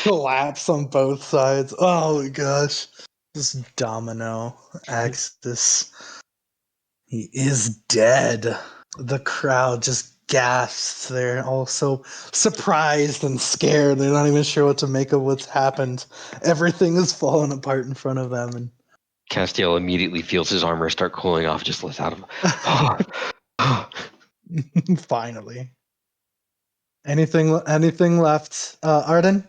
[SPEAKER 2] collapse on both sides. Oh my gosh. This domino axis. He is dead. The crowd just gasps. They're all so surprised and scared. They're not even sure what to make of what's happened. Everything is falling apart in front of them.
[SPEAKER 5] Castiel immediately feels his armor start cooling off, just lets out of.
[SPEAKER 2] And finally. Anything left, Arden?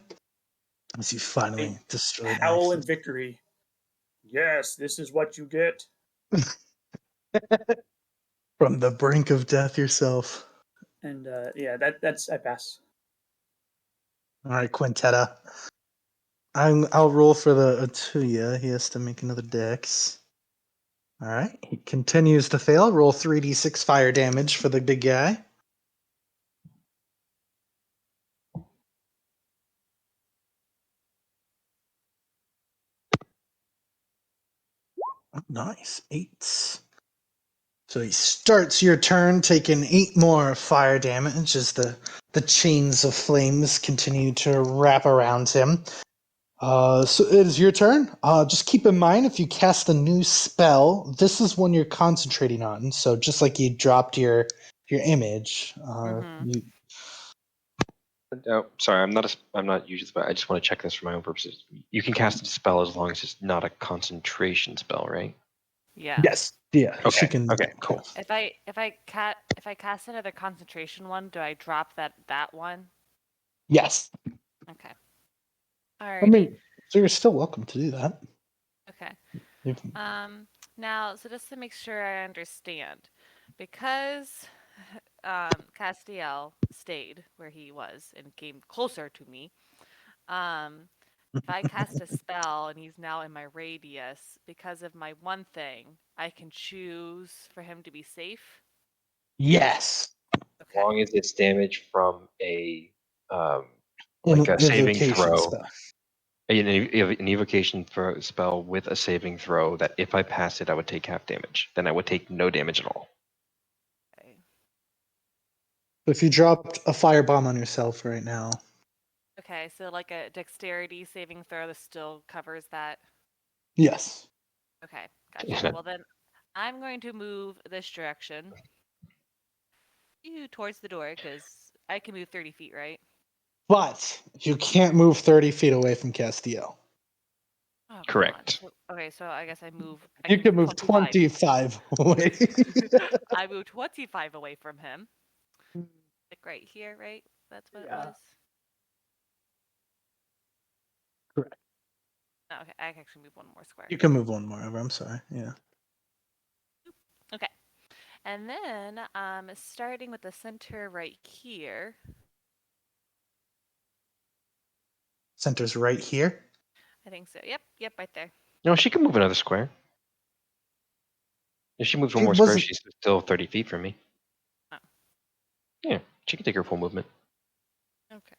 [SPEAKER 2] As you
[SPEAKER 3] I
[SPEAKER 2] finally destroyed
[SPEAKER 3] howl in
[SPEAKER 2] Axis.
[SPEAKER 3] victory. Yes, this is what you get.
[SPEAKER 2] From the brink of death yourself.
[SPEAKER 3] And yeah, that's I pass.
[SPEAKER 2] Alright, Quintetta. I'll roll for the Atuya. He has to make another dex. Alright. He continues to fail. Roll 3d6 fire damage for the big guy. Oh, nice. 8. So he starts your turn, taking 8 more fire damage as the chains of flames continue to wrap around him. So it is your turn. Just keep in mind if you cast a new spell, this is one you're concentrating on. So just like you dropped your image,
[SPEAKER 4] Mm-hmm.
[SPEAKER 2] you
[SPEAKER 5] Oh, sorry, I'm not usually. I just want to check this for my own purposes. You can cast a spell as long as it's not a concentration spell, right?
[SPEAKER 4] Yes.
[SPEAKER 2] yes, yeah, she
[SPEAKER 5] Okay.
[SPEAKER 2] can.
[SPEAKER 5] Okay. Cool.
[SPEAKER 4] If I cast another concentration one, do I drop that one?
[SPEAKER 2] Yes,
[SPEAKER 4] Okay.
[SPEAKER 2] I
[SPEAKER 4] Alrighty.
[SPEAKER 2] mean, so you're still welcome to do that.
[SPEAKER 4] Okay.
[SPEAKER 2] You
[SPEAKER 4] Now, so just to make sure I understand, because Castiel stayed where he was and came closer to me, if I cast a spell and he's now in my radius, because of my one thing, I can choose for him to be safe.
[SPEAKER 2] yes,
[SPEAKER 5] As
[SPEAKER 4] Okay.
[SPEAKER 5] long as it's damage from a um, like
[SPEAKER 2] an
[SPEAKER 5] a saving
[SPEAKER 2] evocation
[SPEAKER 5] throw,
[SPEAKER 2] spell.
[SPEAKER 5] an evocation spell with a saving throw. That if I pass it, I would take half damage. Then I would take no damage at all.
[SPEAKER 4] Okay.
[SPEAKER 2] If you dropped a firebomb on yourself right now,
[SPEAKER 4] Okay, so like a dexterity saving throw that still covers that.
[SPEAKER 2] yes,
[SPEAKER 4] Okay, gotcha. Well then, I'm going to move this direction. You towards the door because I can move 30 feet, right?
[SPEAKER 2] but you can't move 30 feet away from Castiel.
[SPEAKER 4] Oh, come on.
[SPEAKER 5] Correct.
[SPEAKER 4] So, okay, so I guess I
[SPEAKER 2] You
[SPEAKER 4] can
[SPEAKER 2] can
[SPEAKER 4] move
[SPEAKER 2] move
[SPEAKER 4] 25.
[SPEAKER 2] 25 away.
[SPEAKER 4] I moved 25 away from him. Like right here, right? That's what it
[SPEAKER 2] Yeah.
[SPEAKER 4] was.
[SPEAKER 2] Correct.
[SPEAKER 4] Oh, okay, I can actually move one more square.
[SPEAKER 2] You can move one more over. I'm sorry. Yeah.
[SPEAKER 4] Okay. And then starting with the center right here.
[SPEAKER 2] Center's right here.
[SPEAKER 4] I think so. Yep, right there.
[SPEAKER 5] No, she can move another square. If she moves one
[SPEAKER 2] It
[SPEAKER 5] more square,
[SPEAKER 2] wasn't.
[SPEAKER 5] she's still 30 feet from me.
[SPEAKER 4] Oh,
[SPEAKER 5] Yeah, she can take her full movement.
[SPEAKER 4] okay.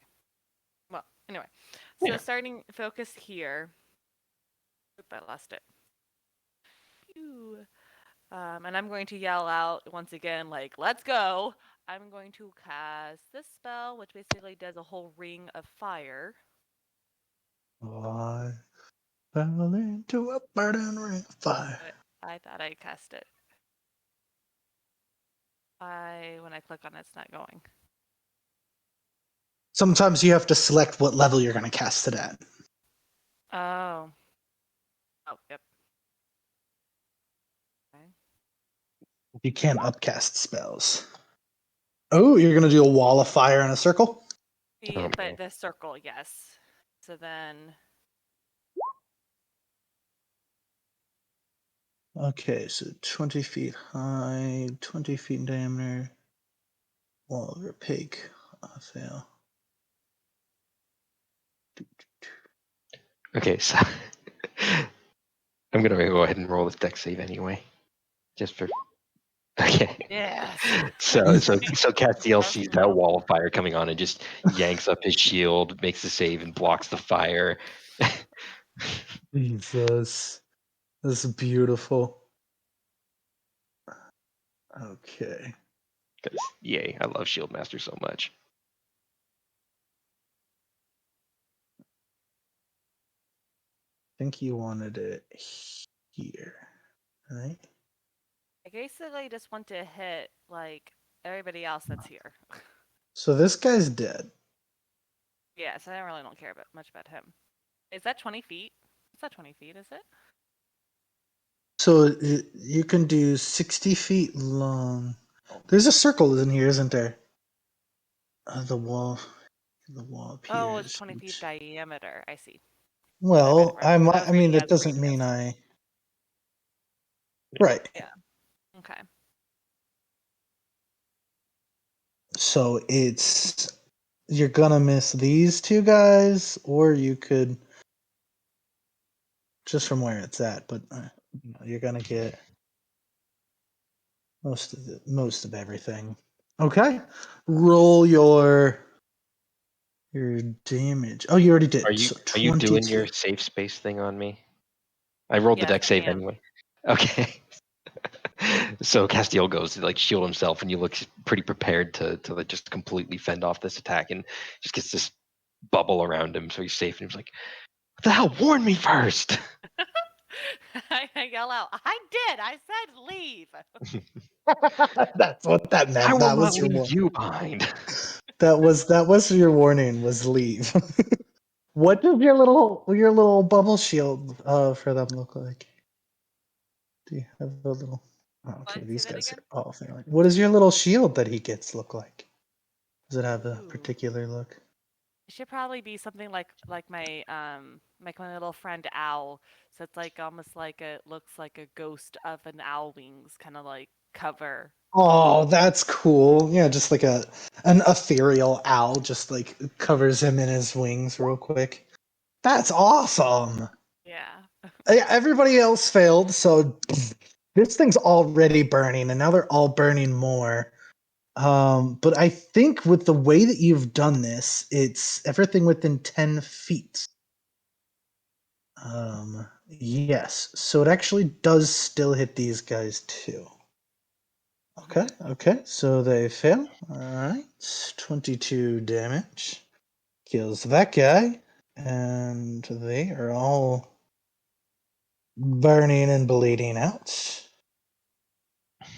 [SPEAKER 4] Well, anyway. So
[SPEAKER 5] Yeah.
[SPEAKER 4] starting focus here. Oop, I lost it. Phew. And I'm going to yell out once again, like, let's go. I'm going to cast this spell, which basically does a whole ring of fire.
[SPEAKER 2] I fell into a burning ring of fire.
[SPEAKER 4] But I thought I cast it. When I click on it, it's not going.
[SPEAKER 2] Sometimes you have to select what level you're going to cast it at.
[SPEAKER 4] Oh. Oh, yep. Okay.
[SPEAKER 2] You can't upcast spells. Oh, you're gonna do a wall of fire in a circle?
[SPEAKER 4] Yeah,
[SPEAKER 5] Oh,
[SPEAKER 4] but
[SPEAKER 5] man.
[SPEAKER 4] the circle, yes. So then
[SPEAKER 2] Okay, so 20 feet high, 20 feet in diameter. Wall of opaque. Fail.
[SPEAKER 5] Okay, so I'm gonna go ahead and roll this deck save anyway, just for. Okay.
[SPEAKER 4] yes.
[SPEAKER 5] So Castiel
[SPEAKER 4] Trust
[SPEAKER 5] sees that
[SPEAKER 4] roll.
[SPEAKER 5] wall of fire coming on and just yanks up his shield, makes the save, and blocks the fire.
[SPEAKER 2] Jesus. This is beautiful. Okay.
[SPEAKER 5] Because yay, I love Shield Master so much.
[SPEAKER 2] I think you wanted it here, right?
[SPEAKER 4] I basically just want to hit like everybody else that's here.
[SPEAKER 2] So this guy's dead.
[SPEAKER 4] Yes, I really don't care much about him. Is that 20 feet? It's not 20 feet, is it?
[SPEAKER 2] So you can do 60 feet long. There's a circle in here, isn't there? The wall
[SPEAKER 4] Oh, it's
[SPEAKER 2] appears.
[SPEAKER 4] 20 feet diameter. I see. I read it
[SPEAKER 2] Well,
[SPEAKER 4] wrong. I
[SPEAKER 2] I
[SPEAKER 4] was
[SPEAKER 2] mean,
[SPEAKER 4] reading
[SPEAKER 2] that
[SPEAKER 4] as
[SPEAKER 2] doesn't mean
[SPEAKER 4] radius.
[SPEAKER 2] I. Right.
[SPEAKER 4] Yeah. Okay.
[SPEAKER 2] So you're gonna miss these two guys, or you could just from where it's at, but you're gonna get most of everything. Okay, roll your damage. Oh, you already
[SPEAKER 5] Are
[SPEAKER 2] did.
[SPEAKER 5] you
[SPEAKER 2] So
[SPEAKER 5] are you doing
[SPEAKER 2] 22.
[SPEAKER 5] your safe space thing on me? I rolled the
[SPEAKER 4] Yes,
[SPEAKER 5] deck
[SPEAKER 4] I
[SPEAKER 5] save
[SPEAKER 4] am.
[SPEAKER 5] anyway. Okay. So Castiel goes to like shield himself, and you look pretty prepared to like just completely fend off this attack, and just gets this bubble around him, so he's safe. And he's like, "What the hell? Warn me first!"
[SPEAKER 4] I yell out, I did! I said leave!
[SPEAKER 2] That's what that
[SPEAKER 5] I
[SPEAKER 2] meant.
[SPEAKER 5] will
[SPEAKER 2] That
[SPEAKER 5] not
[SPEAKER 2] was your
[SPEAKER 5] leave
[SPEAKER 2] warning.
[SPEAKER 5] you behind.
[SPEAKER 2] That was your warning. Was leave. What does your little bubble shield for them look like? Do you have a little? Oh, okay,
[SPEAKER 4] What? Say
[SPEAKER 2] these
[SPEAKER 4] that
[SPEAKER 2] guys
[SPEAKER 4] again?
[SPEAKER 2] are all failing. What does your little shield that he gets look like? Does it have a
[SPEAKER 4] Ooh.
[SPEAKER 2] particular look?
[SPEAKER 4] It should probably be something like my little friend Owl. So it's like almost like it looks like a ghost of an owl wings kind of like cover.
[SPEAKER 2] Oh, that's cool. Yeah, just like an ethereal owl just like covers him in his wings real quick. That's awesome.
[SPEAKER 4] Yeah.
[SPEAKER 2] Yeah, everybody else failed, so this thing's already burning, and now they're all burning more. But I think with the way that you've done this, it's everything within 10 feet. Yes. So it actually does still hit these guys too. Okay,
[SPEAKER 4] Mhm.
[SPEAKER 2] okay. So they fail. Alright. 22 damage. Kills that guy. And they are all burning and bleeding out.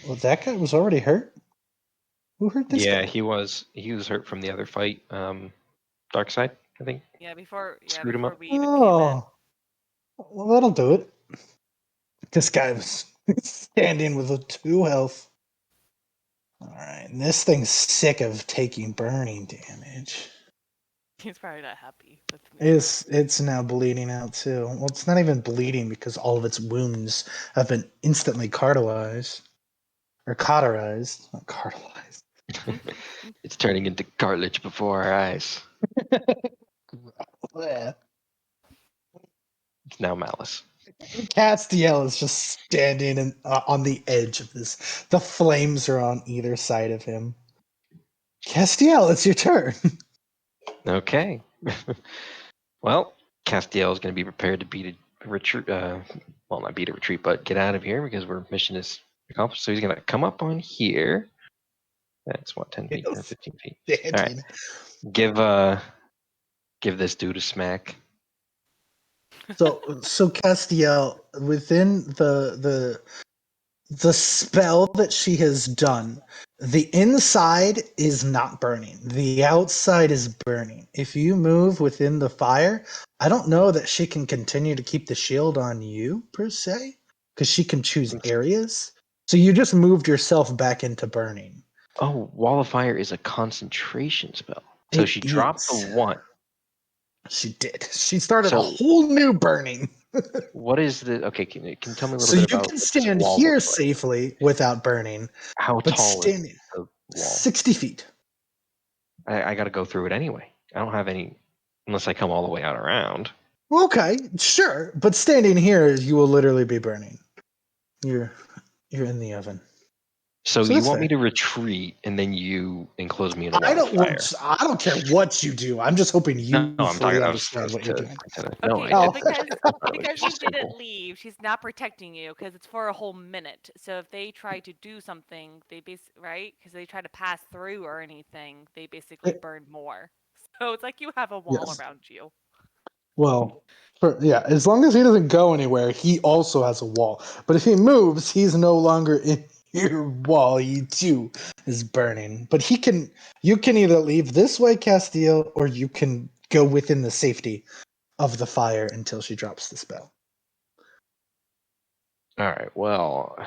[SPEAKER 2] Well, that guy was already hurt. Who hurt this
[SPEAKER 5] Yeah,
[SPEAKER 2] guy?
[SPEAKER 5] he was hurt from the other fight. Dark side, I think, screwed him
[SPEAKER 4] Before
[SPEAKER 5] up.
[SPEAKER 4] we even came in.
[SPEAKER 2] Oh, well, that'll do it. This guy was standing with a 2 health. Alright, and this thing's sick of taking burning damage.
[SPEAKER 4] He's probably not happy with me.
[SPEAKER 2] It's now bleeding out too. Well, it's not even bleeding because all of its wounds have been instantly cauterized. Or cauterized, not cartilized.
[SPEAKER 5] It's turning into cartilage before our eyes.
[SPEAKER 2] Yeah.
[SPEAKER 5] It's now malice.
[SPEAKER 2] Castiel is just standing on the edge of this. The flames are on either side of him. Castiel, it's your turn.
[SPEAKER 5] Okay. Well, Castiel is going to be prepared to beat a retreat. Well, not beat a retreat, but get out of here because our mission is accomplished. So he's going to come up on here. That's what, 10 feet,
[SPEAKER 2] Yes,
[SPEAKER 5] 15 feet. All right.
[SPEAKER 2] standing.
[SPEAKER 5] Give this dude a smack.
[SPEAKER 2] So Castiel, within the spell that she has done, the inside is not burning. The outside is burning. If you move within the fire, I don't know that she can continue to keep the shield on you per se, because she can choose areas. So you just moved yourself back into burning.
[SPEAKER 5] Oh, Wall of Fire is a concentration spell. So
[SPEAKER 2] It
[SPEAKER 5] she dropped the
[SPEAKER 2] is.
[SPEAKER 5] one.
[SPEAKER 2] She did. She started a
[SPEAKER 5] So
[SPEAKER 2] whole new burning.
[SPEAKER 5] what is the? Okay, can you tell me a little
[SPEAKER 2] So
[SPEAKER 5] bit
[SPEAKER 2] you
[SPEAKER 5] about
[SPEAKER 2] can
[SPEAKER 5] what this
[SPEAKER 2] stand
[SPEAKER 5] wall
[SPEAKER 2] here
[SPEAKER 5] looks like?
[SPEAKER 2] safely without burning,
[SPEAKER 5] How
[SPEAKER 2] but
[SPEAKER 5] tall is
[SPEAKER 2] standing
[SPEAKER 5] the wall?
[SPEAKER 2] 60 feet.
[SPEAKER 5] I got to go through it anyway. I don't have any, unless I come all the way out around.
[SPEAKER 2] Okay, sure. But standing here, you will literally be burning. You're you're in the oven.
[SPEAKER 5] So
[SPEAKER 2] So
[SPEAKER 5] you
[SPEAKER 2] that's
[SPEAKER 5] want me
[SPEAKER 2] fair.
[SPEAKER 5] to retreat and then you enclose me in a
[SPEAKER 2] I
[SPEAKER 5] wall of
[SPEAKER 2] don't
[SPEAKER 5] fire?
[SPEAKER 2] want. I don't care what you do. I'm just hoping
[SPEAKER 5] No,
[SPEAKER 2] you
[SPEAKER 5] I'm talking.
[SPEAKER 2] fully
[SPEAKER 5] I was
[SPEAKER 2] understand what you're
[SPEAKER 5] to
[SPEAKER 2] doing.
[SPEAKER 5] Quintana. No,
[SPEAKER 4] Okay,
[SPEAKER 5] I
[SPEAKER 4] well,
[SPEAKER 2] Oh,
[SPEAKER 5] didn't. I thought it was
[SPEAKER 4] because
[SPEAKER 5] just
[SPEAKER 4] you
[SPEAKER 5] a
[SPEAKER 4] didn't
[SPEAKER 5] simple.
[SPEAKER 4] leave, she's not protecting you because it's for a whole minute. So if they try to do something, right? Because they try to pass through or anything, they basically
[SPEAKER 2] it-
[SPEAKER 4] burn more. So it's like you have a wall
[SPEAKER 2] yes.
[SPEAKER 4] around you.
[SPEAKER 2] Well, yeah. As long as he doesn't go anywhere, he also has a wall. But if he moves, he's no longer in your wall. He too is burning. But he can. You can either leave this way, Castiel, or you can go within the safety of the fire until she drops the spell.
[SPEAKER 5] All right. Well,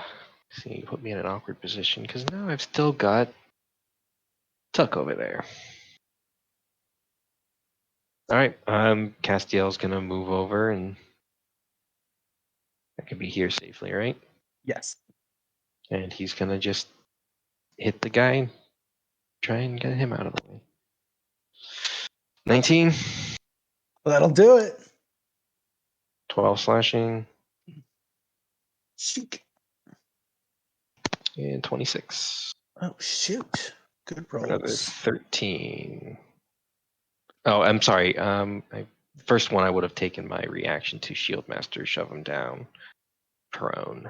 [SPEAKER 5] see, you put me in an awkward position because now I've still got Tuck over there. All right. Castiel's gonna move over, and I can be here safely, right?
[SPEAKER 2] Yes.
[SPEAKER 5] And he's gonna just hit the guy, and try and get him out of the way. 19,
[SPEAKER 2] That'll do it.
[SPEAKER 5] 12 slashing,
[SPEAKER 2] Shoot.
[SPEAKER 5] and 26
[SPEAKER 2] Oh shoot. Good
[SPEAKER 5] for another
[SPEAKER 2] rolls.
[SPEAKER 5] 13. Oh, I'm sorry. First one I would have taken my reaction to Shield Master, shove him down, prone.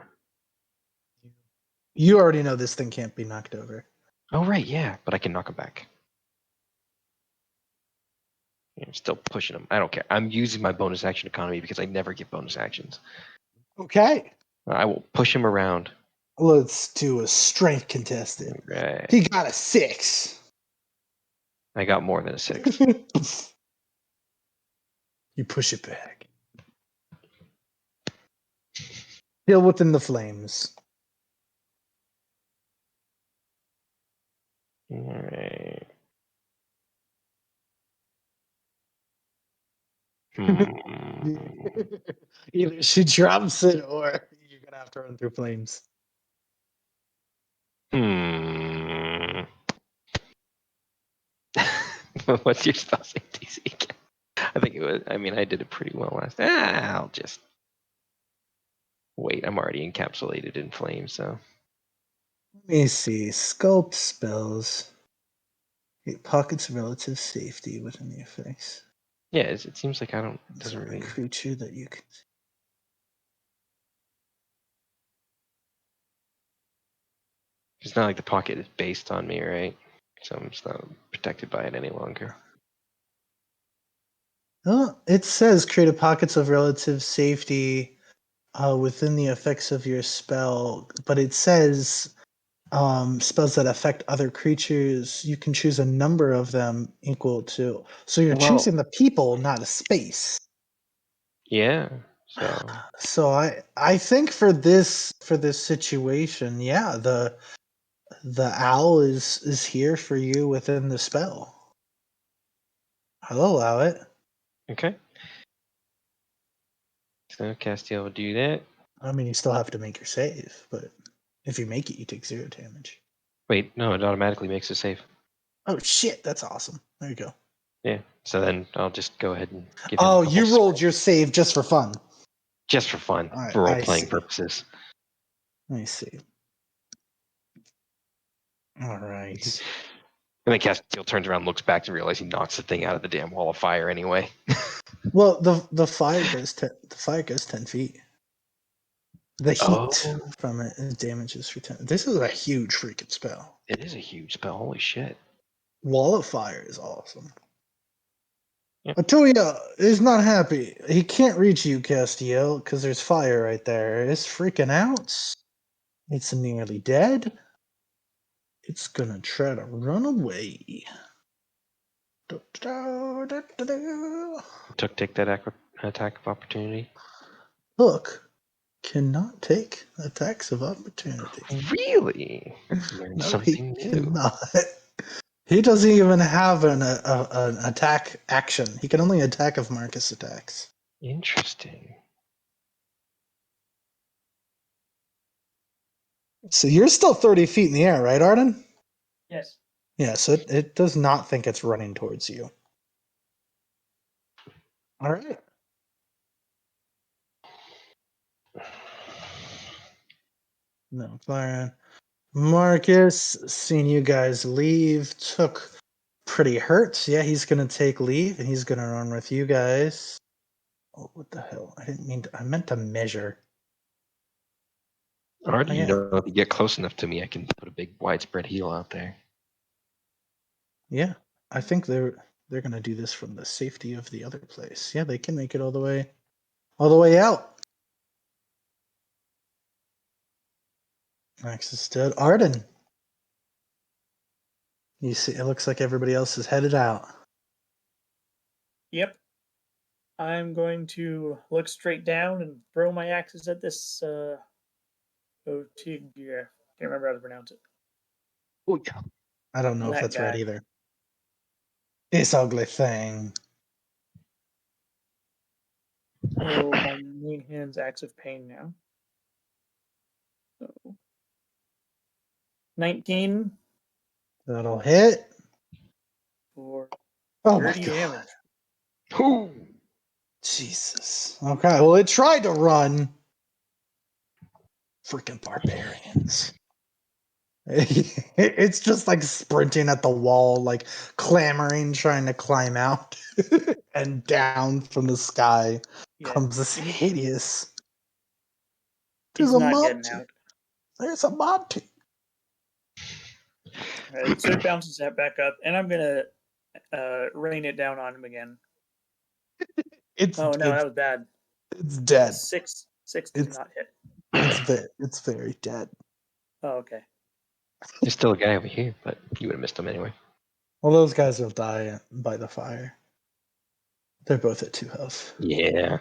[SPEAKER 2] You already know this thing can't be knocked over.
[SPEAKER 5] Oh right, yeah, but I can knock him back. I'm still pushing him. I don't care. I'm using my bonus action economy because I never get bonus actions.
[SPEAKER 2] Okay.
[SPEAKER 5] I will push him around.
[SPEAKER 2] Let's do a strength contested.
[SPEAKER 5] Right.
[SPEAKER 2] He got a 6.
[SPEAKER 5] I got more than a 6.
[SPEAKER 2] You push it back. Still within the flames.
[SPEAKER 5] All right. Hmm.
[SPEAKER 2] Either she drops it or you're gonna have to run through flames.
[SPEAKER 5] Hmm. What's your spell save DC again? I think it was. I mean, I did it pretty well last. I'll just wait. I'm already encapsulated in flames, so.
[SPEAKER 2] Let me see. Sculpt spells. Eight pockets of relative safety within the effects.
[SPEAKER 5] Yeah, it seems like I don't. It
[SPEAKER 2] It's
[SPEAKER 5] doesn't
[SPEAKER 2] a
[SPEAKER 5] really.
[SPEAKER 2] creature that you can.
[SPEAKER 5] It's not like the pocket is based on me, right? So I'm just not protected by it any longer.
[SPEAKER 2] Oh, it says create pockets of relative safety within the effects of your spell, but it says spells that affect other creatures. You can choose a number of them equal to. So you're
[SPEAKER 5] Well,
[SPEAKER 2] choosing the people, not a space.
[SPEAKER 5] yeah. So
[SPEAKER 2] So I think for this situation, yeah, the owl is here for you within the spell. I'll allow it.
[SPEAKER 5] okay. So Castiel will do that.
[SPEAKER 2] I mean, you still have to make your save, but if you make it, you take 0 damage.
[SPEAKER 5] Wait, no, it automatically makes a save.
[SPEAKER 2] Oh shit, that's awesome. There you go.
[SPEAKER 5] Yeah. So then I'll just go ahead and give him a
[SPEAKER 2] Oh,
[SPEAKER 5] couple
[SPEAKER 2] you rolled your save just for fun.
[SPEAKER 5] just for fun, for role
[SPEAKER 2] I
[SPEAKER 5] playing
[SPEAKER 2] see.
[SPEAKER 5] purposes.
[SPEAKER 2] I see. All
[SPEAKER 5] And
[SPEAKER 2] right.
[SPEAKER 5] then Castiel turns around, looks back to realize he knocks the thing out of the damn wall of fire anyway.
[SPEAKER 2] Well, the fire goes the fire goes 10 feet. The heat
[SPEAKER 5] Oh,
[SPEAKER 2] from it damages for 10. This is a huge freaking spell.
[SPEAKER 5] it is a huge spell. Holy shit.
[SPEAKER 2] Wall of fire is awesome.
[SPEAKER 5] Yeah.
[SPEAKER 2] Atuya is not happy. He can't reach you, Castiel, because there's fire right there. It's freaking out. It's nearly dead. It's gonna try to run away.
[SPEAKER 5] Take that attack of opportunity.
[SPEAKER 2] Look, cannot take attacks of opportunity.
[SPEAKER 5] Really? Learn
[SPEAKER 2] No, he
[SPEAKER 5] something new.
[SPEAKER 2] cannot. He doesn't even have an attack action. He can only attack if Marcus attacks.
[SPEAKER 5] Interesting.
[SPEAKER 2] So you're still 30 feet in the air, right, Arden?
[SPEAKER 3] Yes.
[SPEAKER 2] Yeah, so it does not think it's running towards you. All right. No, fire. Marcus, seeing you guys leave, took pretty hurt. Yeah, he's gonna take leave and he's gonna run with you guys. Oh, what the hell? I didn't mean to. I meant to measure.
[SPEAKER 5] Already,
[SPEAKER 2] Oh,
[SPEAKER 5] you
[SPEAKER 2] yeah.
[SPEAKER 5] know, if you get close enough to me, I can put a big widespread heal out there.
[SPEAKER 2] Yeah, I think they're gonna do this from the safety of the other place. Yeah, they can make it all the way out. Max is dead. Arden, you see, it looks like everybody else is headed out.
[SPEAKER 3] Yep. I'm going to look straight down and throw my axes at this Otigre. Can't remember how to pronounce it.
[SPEAKER 2] Ooh, I don't know if
[SPEAKER 3] That
[SPEAKER 2] that's right
[SPEAKER 3] guy.
[SPEAKER 2] either. This ugly thing.
[SPEAKER 3] So my main hand's Axe of Pain now. So 19
[SPEAKER 2] That'll hit.
[SPEAKER 3] for
[SPEAKER 2] Oh my
[SPEAKER 3] 30
[SPEAKER 2] god.
[SPEAKER 3] damage.
[SPEAKER 5] Ooh.
[SPEAKER 2] Jesus. Okay, well, it tried to run. Freaking barbarians. It's just like sprinting at the wall, like clamoring, trying to climb out. And down from the sky
[SPEAKER 3] Yeah.
[SPEAKER 2] comes this hideous. There's
[SPEAKER 3] He's
[SPEAKER 2] a
[SPEAKER 3] not getting
[SPEAKER 2] Monty.
[SPEAKER 3] out.
[SPEAKER 2] There's a Monty.
[SPEAKER 3] Alright, so it bounces that back up, and I'm gonna rain it down on him again.
[SPEAKER 2] It's
[SPEAKER 3] Oh no,
[SPEAKER 2] it's
[SPEAKER 3] that was bad.
[SPEAKER 2] it's dead.
[SPEAKER 3] Six does
[SPEAKER 2] It's
[SPEAKER 3] not hit.
[SPEAKER 2] it's very dead.
[SPEAKER 3] Oh, okay.
[SPEAKER 5] There's still a guy over here, but you would have missed him anyway.
[SPEAKER 2] Well, those guys will die by the fire. They're both at 2 health.
[SPEAKER 5] Yeah.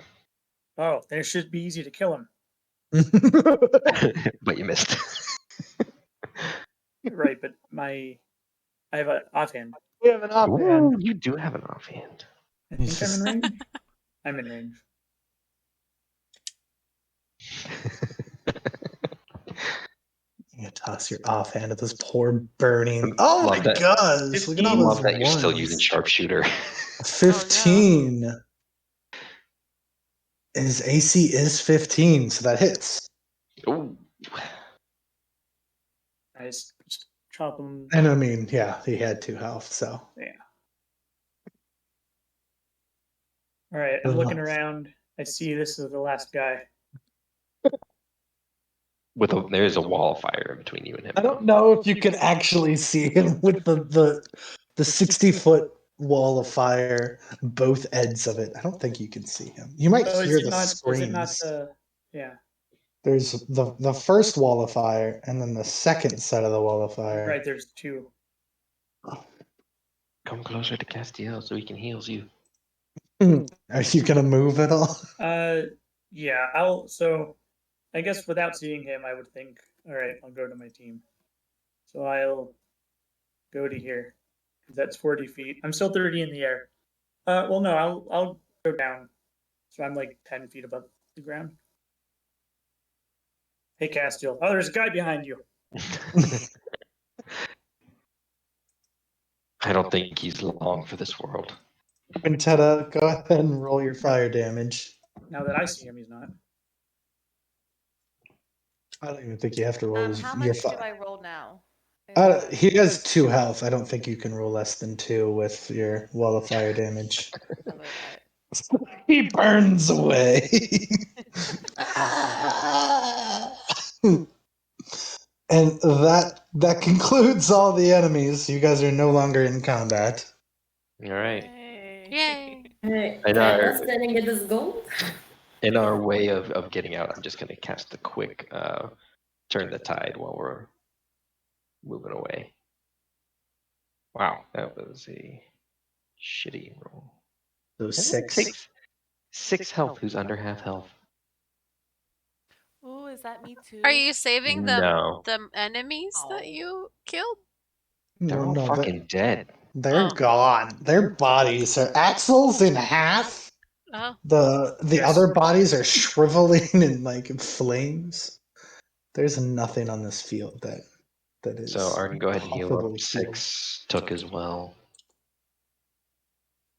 [SPEAKER 3] Oh, then it should be easy to kill him.
[SPEAKER 5] But you missed.
[SPEAKER 3] Right, but I have an offhand.
[SPEAKER 2] We have an offhand.
[SPEAKER 5] Ooh, you do have an offhand.
[SPEAKER 3] I
[SPEAKER 2] He's
[SPEAKER 3] think I'm in
[SPEAKER 2] just
[SPEAKER 3] range. I'm in range.
[SPEAKER 2] you toss your offhand at this poor burning. Oh my
[SPEAKER 5] Love that.
[SPEAKER 2] gosh! Look at all
[SPEAKER 3] 15?
[SPEAKER 2] those
[SPEAKER 5] Love that you're still using
[SPEAKER 2] ones.
[SPEAKER 5] sharpshooter.
[SPEAKER 1] Oh no.
[SPEAKER 2] 15. His AC is 15, so that hits.
[SPEAKER 5] Ooh.
[SPEAKER 3] Nice. Just chop him.
[SPEAKER 2] And I mean, yeah, he had 2 health, so.
[SPEAKER 3] Yeah. All right, I'm looking around. I see this is the last guy.
[SPEAKER 5] There is a wall of fire in between you and him.
[SPEAKER 2] I don't know if you can actually see him with the 60-foot wall of fire, both ends of it. I don't think you can see him. You might
[SPEAKER 3] Oh,
[SPEAKER 2] hear the
[SPEAKER 3] is it not
[SPEAKER 2] screams.
[SPEAKER 3] yeah.
[SPEAKER 2] There's the first wall of fire, and then the second set of the wall of fire.
[SPEAKER 3] Right, there's 2.
[SPEAKER 5] Come closer to Castiel so he can heal you.
[SPEAKER 2] Are you gonna move at all?
[SPEAKER 3] Yeah, I guess without seeing him I would think, all right, I'll go to my team. So I'll go to here. That's 40 feet. I'm still 30 in the air. Well no, I'll go down. So I'm like 10 feet above the ground. Hey Castiel. Oh, there's a guy behind you.
[SPEAKER 5] I don't think he's long for this world.
[SPEAKER 2] Quintetta, go ahead and roll your fire damage.
[SPEAKER 3] Now that I see him, he's not.
[SPEAKER 2] I don't even think you have to roll
[SPEAKER 4] How
[SPEAKER 2] your
[SPEAKER 4] much do
[SPEAKER 2] fire.
[SPEAKER 4] I roll now?
[SPEAKER 2] He has 2 health. I don't think you can roll less than 2 with your wall of fire damage.
[SPEAKER 4] Okay, got it.
[SPEAKER 2] He burns away. And that concludes all the enemies. You guys are no longer in combat.
[SPEAKER 5] All right.
[SPEAKER 1] Yay.
[SPEAKER 6] Hey,
[SPEAKER 5] And
[SPEAKER 6] can I
[SPEAKER 5] our-
[SPEAKER 6] bust in and get this gold?
[SPEAKER 5] In our way of getting out, I'm just going to cast a quick turn the tide while we're moving away. Wow, that was a shitty roll.
[SPEAKER 2] So 6.
[SPEAKER 5] Six health. Who's under half health?
[SPEAKER 4] Is that me too?
[SPEAKER 1] Are you saving
[SPEAKER 5] No.
[SPEAKER 1] the enemies that you killed?
[SPEAKER 5] They're all
[SPEAKER 2] No,
[SPEAKER 5] fucking dead.
[SPEAKER 2] they're
[SPEAKER 1] Oh.
[SPEAKER 2] gone. Their bodies are Axel's in half.
[SPEAKER 1] Oh.
[SPEAKER 2] The
[SPEAKER 3] Yes.
[SPEAKER 2] other bodies are shriveling in like flames. There's nothing on this field that is
[SPEAKER 5] So Arden, go ahead and heal up.
[SPEAKER 2] possibly healed.
[SPEAKER 5] 6 took as well.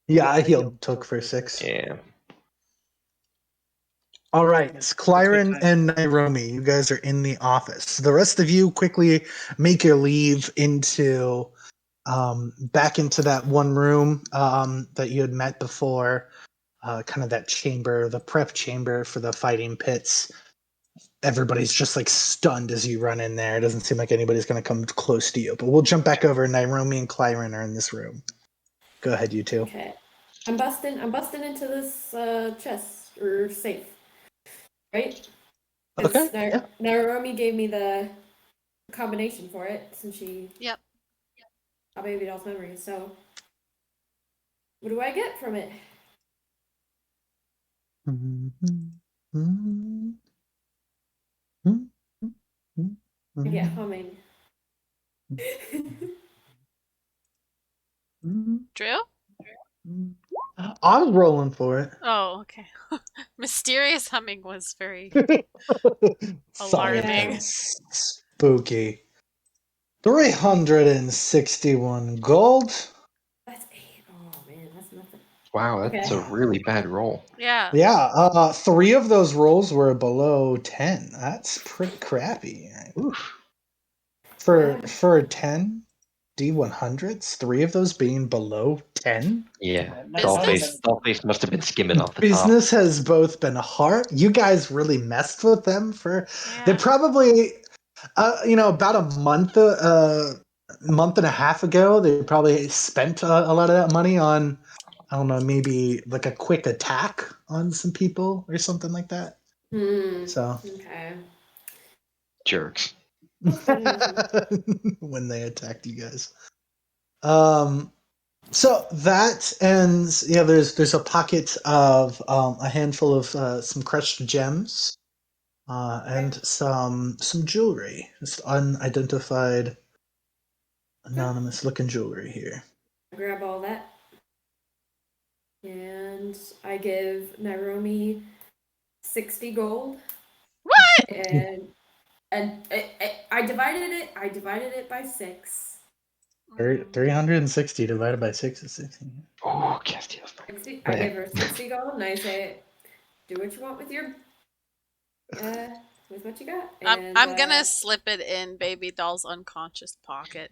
[SPEAKER 2] Yeah, I healed Took for 6.
[SPEAKER 5] Yeah.
[SPEAKER 2] All right, it's Clyron and Nairomi. You guys are in the office. The rest of you quickly make your leave into back into that one room that you had met before, kind of that chamber, the prep chamber for the fighting pits. Everybody's just like stunned as you run in there. It doesn't seem like anybody's going to come close to you. But we'll jump back over. Nairomi and Clyron are in this room. Go ahead, you two.
[SPEAKER 6] Okay. I'm busting into this chest or safe. Right?
[SPEAKER 2] Okay.
[SPEAKER 6] Naromi gave me the combination for it since she
[SPEAKER 1] Yep.
[SPEAKER 6] got Baby Doll's memory. So what do I get from it? I get humming.
[SPEAKER 1] Drew?
[SPEAKER 2] I was rolling for it.
[SPEAKER 1] Oh, okay. Mysterious humming was very
[SPEAKER 2] Sorry,
[SPEAKER 1] alarming.
[SPEAKER 2] that's spooky. 361 gold.
[SPEAKER 6] That's 8. Oh man, that's nothing.
[SPEAKER 5] Wow, that's
[SPEAKER 6] Okay.
[SPEAKER 5] a really bad roll.
[SPEAKER 1] Yeah.
[SPEAKER 2] Yeah, 3 of those rolls were below 10. That's pretty crappy.
[SPEAKER 5] Oof.
[SPEAKER 2] For 10 D100s, 3 of those being below 10.
[SPEAKER 5] Yeah.
[SPEAKER 1] Business?
[SPEAKER 5] Dollface must have been skimming off the top.
[SPEAKER 2] Business has both been hard. You guys really messed with them for. They
[SPEAKER 1] Yeah.
[SPEAKER 2] probably, about a month and a half ago, they probably spent a lot of that money on, I don't know, maybe like a quick attack on some people or something like that. So
[SPEAKER 6] Okay.
[SPEAKER 5] Jerks.
[SPEAKER 2] when they attacked you guys. So that ends. Yeah, there's a pocket of a handful of some crushed gems and some jewelry, just unidentified, anonymous looking jewelry here.
[SPEAKER 6] I grab all that. And I give Nairomi 60 gold.
[SPEAKER 1] What?
[SPEAKER 6] And I divided it by 6.
[SPEAKER 2] 360 divided by 6 is 16.
[SPEAKER 5] Oh, Castiel's not.
[SPEAKER 6] 60, I give her 60 gold and I say, do what you want with your with what you got. And
[SPEAKER 1] I'm gonna slip it in Baby Doll's unconscious pocket.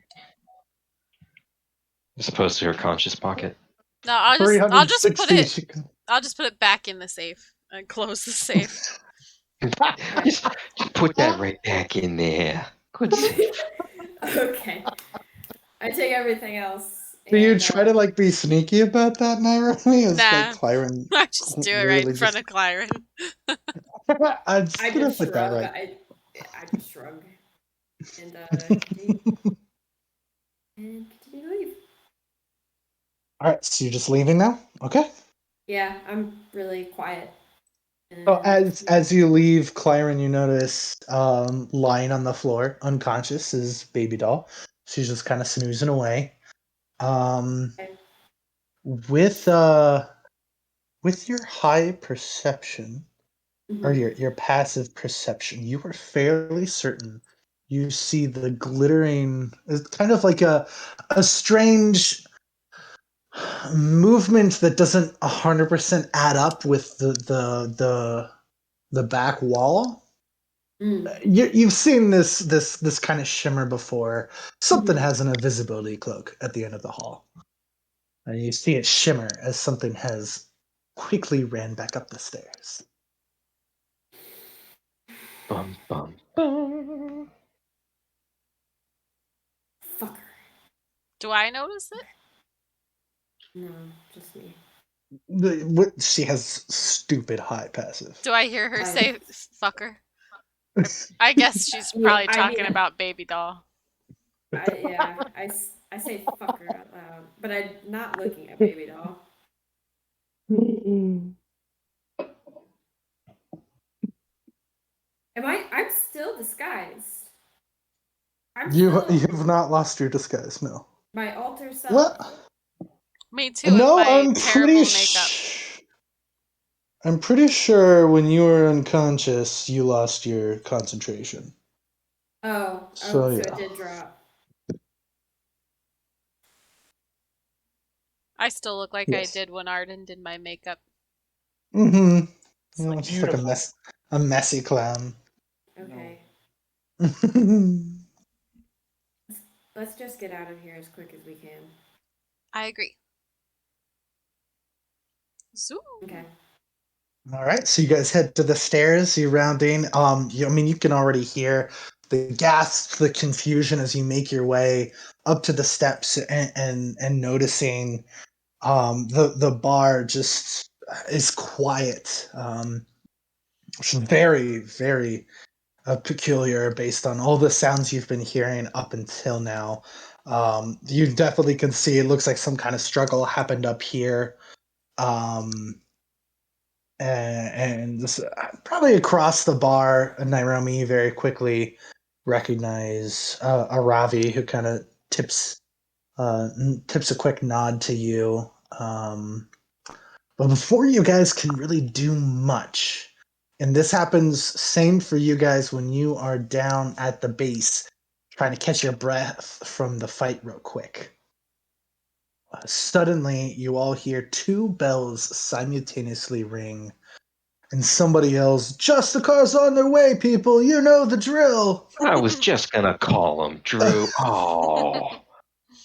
[SPEAKER 5] As opposed to her conscious pocket.
[SPEAKER 1] No, I'll just put
[SPEAKER 2] 360.
[SPEAKER 1] it I'll just put it back in the safe and close the safe.
[SPEAKER 5] just put that right back in there. Good save.
[SPEAKER 6] Okay. I take everything else.
[SPEAKER 2] Do you try to like be sneaky about that, Nairomi? It's like
[SPEAKER 1] Nah.
[SPEAKER 2] Clyron.
[SPEAKER 1] I just do it right in front of Clyron.
[SPEAKER 2] I'm just
[SPEAKER 6] I
[SPEAKER 2] gonna
[SPEAKER 6] just
[SPEAKER 2] put that
[SPEAKER 6] shrug.
[SPEAKER 2] right.
[SPEAKER 6] I just shrug. And continue to leave.
[SPEAKER 2] All right, so you're just leaving now? Okay.
[SPEAKER 6] Yeah, I'm really quiet.
[SPEAKER 2] So as you leave, Clyron, you notice lying on the floor, unconscious, is Baby Doll. She's just kind of snoozing away.
[SPEAKER 6] Okay.
[SPEAKER 2] With your high perception or your passive perception, you are fairly certain you see the glittering. It's kind of like a strange movement that doesn't 100% add up with the back wall. You've seen this kind of shimmer before. Something has an invisibility cloak at the end of the hall, and you see it shimmer as something has quickly ran back up the stairs.
[SPEAKER 5] Bum, bum, bum.
[SPEAKER 6] Fucker.
[SPEAKER 1] Do I notice it?
[SPEAKER 6] No, just me.
[SPEAKER 2] She has stupid high passive.
[SPEAKER 1] Do I hear her say fucker? I guess she's probably talking about Baby Doll.
[SPEAKER 6] I say fucker out loud, but I'm not looking at Baby Doll. I'm still disguised. I'm
[SPEAKER 2] You
[SPEAKER 6] still
[SPEAKER 2] you've not lost your disguise, no.
[SPEAKER 6] my alter
[SPEAKER 2] What?
[SPEAKER 6] self.
[SPEAKER 1] Me too, with
[SPEAKER 2] No,
[SPEAKER 1] my terrible makeup.
[SPEAKER 2] I'm pretty sure when you were unconscious, you lost your concentration.
[SPEAKER 6] Oh,
[SPEAKER 2] So
[SPEAKER 6] so it
[SPEAKER 2] yeah.
[SPEAKER 6] did drop.
[SPEAKER 1] I still look like I
[SPEAKER 2] Yes.
[SPEAKER 1] did when Arden did my makeup.
[SPEAKER 2] Mm-hmm.
[SPEAKER 1] It's
[SPEAKER 2] You know,
[SPEAKER 1] like,
[SPEAKER 2] just like
[SPEAKER 5] Beautiful.
[SPEAKER 2] a messy clown.
[SPEAKER 3] No.
[SPEAKER 6] Okay. Let's just get out of here as quick as we can.
[SPEAKER 1] I agree. Zoom.
[SPEAKER 6] Okay.
[SPEAKER 2] All right, so you guys head to the stairs. You rounding. I mean, you can already hear the gasp, the confusion as you make your way up to the steps and noticing the bar just is quiet. Which is very peculiar based on all the sounds you've been hearing up until now. You definitely can see it looks like some kind of struggle happened up here. Um, and this, probably across the bar, Nairomi very quickly recognize Aravi, who kind of tips a quick nod to you. But before you guys can really do much, and this happens same for you guys when you are down at the base trying to catch your breath from the fight real quick. Suddenly, you all hear two bells simultaneously ring, and somebody yells, "Just the car's on their way, people! You know the drill!"
[SPEAKER 5] I was just gonna call him, Drew. Oh,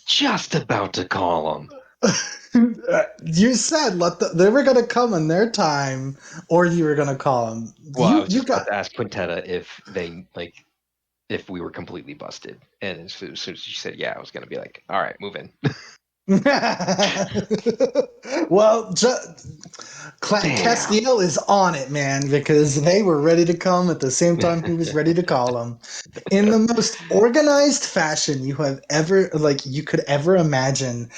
[SPEAKER 5] just about to call him.
[SPEAKER 2] You said they were gonna come in their time, or you were gonna call them.
[SPEAKER 5] Well, I
[SPEAKER 2] You
[SPEAKER 5] was
[SPEAKER 2] you
[SPEAKER 5] just about
[SPEAKER 2] got.
[SPEAKER 5] to ask Quintetta if they if we were completely busted, and as soon as she said yeah, I was gonna be like, all right, move in.
[SPEAKER 2] Well,
[SPEAKER 5] Damn.
[SPEAKER 2] Castiel is on it, man, because they were ready to come at the same time he was ready to call them, in the most organized fashion you could ever imagine.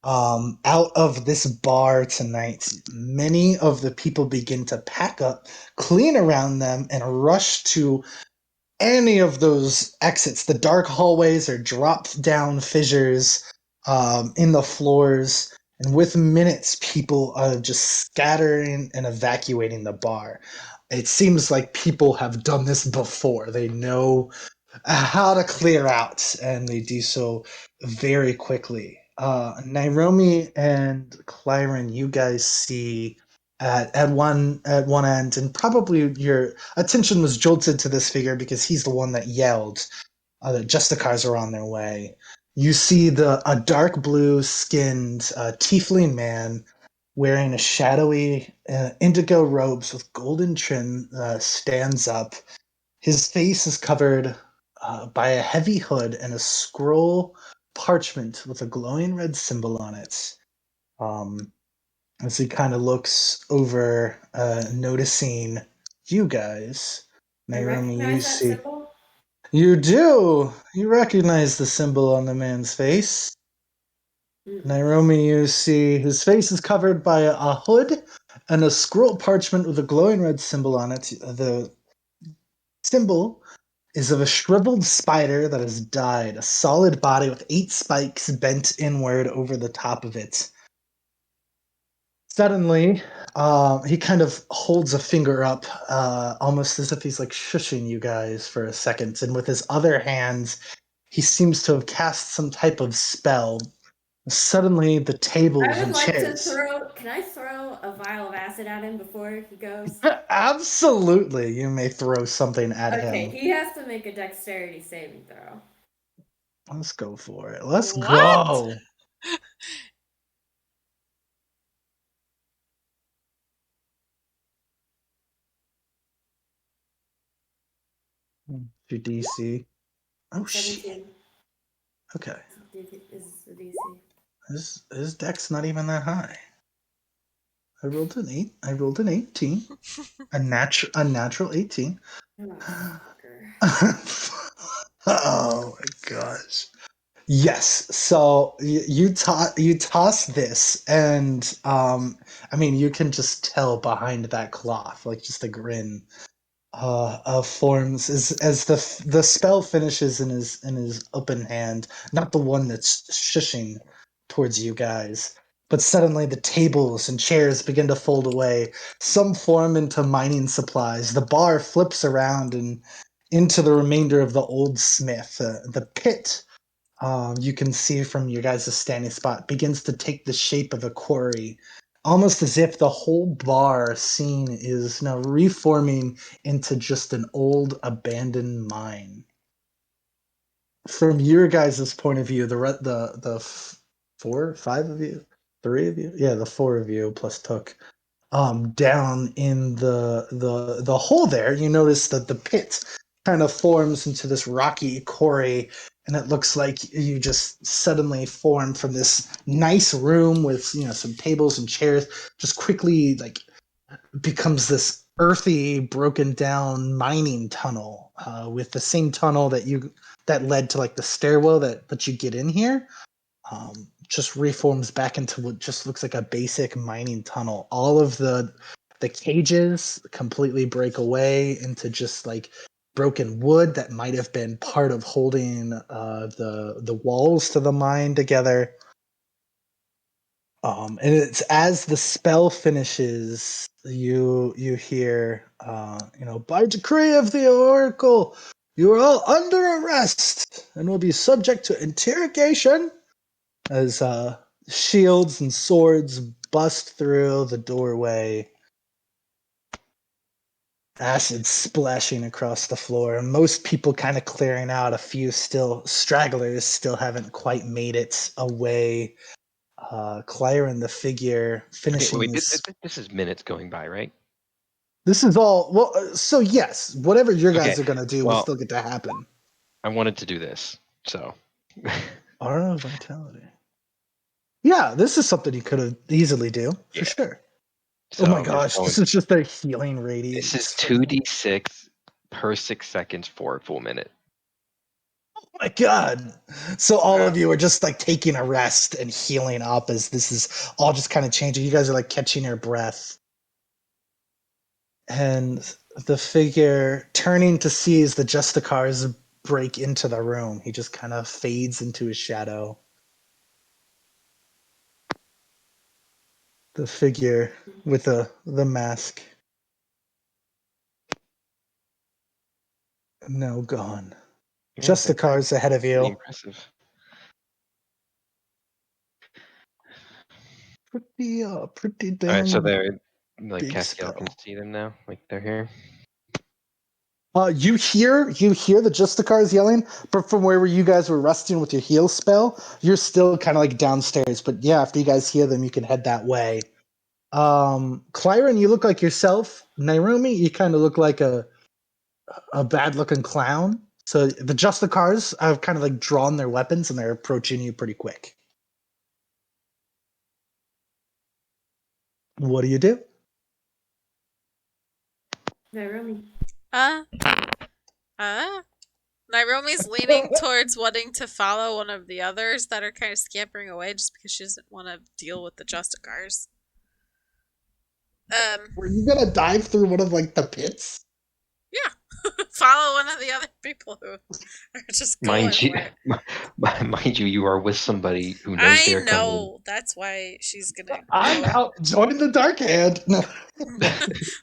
[SPEAKER 2] Out of this bar tonight, many of the people begin to pack up, clean around them, and rush to any of those exits. The dark hallways are dropped down fissures in the floors, and with minutes, people are just scattering and evacuating the bar. It seems like people have done this before. They know how to clear out, and they do so very quickly. Nairomi and Clyron, you guys see at one end, and probably your attention was jolted to this figure because he's the one that yelled that Justicars are on their way. You see a dark blue skinned tiefling man wearing a shadowy indigo robes with golden trim stands up. His face is covered by a heavy hood and a scroll parchment with a glowing red symbol on it. Um, as he kind of looks over, noticing you guys.
[SPEAKER 6] I
[SPEAKER 2] Naomi, you
[SPEAKER 6] recognize that
[SPEAKER 2] see.
[SPEAKER 6] symbol.
[SPEAKER 2] You do! You recognize the symbol on the man's face.
[SPEAKER 6] Mm.
[SPEAKER 2] Nairomi, you see his face is covered by a hood and a scroll parchment with a glowing red symbol on it. The symbol is of a shriveled spider that has died, a solid body with 8 spikes bent inward over the top of it. Suddenly, he kind of holds a finger up, almost as if he's like shushing you guys for a second, and with his other hand, he seems to have cast some type of spell. Suddenly, the
[SPEAKER 6] I
[SPEAKER 2] tables
[SPEAKER 6] would
[SPEAKER 2] and
[SPEAKER 6] like to
[SPEAKER 2] chairs.
[SPEAKER 6] throw. Can I throw a vial of acid at him before he goes?
[SPEAKER 2] Absolutely, you may throw something at
[SPEAKER 6] Okay,
[SPEAKER 2] him.
[SPEAKER 6] he has to make a dexterity saving throw.
[SPEAKER 2] Let's go for it. Let's
[SPEAKER 1] What?
[SPEAKER 2] go. Your DC. Oh shit.
[SPEAKER 6] 17
[SPEAKER 2] Okay.
[SPEAKER 6] is the DC.
[SPEAKER 2] His deck's not even that high. I rolled an 8. I rolled an 18. A natural 18.
[SPEAKER 6] Oh, fucker.
[SPEAKER 2] Oh my gosh. Yes. So you toss this, and I mean, you can just tell behind that cloth, like just a grin. forms as the spell finishes in his open hand, not the one that's shushing towards you guys. But suddenly the tables and chairs begin to fold away. Some form into mining supplies. The bar flips around and into the remainder of the old smith. The pit, you can see from your guys' standing spot, begins to take the shape of a quarry, almost as if the whole bar scene is now reforming into just an old abandoned mine. From your guys' point of view, four, five of you, three of you, yeah, the four of you plus Took, down in the hole there, you notice that the pit kind of forms into this rocky quarry, and it looks like you just suddenly formed from this nice room with some tables and chairs, just quickly like becomes this earthy, broken down mining tunnel, with the same tunnel that led to like the stairwell that you get in here, just reforms back into what just looks like a basic mining tunnel. All of the cages completely break away into just like broken wood that might have been part of holding the walls to the mine together. And it's as the spell finishes, you hear, by decree of the oracle, you are all under arrest and will be subject to interrogation as shields and swords bust through the doorway, acid splashing across the floor, and most people kind of clearing out. A few still stragglers still haven't quite made it away. Clyron, the figure,
[SPEAKER 5] Okay,
[SPEAKER 2] finishing
[SPEAKER 5] wait.
[SPEAKER 2] his.
[SPEAKER 5] This is minutes going by, right?
[SPEAKER 2] This is all well. So yes, whatever your
[SPEAKER 5] Okay.
[SPEAKER 2] guys are gonna do will
[SPEAKER 5] Well,
[SPEAKER 2] still get to happen.
[SPEAKER 5] I wanted to do this, so.
[SPEAKER 2] Aura of vitality. Yeah, this is something you could have easily do for
[SPEAKER 5] Yeah.
[SPEAKER 2] sure. Oh
[SPEAKER 5] So
[SPEAKER 2] my
[SPEAKER 5] I'm just
[SPEAKER 2] gosh,
[SPEAKER 5] going.
[SPEAKER 2] this is just a healing
[SPEAKER 5] This is
[SPEAKER 2] radius for them.
[SPEAKER 5] 2d6 per 6 seconds for a full minute.
[SPEAKER 2] Oh my god. So all
[SPEAKER 1] Wow.
[SPEAKER 2] of you are just like taking a rest and healing up as this is all just kind of changing. You guys are like catching your breath. And the figure turning to see as the Justicars break into the room, he just kind of fades into his shadow. The figure with the mask now gone.
[SPEAKER 5] Yeah,
[SPEAKER 2] Justicars ahead of
[SPEAKER 5] pretty
[SPEAKER 2] you.
[SPEAKER 5] impressive.
[SPEAKER 2] Pretty
[SPEAKER 5] All right, so
[SPEAKER 2] damn
[SPEAKER 5] they're like
[SPEAKER 2] big
[SPEAKER 5] Castiel can
[SPEAKER 2] spell.
[SPEAKER 5] see them now, like they're here.
[SPEAKER 2] You hear the Justicars yelling, but from where you guys were resting with your heal spell, you're still kind of like downstairs. But yeah, after you guys hear them, you can head that way. Clyron, you look like yourself. Nairumi, you kind of look like a bad looking clown. So the Justicars have kind of like drawn their weapons and they're approaching you pretty quick. What do you do?
[SPEAKER 6] Nairobi.
[SPEAKER 1] Uh, Nairomi's leaning towards wanting to follow one of the others that are kind of scampering away just because she doesn't want to deal with the Justicars.
[SPEAKER 2] Were you gonna dive through one of like the pits?
[SPEAKER 1] Yeah. Follow one of the other people who are just going
[SPEAKER 5] Mind you,
[SPEAKER 1] for it.
[SPEAKER 5] mind you, you are with somebody who knows
[SPEAKER 1] I
[SPEAKER 5] they're coming.
[SPEAKER 1] know. That's why she's gonna
[SPEAKER 2] I'm
[SPEAKER 1] go.
[SPEAKER 2] out joining the dark hand. No.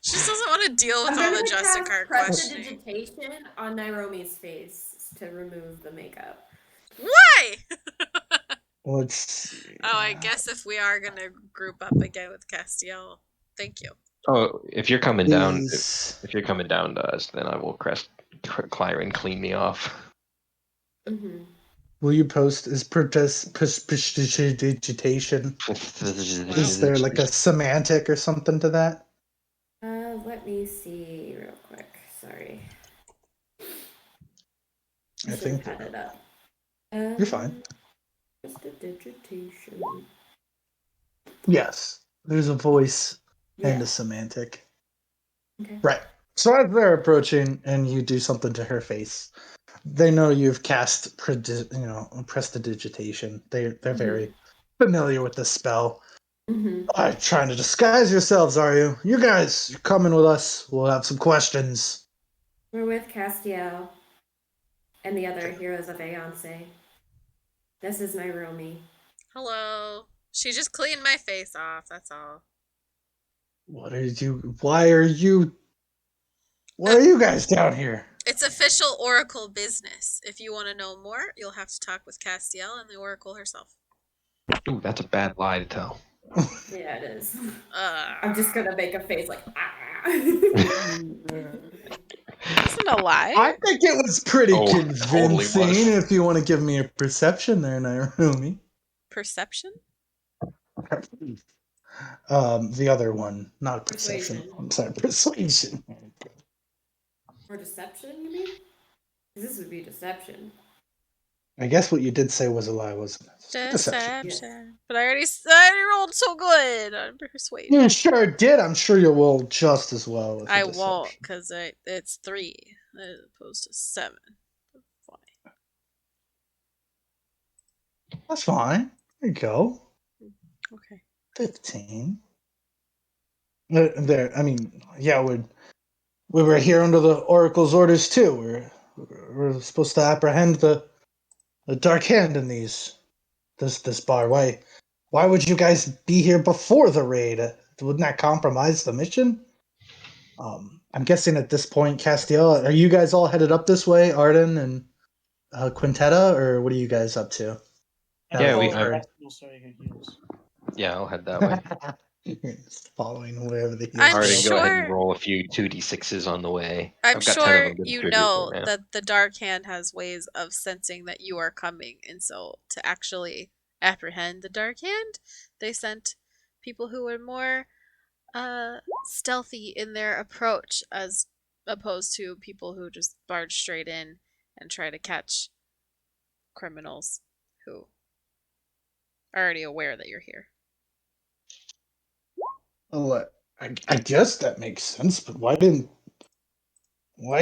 [SPEAKER 1] She just doesn't want to deal with
[SPEAKER 6] I'm
[SPEAKER 1] all
[SPEAKER 6] gonna
[SPEAKER 1] the
[SPEAKER 6] cast
[SPEAKER 1] Justicar questioning.
[SPEAKER 6] prestidigitation on Nairomi's face to remove the makeup.
[SPEAKER 1] Why?
[SPEAKER 2] Let's see.
[SPEAKER 1] Oh, I guess if we are gonna group up again with Castiel, thank you.
[SPEAKER 5] Oh, if you're coming down,
[SPEAKER 2] Is
[SPEAKER 5] if you're coming down to us, then I will crest Clyron clean me off.
[SPEAKER 6] Mm-hmm.
[SPEAKER 2] will you post is prestidigitation?
[SPEAKER 1] Well,
[SPEAKER 2] Is there like a semantic or something to that?
[SPEAKER 6] Let me see real quick. Sorry. I
[SPEAKER 2] I
[SPEAKER 6] should have
[SPEAKER 2] think
[SPEAKER 6] had it up.
[SPEAKER 2] you're fine.
[SPEAKER 6] Prestidigitation.
[SPEAKER 2] Yes, there's a voice and
[SPEAKER 6] Yeah.
[SPEAKER 2] a semantic.
[SPEAKER 6] Okay.
[SPEAKER 2] Right. So as they're approaching and you do something to her face, they know you've cast prestidigitation. They're very familiar with this spell.
[SPEAKER 6] Mm-hmm.
[SPEAKER 2] Trying to disguise yourselves, are you? You guys, you're coming with us. We'll have some questions.
[SPEAKER 6] We're with Castiel and the other heroes of Aeonce. This is Nairomi.
[SPEAKER 1] Hello. She just cleaned my face off, that's all.
[SPEAKER 2] What are you? Why are you? Why are you guys down here?
[SPEAKER 1] It's official Oracle business. If you want to know more, you'll have to talk with Castiel and the Oracle herself.
[SPEAKER 5] Ooh, that's a bad lie to tell.
[SPEAKER 6] Yeah, it is.
[SPEAKER 1] Uh,
[SPEAKER 6] I'm just gonna make a face like ah.
[SPEAKER 1] Isn't a lie.
[SPEAKER 2] I think it was pretty
[SPEAKER 5] Oh, totally
[SPEAKER 2] convincing.
[SPEAKER 5] was.
[SPEAKER 2] If you want to give me a perception there, Nairumi.
[SPEAKER 1] Perception?
[SPEAKER 2] The other one, not perception.
[SPEAKER 6] Persuasion.
[SPEAKER 2] I'm sorry, persuasion.
[SPEAKER 6] Or deception, you mean? 'Cause this would be deception.
[SPEAKER 2] I guess what you did say was a lie, wasn't it? Deception.
[SPEAKER 1] Deception. But I already rolled so good on persuasion.
[SPEAKER 2] You sure did. I'm sure you will just as well with a
[SPEAKER 1] I
[SPEAKER 2] deception.
[SPEAKER 1] won't, because it's 3 as opposed to 7. Fine.
[SPEAKER 2] That's fine. There you go.
[SPEAKER 1] Okay.
[SPEAKER 2] 15. There. I mean, yeah, we were here under the Oracle's orders too. We're supposed to apprehend the Dark Hand in this bar. Why would you guys be here before the raid? Wouldn't that compromise the mission? I'm guessing at this point, Castiel, are you guys all headed up this way, Arden and Quintetta, or what are you guys up to?
[SPEAKER 3] And
[SPEAKER 5] Yeah,
[SPEAKER 3] follow
[SPEAKER 5] I-
[SPEAKER 3] the hospital so he heals.
[SPEAKER 5] Yeah, I'll head that way.
[SPEAKER 2] Just following wherever the heels
[SPEAKER 1] I'm
[SPEAKER 5] Arden,
[SPEAKER 2] go.
[SPEAKER 5] go ahead and
[SPEAKER 1] sure-
[SPEAKER 5] roll a few 2d6s on the way.
[SPEAKER 1] I'm
[SPEAKER 5] I've got 10 of
[SPEAKER 1] sure
[SPEAKER 5] them to
[SPEAKER 1] you
[SPEAKER 5] distribute
[SPEAKER 1] know
[SPEAKER 5] right now.
[SPEAKER 1] that the Dark Hand has ways of sensing that you are coming, and so to actually apprehend the Dark Hand, they sent people who were more stealthy in their approach as opposed to people who just barge straight in and try to catch criminals who are already aware that you're here.
[SPEAKER 2] Well, I guess that makes sense, but why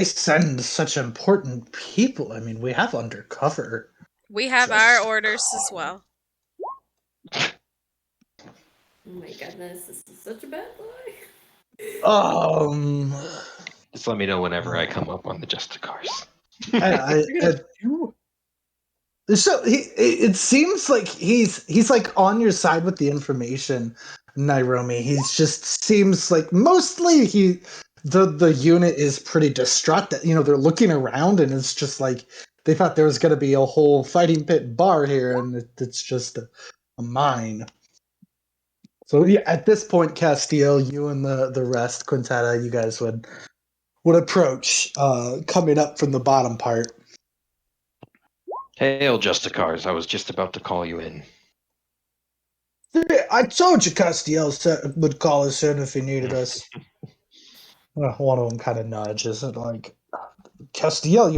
[SPEAKER 2] send such important people? I mean, we have undercover.
[SPEAKER 1] We have our orders as well.
[SPEAKER 6] Oh my goodness, this is such a bad lie.
[SPEAKER 5] Just let me know whenever I come up on the Justicars.
[SPEAKER 2] So it seems like he's like on your side with the information, Nairomi. He's just seems like mostly the unit is pretty distraught that they're looking around and it's just like they thought there was going to be a whole fighting pit bar here and it's just a mine. So yeah, at this point, Castillo, you and the rest, Quintetta, you guys would approach, coming up from the bottom part.
[SPEAKER 5] Hail, Justicars. I was just about to call you in.
[SPEAKER 2] I told you Castiel would call us in if he needed us. Well, one of them kind of nudges it like, Castiel,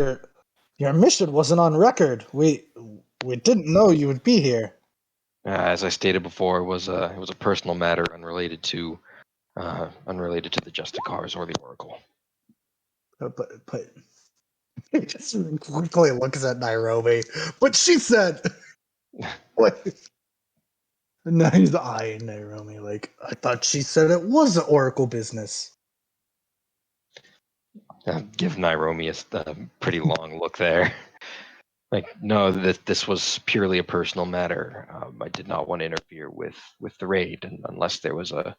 [SPEAKER 2] your mission wasn't on record. We didn't know you would be here.
[SPEAKER 5] As I stated before, it was a personal matter unrelated to the Justicars or the Oracle.
[SPEAKER 2] But he just quickly looks at Nairobi. But she said, what? Now he's eyeing Nairobi like, I thought she said it was an Oracle business.
[SPEAKER 5] Give Nairomi a pretty long look there. Like, no, this was purely a personal matter. I did not want to interfere with the raid unless there was a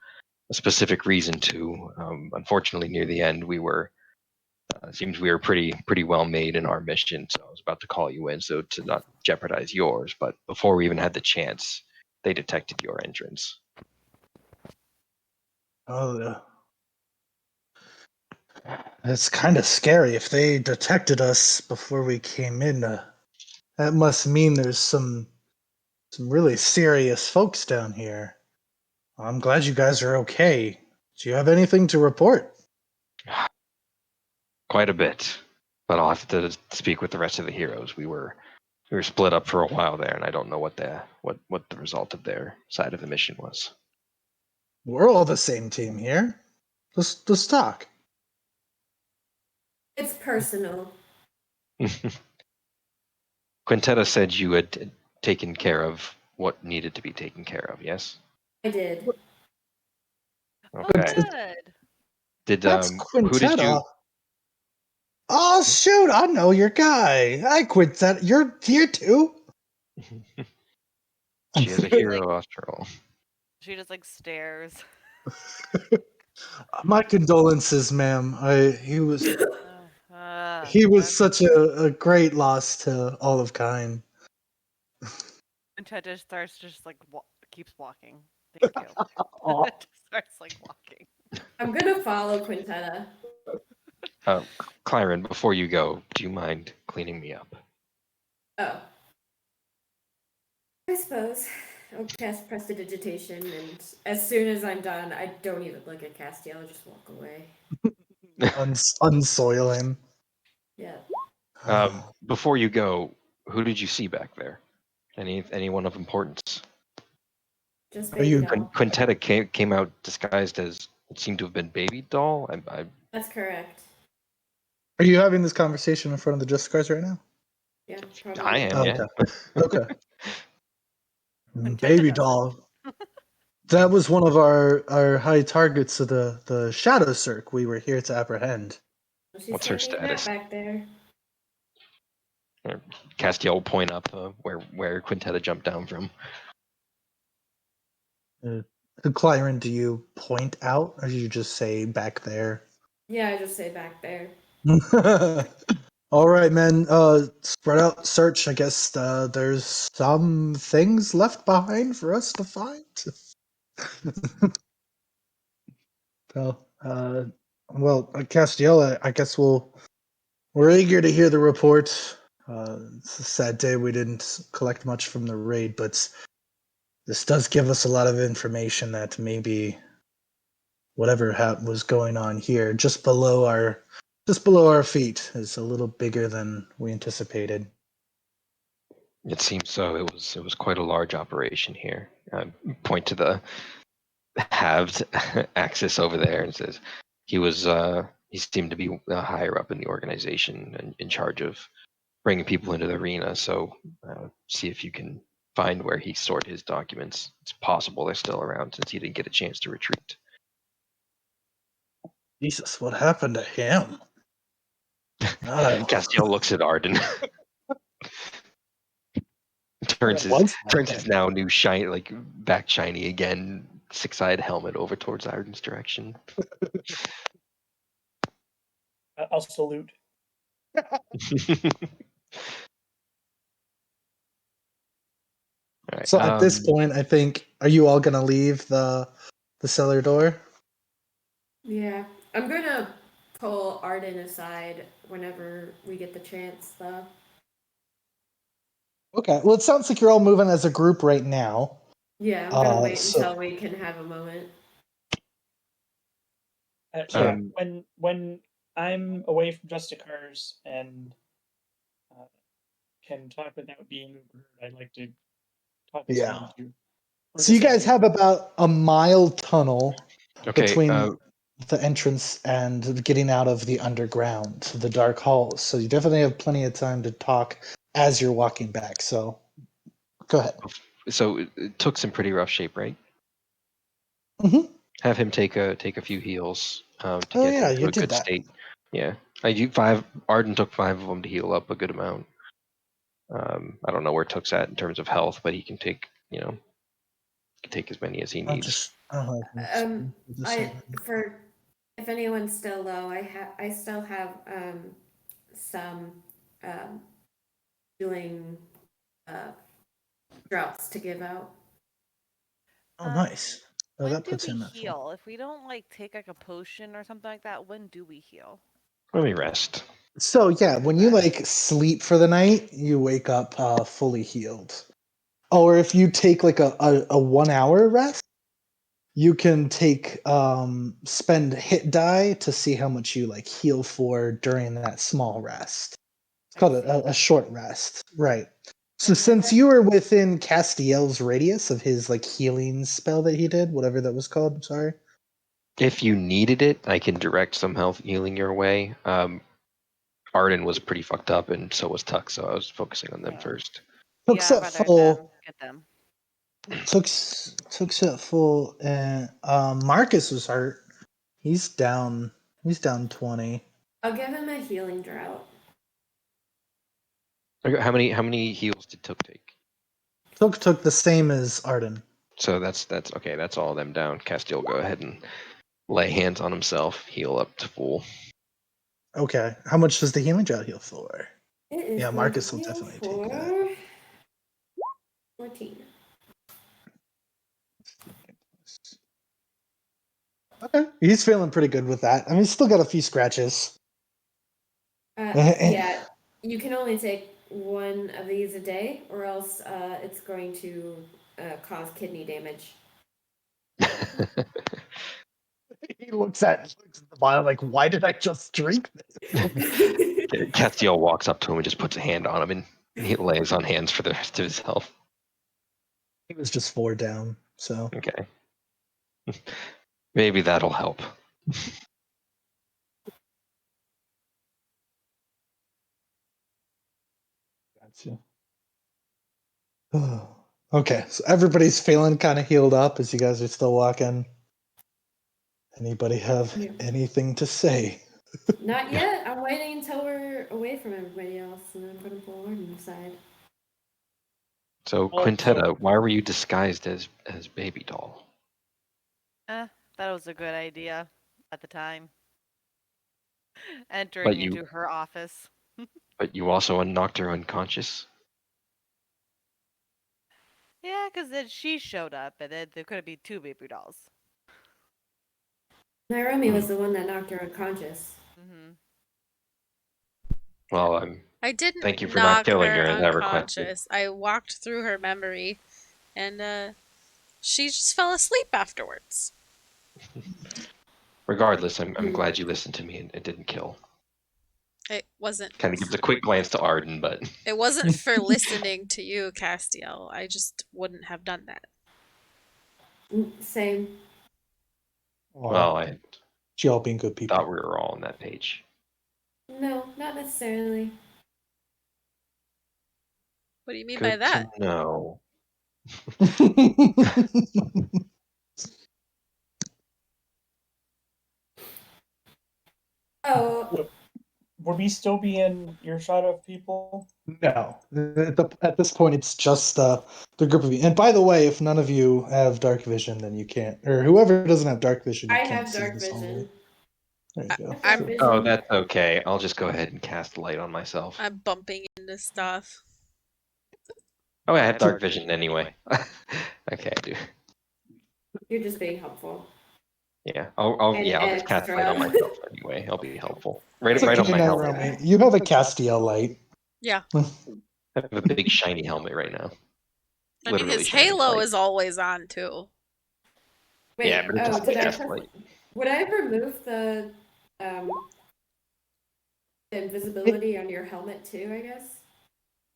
[SPEAKER 5] specific reason to. Unfortunately, near the end, we were seems we were pretty well made in our mission. So I was about to call you in, so to not jeopardize yours. But before we even had the chance, they detected your entrance.
[SPEAKER 2] Oh, it's kind of scary if they detected us before we came in. That must mean there's some really serious folks down here. I'm glad you guys are okay. Do you have anything to report?
[SPEAKER 5] Quite a bit, but I'll have to speak with the rest of the heroes. We were split up for a while there, and I don't know what the result of their side of the mission was.
[SPEAKER 2] We're all the same team here. Let's talk.
[SPEAKER 6] It's personal.
[SPEAKER 5] Quintetta said you had taken care of what needed to be taken care of. Yes.
[SPEAKER 6] I did.
[SPEAKER 5] Okay.
[SPEAKER 4] Oh, good.
[SPEAKER 5] Did
[SPEAKER 2] That's
[SPEAKER 5] who did
[SPEAKER 2] Quintetta.
[SPEAKER 5] you
[SPEAKER 2] Oh shoot! I know your guy. I quit that. You're here too.
[SPEAKER 5] She has a hero after all.
[SPEAKER 4] She just like stares.
[SPEAKER 2] My condolences, ma'am. He was
[SPEAKER 4] Okay.
[SPEAKER 2] such a great loss to all of kind.
[SPEAKER 4] And Ted just starts just like keeps walking. Thank you.
[SPEAKER 2] Aw.
[SPEAKER 4] Just starts like walking.
[SPEAKER 6] I'm gonna follow Quintetta.
[SPEAKER 5] Clyron, before you go, do you mind cleaning me up?
[SPEAKER 6] Oh. I suppose. I'll cast prestidigitation, and as soon as I'm done, I don't even look at Castiel, I'll just walk away.
[SPEAKER 2] Unsoil him.
[SPEAKER 6] Yeah.
[SPEAKER 5] Before you go, who did you see back there? Anyone of importance?
[SPEAKER 6] Just
[SPEAKER 2] Are
[SPEAKER 6] baby
[SPEAKER 2] you?
[SPEAKER 6] doll.
[SPEAKER 5] Quintetta came out disguised as it seemed to have been Baby Doll.
[SPEAKER 6] That's correct.
[SPEAKER 2] Are you having this conversation in front of the Justice right now?
[SPEAKER 6] Yeah,
[SPEAKER 5] I
[SPEAKER 6] probably.
[SPEAKER 5] am,
[SPEAKER 2] Oh,
[SPEAKER 5] yeah.
[SPEAKER 2] okay. Okay.
[SPEAKER 4] Quintetta
[SPEAKER 2] Baby
[SPEAKER 4] doesn't.
[SPEAKER 2] doll. That was one of our high targets of the Shadow Cirque we were here to apprehend.
[SPEAKER 6] She's
[SPEAKER 5] What's her
[SPEAKER 6] taking a nap
[SPEAKER 5] status?
[SPEAKER 6] back there.
[SPEAKER 5] Castiel will point up where Quintetta jumped down from.
[SPEAKER 2] To Clyron, do you point out, or do you just say back there?
[SPEAKER 6] Yeah, I just say back there.
[SPEAKER 2] All right, men. Spread out, search. I guess there's some things left behind for us to find. So, Castiel, I guess we're eager to hear the report. It's a sad day we didn't collect much from the raid, but this does give us a lot of information that maybe whatever was going on here just below our feet is a little bigger than we anticipated.
[SPEAKER 5] It seems so. It was quite a large operation here. Point to the halved axis over there and says he seemed to be higher up in the organization and in charge of bringing people into the arena. So see if you can find where he stored his documents. It's possible they're still around since he didn't get a chance to retreat.
[SPEAKER 2] Jesus, what happened to him? Uh,
[SPEAKER 5] Castiel looks at Arden. turns
[SPEAKER 2] what
[SPEAKER 5] his
[SPEAKER 2] was
[SPEAKER 5] turns his
[SPEAKER 2] happening?
[SPEAKER 5] now new back shiny again, six-eyed helmet over towards Arden's direction.
[SPEAKER 3] I'll salute.
[SPEAKER 5] All right.
[SPEAKER 2] So at this point, I think, are you all gonna leave the cellar door?
[SPEAKER 6] Yeah. I'm gonna pull Arden aside whenever we get the chance, though.
[SPEAKER 2] Okay. Well, it sounds like you're all moving as a group right now.
[SPEAKER 6] Yeah, I'm gonna wait
[SPEAKER 2] So
[SPEAKER 6] until we can have a moment.
[SPEAKER 3] Yeah,
[SPEAKER 5] Um,
[SPEAKER 3] when I'm away from Justicars and uh, can talk without being overheard, I like to talk to
[SPEAKER 2] yeah.
[SPEAKER 3] someone too. We're
[SPEAKER 2] So you
[SPEAKER 3] just
[SPEAKER 2] guys
[SPEAKER 3] saying,
[SPEAKER 2] have about a mile tunnel
[SPEAKER 5] okay.
[SPEAKER 2] between the entrance and getting out of the underground, the dark halls. So you definitely have plenty of time to talk as you're walking back. So go ahead.
[SPEAKER 5] So it took some pretty rough shape, right?
[SPEAKER 2] Hmm.
[SPEAKER 5] Have him take a few heals to
[SPEAKER 2] Oh
[SPEAKER 5] get
[SPEAKER 2] yeah,
[SPEAKER 5] into
[SPEAKER 2] you
[SPEAKER 5] a
[SPEAKER 2] did
[SPEAKER 5] good
[SPEAKER 2] that.
[SPEAKER 5] state. Yeah, I do five. Arden took 5 of them to heal up a good amount. I don't know where Took's at in terms of health, but he can take take as many as he
[SPEAKER 2] I'll
[SPEAKER 5] needs.
[SPEAKER 2] just the
[SPEAKER 6] I
[SPEAKER 2] same.
[SPEAKER 6] for if anyone's still low, I still have some um healing uh drops to give out.
[SPEAKER 2] Oh,
[SPEAKER 4] Um,
[SPEAKER 2] nice. So
[SPEAKER 4] when
[SPEAKER 2] that
[SPEAKER 4] do
[SPEAKER 2] puts
[SPEAKER 4] we
[SPEAKER 2] him at full.
[SPEAKER 4] heal? If we don't like take like a potion or something like that, when do we heal?
[SPEAKER 5] Let me rest.
[SPEAKER 2] So yeah, when you
[SPEAKER 6] Rest.
[SPEAKER 2] like sleep for the night, you wake up fully healed. Or if you take like a 1 hour rest, you can take spend hit die to see how much you like heal for during that small rest. It's
[SPEAKER 4] I
[SPEAKER 2] called
[SPEAKER 4] see.
[SPEAKER 2] a short rest, right? So
[SPEAKER 6] And
[SPEAKER 2] since you were within Castiel's radius of his like healing spell that he did, whatever that was called, I'm sorry.
[SPEAKER 5] If you needed it, I can direct some health healing your way. Arden was pretty fucked up, and so was Tuck, so I was focusing on them
[SPEAKER 6] yeah.
[SPEAKER 5] first.
[SPEAKER 2] Took's
[SPEAKER 4] Yeah, I'd
[SPEAKER 2] at
[SPEAKER 4] rather them
[SPEAKER 2] full.
[SPEAKER 4] get them.
[SPEAKER 2] Took's at full, and Marcus was hurt. He's down. He's down 20.
[SPEAKER 6] I'll give him a healing drought.
[SPEAKER 5] Okay, how many heals did Took take?
[SPEAKER 2] Took the same as Arden.
[SPEAKER 5] So that's okay. That's all of them down. Castiel, go ahead and lay hands on himself. Heal up to full.
[SPEAKER 2] Okay. How much does the healing drought heal for?
[SPEAKER 6] It is
[SPEAKER 2] Yeah,
[SPEAKER 6] going to
[SPEAKER 2] Marcus will
[SPEAKER 6] heal
[SPEAKER 2] definitely
[SPEAKER 6] for
[SPEAKER 2] take that.
[SPEAKER 6] 14.
[SPEAKER 2] Okay. He's feeling pretty good with that. I mean, he's still got a few scratches.
[SPEAKER 6] Yeah, you can only take one of these a day, or else it's going to cause kidney damage.
[SPEAKER 2] He looks at the vial like, why did I just drink this?
[SPEAKER 5] Castiel walks up to him and just puts a hand on him, and he lays on hands for the rest of his health.
[SPEAKER 2] He was just 4 down, so.
[SPEAKER 5] Okay. Maybe that'll help.
[SPEAKER 2] Gotcha. Okay, so everybody's feeling kind of healed up as you guys are still walking. Anybody have
[SPEAKER 6] Yeah.
[SPEAKER 2] anything to say?
[SPEAKER 6] Not yet. I'm waiting until we're away from everybody else, and then I'm going to pull Warden aside.
[SPEAKER 5] So,
[SPEAKER 3] Well,
[SPEAKER 5] Quintetta, why were you disguised as Baby Doll?
[SPEAKER 4] That was a good idea at the time.
[SPEAKER 5] But
[SPEAKER 4] Entering
[SPEAKER 5] you,
[SPEAKER 4] into her office.
[SPEAKER 5] but you also knocked her unconscious.
[SPEAKER 4] Yeah, because then she showed up, and then there could be 2 baby dolls.
[SPEAKER 6] Nairomi was the one that knocked her unconscious.
[SPEAKER 4] Mm-hmm.
[SPEAKER 5] Well,
[SPEAKER 1] I didn't
[SPEAKER 5] thank you for not
[SPEAKER 1] knock
[SPEAKER 5] killing
[SPEAKER 1] her
[SPEAKER 5] her as I requested.
[SPEAKER 1] unconscious. I walked through her memory, and she just fell asleep afterwards.
[SPEAKER 5] Regardless, I'm glad you listened to me and didn't kill.
[SPEAKER 1] It wasn't.
[SPEAKER 5] Kind of gives a quick glance to Arden, but
[SPEAKER 1] It wasn't for listening to you, Castiel. I just wouldn't have done that.
[SPEAKER 6] Same.
[SPEAKER 5] well, I
[SPEAKER 2] you all being good people.
[SPEAKER 5] thought we were all on that page.
[SPEAKER 6] No, not necessarily.
[SPEAKER 1] What do you mean by
[SPEAKER 5] Good
[SPEAKER 1] that?
[SPEAKER 5] to know.
[SPEAKER 6] Oh,
[SPEAKER 3] Would we still be in earshot of people?
[SPEAKER 2] No, at this point, it's just the group of you. And by the way, if none of you have dark vision, then you can't, or whoever doesn't have dark vision, you
[SPEAKER 6] I
[SPEAKER 2] can't
[SPEAKER 6] have
[SPEAKER 2] see
[SPEAKER 6] dark
[SPEAKER 2] this hallway.
[SPEAKER 6] vision.
[SPEAKER 2] There you go.
[SPEAKER 6] I've got
[SPEAKER 2] So-
[SPEAKER 6] vision.
[SPEAKER 5] Oh, that's okay. I'll just go ahead and cast light on myself.
[SPEAKER 1] I'm bumping into stuff.
[SPEAKER 5] Oh, I have dark vision anyway. Okay, I do.
[SPEAKER 6] You're just being helpful.
[SPEAKER 5] Yeah, I'll
[SPEAKER 6] And
[SPEAKER 5] just cast light on
[SPEAKER 6] extra.
[SPEAKER 5] myself anyway. I'll be helpful. Right,
[SPEAKER 2] It's
[SPEAKER 5] right on
[SPEAKER 2] okay,
[SPEAKER 5] my helmet.
[SPEAKER 2] Nairomi. You have a Castiel light.
[SPEAKER 1] Yeah.
[SPEAKER 5] I have a big shiny helmet right now.
[SPEAKER 1] I mean,
[SPEAKER 5] Literally
[SPEAKER 1] his
[SPEAKER 5] shiny
[SPEAKER 1] halo
[SPEAKER 5] light.
[SPEAKER 1] is always on, too.
[SPEAKER 6] Wait,
[SPEAKER 5] Yeah, but it
[SPEAKER 6] oh,
[SPEAKER 5] doesn't
[SPEAKER 6] did I
[SPEAKER 5] cast
[SPEAKER 6] press,
[SPEAKER 5] light.
[SPEAKER 6] would I remove the invisibility on your helmet too, I guess?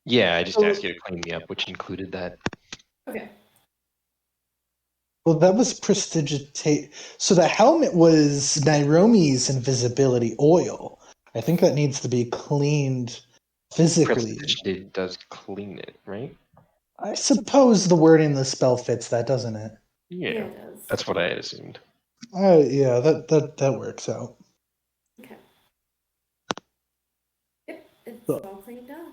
[SPEAKER 5] Yeah, I just asked you to clean me up, which included that.
[SPEAKER 6] Okay.
[SPEAKER 2] Well, that was prestigitate. So the helmet was Nairomi's invisibility oil. I think that needs to be cleaned physically.
[SPEAKER 5] Prestige does clean it, right?
[SPEAKER 2] I suppose the wording in the spell fits that, doesn't it?
[SPEAKER 6] Yeah,
[SPEAKER 5] Yeah,
[SPEAKER 6] it does.
[SPEAKER 5] that's what I had assumed.
[SPEAKER 2] Yeah, that works out.
[SPEAKER 6] Okay. Yep, it's
[SPEAKER 2] So-
[SPEAKER 6] all cleaned up.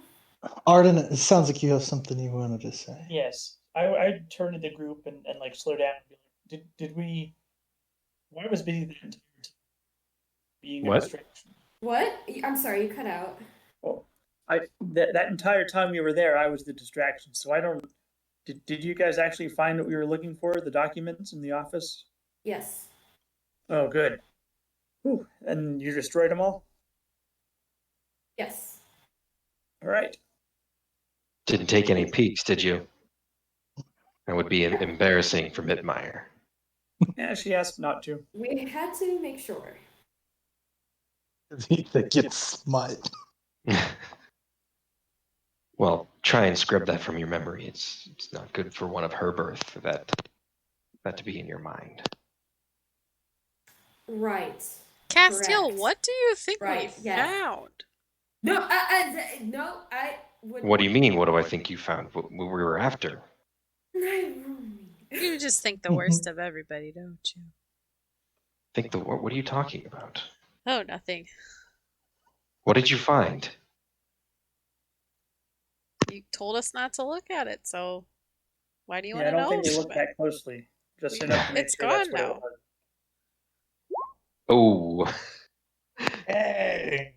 [SPEAKER 2] Arden, it sounds like you have something you wanted to say.
[SPEAKER 3] Yes. I turn to the group and like slow down and be like, did we why was busy the entire time being a
[SPEAKER 5] What?
[SPEAKER 3] distraction?
[SPEAKER 6] What? I'm sorry, you cut out.
[SPEAKER 3] Well, that entire time we were there, I was the distraction. So I don't. Did you guys actually find what we were looking for? The documents in the office?
[SPEAKER 6] Yes.
[SPEAKER 3] Oh, good. Whew. And you destroyed them all?
[SPEAKER 6] Yes.
[SPEAKER 3] All right.
[SPEAKER 5] Didn't take any peeks, did you? That would be embarrassing for Mittmeyer.
[SPEAKER 3] Yeah, she asked not to.
[SPEAKER 6] We had to make sure.
[SPEAKER 2] You think it's smut.
[SPEAKER 5] Well, try and scrub that from your memory. It's not good for one of her birth for that to be in your mind.
[SPEAKER 6] Right.
[SPEAKER 1] Castiel,
[SPEAKER 6] Correct.
[SPEAKER 1] what do you think
[SPEAKER 6] Right,
[SPEAKER 1] we
[SPEAKER 6] yes.
[SPEAKER 1] found?
[SPEAKER 6] No, no, I would.
[SPEAKER 5] What do you mean? What do I think you found? What we were after?
[SPEAKER 1] You just think the worst of everybody, don't you?
[SPEAKER 5] Think what are you talking about?
[SPEAKER 1] Oh, nothing.
[SPEAKER 5] What did you find?
[SPEAKER 1] You told us not to look at it, so why do you
[SPEAKER 3] Yeah,
[SPEAKER 1] want
[SPEAKER 3] I
[SPEAKER 1] to
[SPEAKER 3] don't think
[SPEAKER 1] know?
[SPEAKER 3] we looked that closely. Just enough to make
[SPEAKER 1] It's
[SPEAKER 3] sure that's
[SPEAKER 1] gone
[SPEAKER 3] what it
[SPEAKER 1] now.
[SPEAKER 3] was.
[SPEAKER 5] Oh,
[SPEAKER 2] Hey,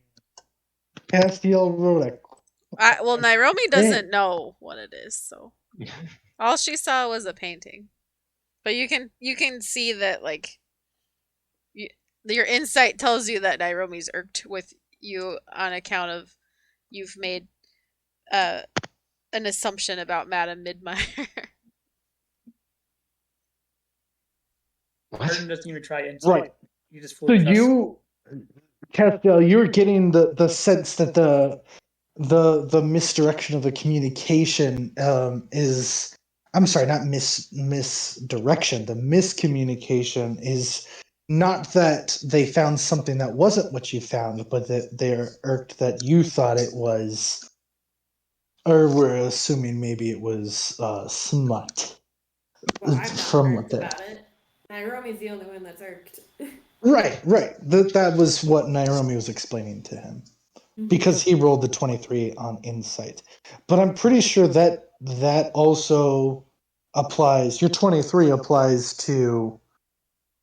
[SPEAKER 2] Castiel wrote
[SPEAKER 1] Well, Nairobi
[SPEAKER 2] Hey.
[SPEAKER 1] doesn't know what it is, so all she saw was a painting. But you can see that like you, your insight tells you that Nairobi's irked with you on account of you've made uh an assumption about Madame Midmeyer.
[SPEAKER 3] Arden
[SPEAKER 5] what?
[SPEAKER 3] doesn't even try insight.
[SPEAKER 2] Right.
[SPEAKER 3] He just
[SPEAKER 2] So
[SPEAKER 3] fully trusts.
[SPEAKER 2] you, Castiel, you're getting the sense that the misdirection of the communication is, I'm sorry, not misdirection. The miscommunication is not that they found something that wasn't what you found, but that they're irked that you thought it was, or we're assuming maybe it was smut.
[SPEAKER 6] Well, I'm not
[SPEAKER 2] From what
[SPEAKER 6] irked
[SPEAKER 2] they
[SPEAKER 6] about it. Nairomi's the only one that's irked.
[SPEAKER 2] right. That was what Nairomi was explaining to him. Because he rolled the 23 on insight. But I'm pretty sure that that also applies. Your 23 applies to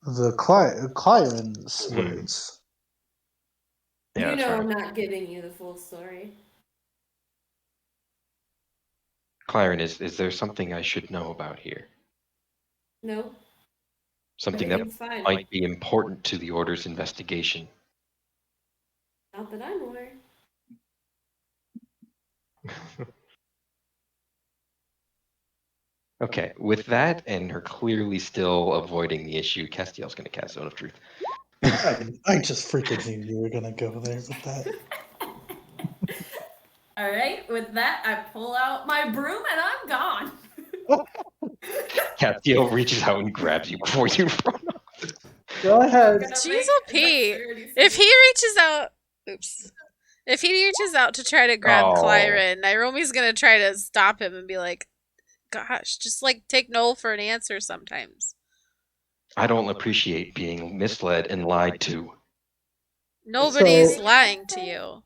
[SPEAKER 2] the Clyron's
[SPEAKER 5] Mhm.
[SPEAKER 2] words.
[SPEAKER 5] Yeah,
[SPEAKER 6] You
[SPEAKER 5] that's
[SPEAKER 6] know
[SPEAKER 5] right.
[SPEAKER 6] I'm not giving you the full story.
[SPEAKER 5] Claren, is there something I should know about here?
[SPEAKER 6] No,
[SPEAKER 5] Something that
[SPEAKER 6] everything's fine.
[SPEAKER 5] might be important to the Order's investigation?
[SPEAKER 6] Not that I'm aware.
[SPEAKER 5] Okay, with that and her clearly still avoiding the issue, Castiel's going to cast Zone of Truth.
[SPEAKER 2] I just freaking knew you were gonna go there with that.
[SPEAKER 6] All right, with that, I pull out my broom and I'm gone.
[SPEAKER 5] Castiel reaches out and grabs you before you run off.
[SPEAKER 2] Go
[SPEAKER 6] I'm
[SPEAKER 2] ahead.
[SPEAKER 6] gonna
[SPEAKER 1] Jeez,
[SPEAKER 6] make a
[SPEAKER 1] Pete.
[SPEAKER 6] dexterity
[SPEAKER 1] If he
[SPEAKER 6] saving.
[SPEAKER 1] reaches out, oops. If he reaches out to try to grab
[SPEAKER 5] Oh.
[SPEAKER 1] Clyron, Nairomi's gonna try to stop him and be like, "Gosh, just like take no for an answer sometimes."
[SPEAKER 5] I don't appreciate being misled and lied to.
[SPEAKER 1] Nobody's
[SPEAKER 2] So-
[SPEAKER 1] lying to you.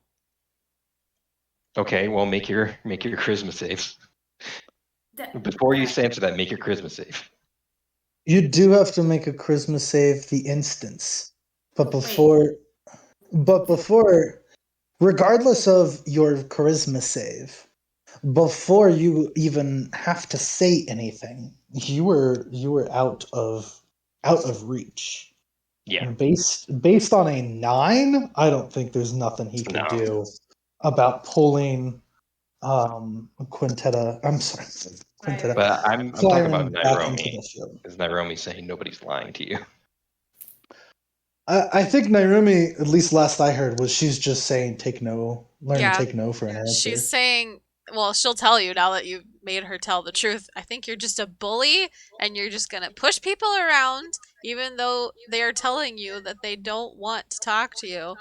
[SPEAKER 5] Okay, well, make your charisma saves. Before you answer that, make your charisma save.
[SPEAKER 2] You do have to make a charisma save the instance. But before, regardless of your charisma save, before you even have to say anything, you were out of reach.
[SPEAKER 5] Yeah.
[SPEAKER 2] And based on a 9, I don't think there's nothing he could
[SPEAKER 5] No.
[SPEAKER 2] do about pulling Quintetta. I'm sorry, Quintetta.
[SPEAKER 5] But I'm talking about
[SPEAKER 2] Clyron back into
[SPEAKER 5] Nairomi.
[SPEAKER 2] the field.
[SPEAKER 5] Is Nairomi saying nobody's lying to you?
[SPEAKER 2] I think Nairumi, at least last I heard, was she's just saying learn
[SPEAKER 1] Yeah.
[SPEAKER 2] to take no for an answer.
[SPEAKER 1] She's saying, well, she'll tell you now that you've made her tell the truth. I think you're just a bully and you're just going to push people around even though they are telling you that they don't want to talk to you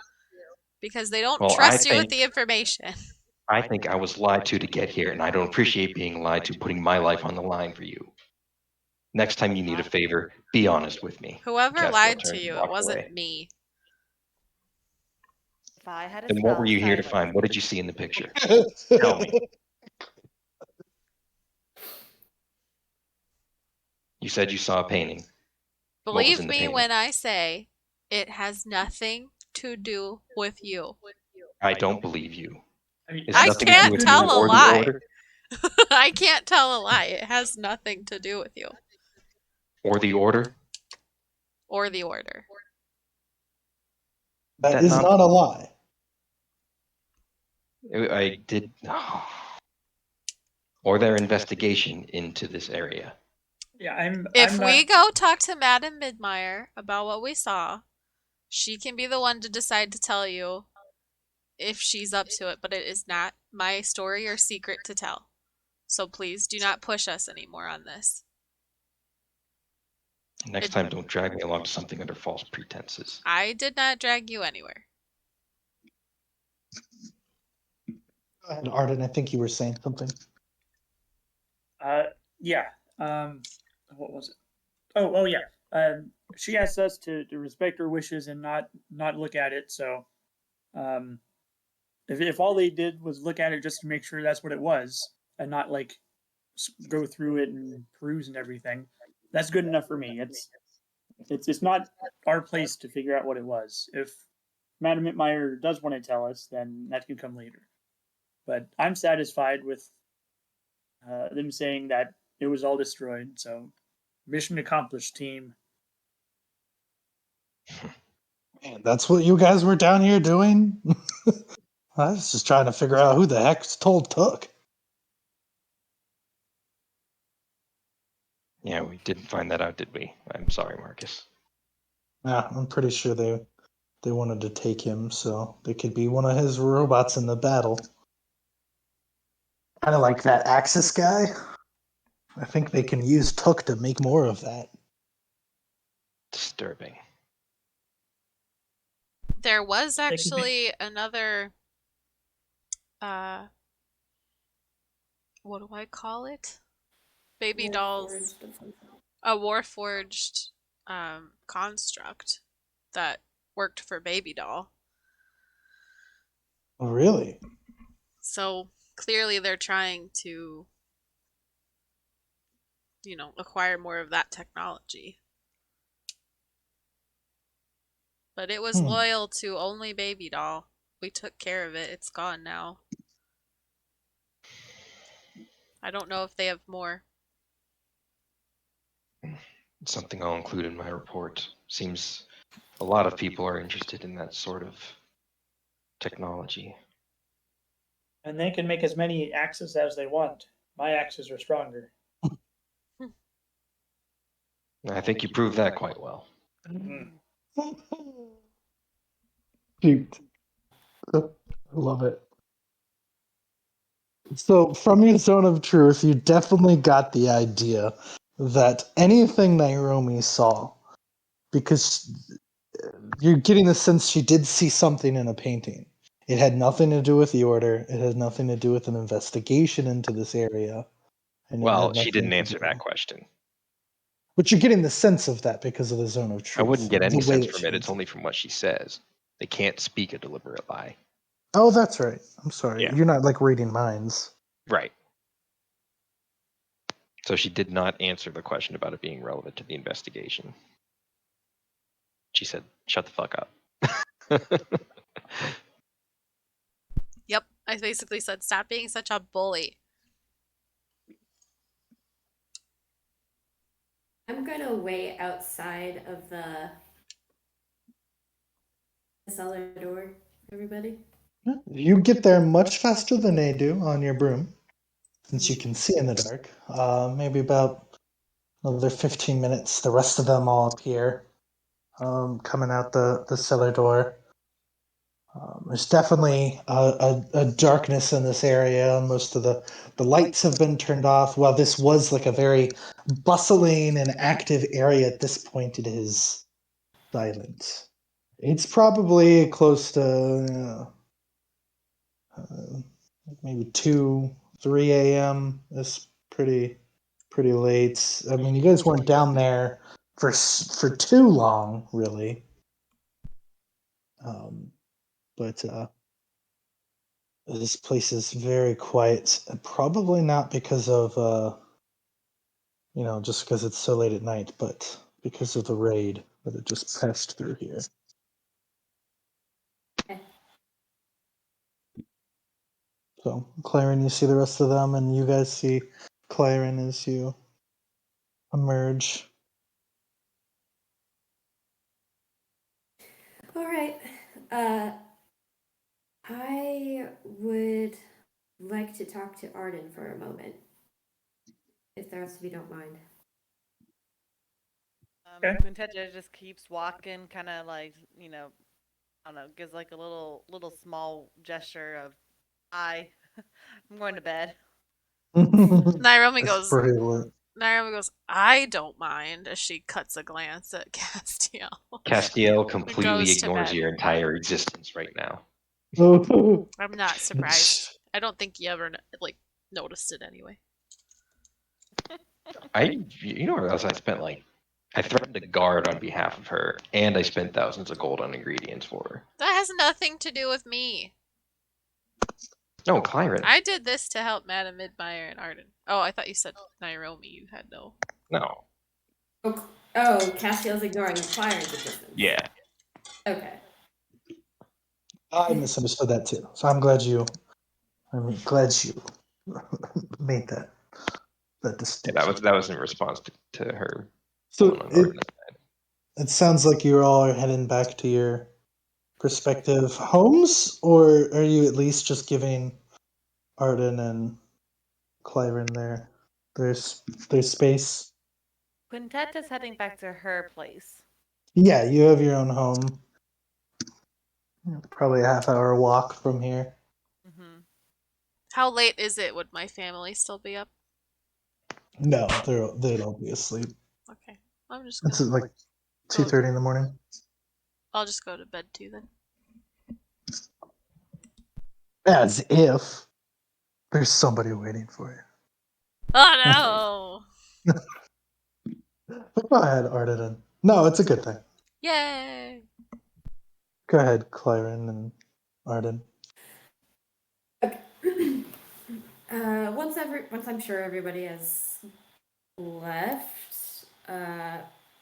[SPEAKER 1] because they don't
[SPEAKER 5] Well,
[SPEAKER 1] trust you with the information.
[SPEAKER 5] I think I was lied to get here, and I don't appreciate being lied to, putting my life on the line for you. Next time you need a favor, be honest with me.
[SPEAKER 1] Whoever
[SPEAKER 5] Castiel
[SPEAKER 1] lied
[SPEAKER 5] turns
[SPEAKER 1] to
[SPEAKER 5] and
[SPEAKER 1] you, it
[SPEAKER 5] walks
[SPEAKER 1] wasn't
[SPEAKER 5] away.
[SPEAKER 1] me.
[SPEAKER 4] If I had a
[SPEAKER 5] Then what
[SPEAKER 4] spell
[SPEAKER 5] were you here to
[SPEAKER 4] silence
[SPEAKER 5] find? What
[SPEAKER 4] me-
[SPEAKER 5] did you see in the picture? Tell me. You said you saw a painting. What was
[SPEAKER 1] Believe
[SPEAKER 5] in the
[SPEAKER 1] me
[SPEAKER 5] painting?
[SPEAKER 1] when I say it has nothing to do with you.
[SPEAKER 5] I don't believe you.
[SPEAKER 3] I mean,
[SPEAKER 5] It's
[SPEAKER 1] I
[SPEAKER 5] nothing to do
[SPEAKER 1] can't
[SPEAKER 5] with
[SPEAKER 1] tell
[SPEAKER 5] you
[SPEAKER 1] a
[SPEAKER 5] or the
[SPEAKER 1] lie.
[SPEAKER 5] Order?
[SPEAKER 1] I can't tell a lie. It has nothing to do with you
[SPEAKER 5] Or the Order?
[SPEAKER 1] or the order.
[SPEAKER 2] That
[SPEAKER 5] That
[SPEAKER 2] is
[SPEAKER 5] not-
[SPEAKER 2] not a lie.
[SPEAKER 5] I did. Or their investigation into this area.
[SPEAKER 3] yeah, I'm
[SPEAKER 1] If
[SPEAKER 3] not.
[SPEAKER 1] we go talk to Madame Midmeyer about what we saw, she can be the one to decide to tell you if she's up to it, but it is not my story or secret to tell. So please do not push us anymore on this.
[SPEAKER 5] Next time, don't drag me along to something under false pretenses.
[SPEAKER 1] I did not drag you anywhere.
[SPEAKER 2] And Arden, I think you were saying something.
[SPEAKER 3] Yeah. What was it? Oh yeah. She asked us to respect her wishes and not look at it. So, um, If all they did was look at it just to make sure that's what it was, and not like go through it and peruse and everything, that's good enough for me. It's not our place to figure out what it was. If Madam Mitmeyer does want to tell us, then that can come later. But I'm satisfied with them saying that it was all destroyed. So, mission accomplished, team.
[SPEAKER 2] Man, that's what you guys were down here doing? I was just trying to figure out who the heck's told Took.
[SPEAKER 5] Yeah, we didn't find that out, did we? I'm sorry, Marcus.
[SPEAKER 2] Yeah, I'm pretty sure they wanted to take him so they could be one of his robots in the battle. Kind of like that Axis guy. I think they can use Took to make more of that.
[SPEAKER 5] Disturbing.
[SPEAKER 1] There was
[SPEAKER 3] They could be-
[SPEAKER 1] actually another what do I call it? Baby dolls, a warforged construct that worked for Baby Doll.
[SPEAKER 2] Oh, really?
[SPEAKER 1] So clearly they're trying to, acquire more of that technology. But it was loyal to only Baby Doll. We took care of it. It's gone now. I don't know if they have more.
[SPEAKER 5] Something I'll include in my report. Seems a lot of people are interested in that sort of technology.
[SPEAKER 3] And they can make as many axes as they want. My axes are stronger.
[SPEAKER 5] I think you proved that quite well.
[SPEAKER 3] Mm.
[SPEAKER 2] Cute. I love it. So, from your zone of truth, you definitely got the idea that anything Nairobi saw, because you're getting the sense she did see something in a painting. It had nothing to do with the order. It had nothing to do with an investigation into this area. And it
[SPEAKER 5] Well,
[SPEAKER 2] had
[SPEAKER 5] she
[SPEAKER 2] nothing
[SPEAKER 5] didn't
[SPEAKER 2] to
[SPEAKER 5] answer
[SPEAKER 2] do.
[SPEAKER 5] that question.
[SPEAKER 2] But you're getting the sense of that because of the zone of
[SPEAKER 5] I
[SPEAKER 2] truth.
[SPEAKER 5] wouldn't get any
[SPEAKER 2] the way
[SPEAKER 5] sense
[SPEAKER 2] that
[SPEAKER 5] from
[SPEAKER 2] she
[SPEAKER 5] it. It's
[SPEAKER 2] answered.
[SPEAKER 5] only from what she says. They can't speak a deliberate lie.
[SPEAKER 2] Oh, that's right. I'm sorry.
[SPEAKER 5] Yeah.
[SPEAKER 2] You're not like reading minds.
[SPEAKER 5] Right. So she did not answer the question about it being relevant to the investigation. She said, shut the fuck up.
[SPEAKER 1] Yep, I basically said, stop being such a bully.
[SPEAKER 6] I'm gonna wait outside of the cellar door, everybody.
[SPEAKER 2] You get there much faster than they do on your broom, since you can see in the dark. Maybe about another 15 minutes. The rest of them all appear, coming out the cellar door. There's definitely a darkness in this area. Most of the lights have been turned off. While this was like a very bustling and active area, at this point it is silent. It's probably close to maybe 2, 3 a.m. It's pretty late. I mean, you guys weren't down there for too long, really. But this place is very quiet. Probably not because of just because it's so late at night, but because of the raid that it just passed through here. So, Claren, you see the rest of them, and you guys see Claren as you emerge.
[SPEAKER 6] All right. I would like to talk to Arden for a moment, if the rest of you don't mind.
[SPEAKER 3] Okay.
[SPEAKER 4] Quintetta just keeps walking, kind of like, I don't know, gives like a little small gesture of, "I, I'm going to bed."
[SPEAKER 1] Naomi
[SPEAKER 2] It's
[SPEAKER 1] goes,
[SPEAKER 2] pretty lit.
[SPEAKER 1] I don't mind, as she cuts a glance at Castiel.
[SPEAKER 5] Castiel completely
[SPEAKER 1] Goes to
[SPEAKER 5] ignores
[SPEAKER 1] bed.
[SPEAKER 5] your entire existence right now.
[SPEAKER 1] I'm not surprised. I don't think you ever noticed it anyway.
[SPEAKER 5] You know what else I spent I threatened a guard on behalf of her, and I spent thousands of gold on ingredients for her.
[SPEAKER 1] That has nothing to do with me.
[SPEAKER 5] No, Clyron.
[SPEAKER 1] I did this to help Madame Midmeyer and Arden. Oh, I thought you said Nairobi. You had no.
[SPEAKER 5] No.
[SPEAKER 6] Oh, Castiel's ignoring Claren's existence.
[SPEAKER 7] Yeah.
[SPEAKER 6] Okay.
[SPEAKER 2] I misunderstood that too. So I'm glad you made that
[SPEAKER 5] Yeah,
[SPEAKER 2] distinction.
[SPEAKER 5] that was in response to her.
[SPEAKER 2] So
[SPEAKER 5] pulling on Arden.
[SPEAKER 2] it sounds like you all are heading back to your prospective homes, or are you at least just giving Arden and Clyron their space?
[SPEAKER 4] Quintetta's heading back to her place.
[SPEAKER 2] Yeah, you have your own home. Probably a half-hour walk from here.
[SPEAKER 4] Mm-hmm.
[SPEAKER 1] How late is it? Would my family still be up?
[SPEAKER 2] No, they'd all be asleep.
[SPEAKER 1] Okay, I'm just
[SPEAKER 2] It's
[SPEAKER 1] gonna
[SPEAKER 2] like
[SPEAKER 1] go.
[SPEAKER 2] 2:30 in the morning.
[SPEAKER 1] I'll just go to bed too then.
[SPEAKER 2] As if there's somebody waiting for
[SPEAKER 1] Oh no!
[SPEAKER 2] you. Go ahead, Arden. No, it's a good thing.
[SPEAKER 1] Yay!
[SPEAKER 2] Go ahead, Clyron and Arden.
[SPEAKER 6] Once I'm sure everybody has left,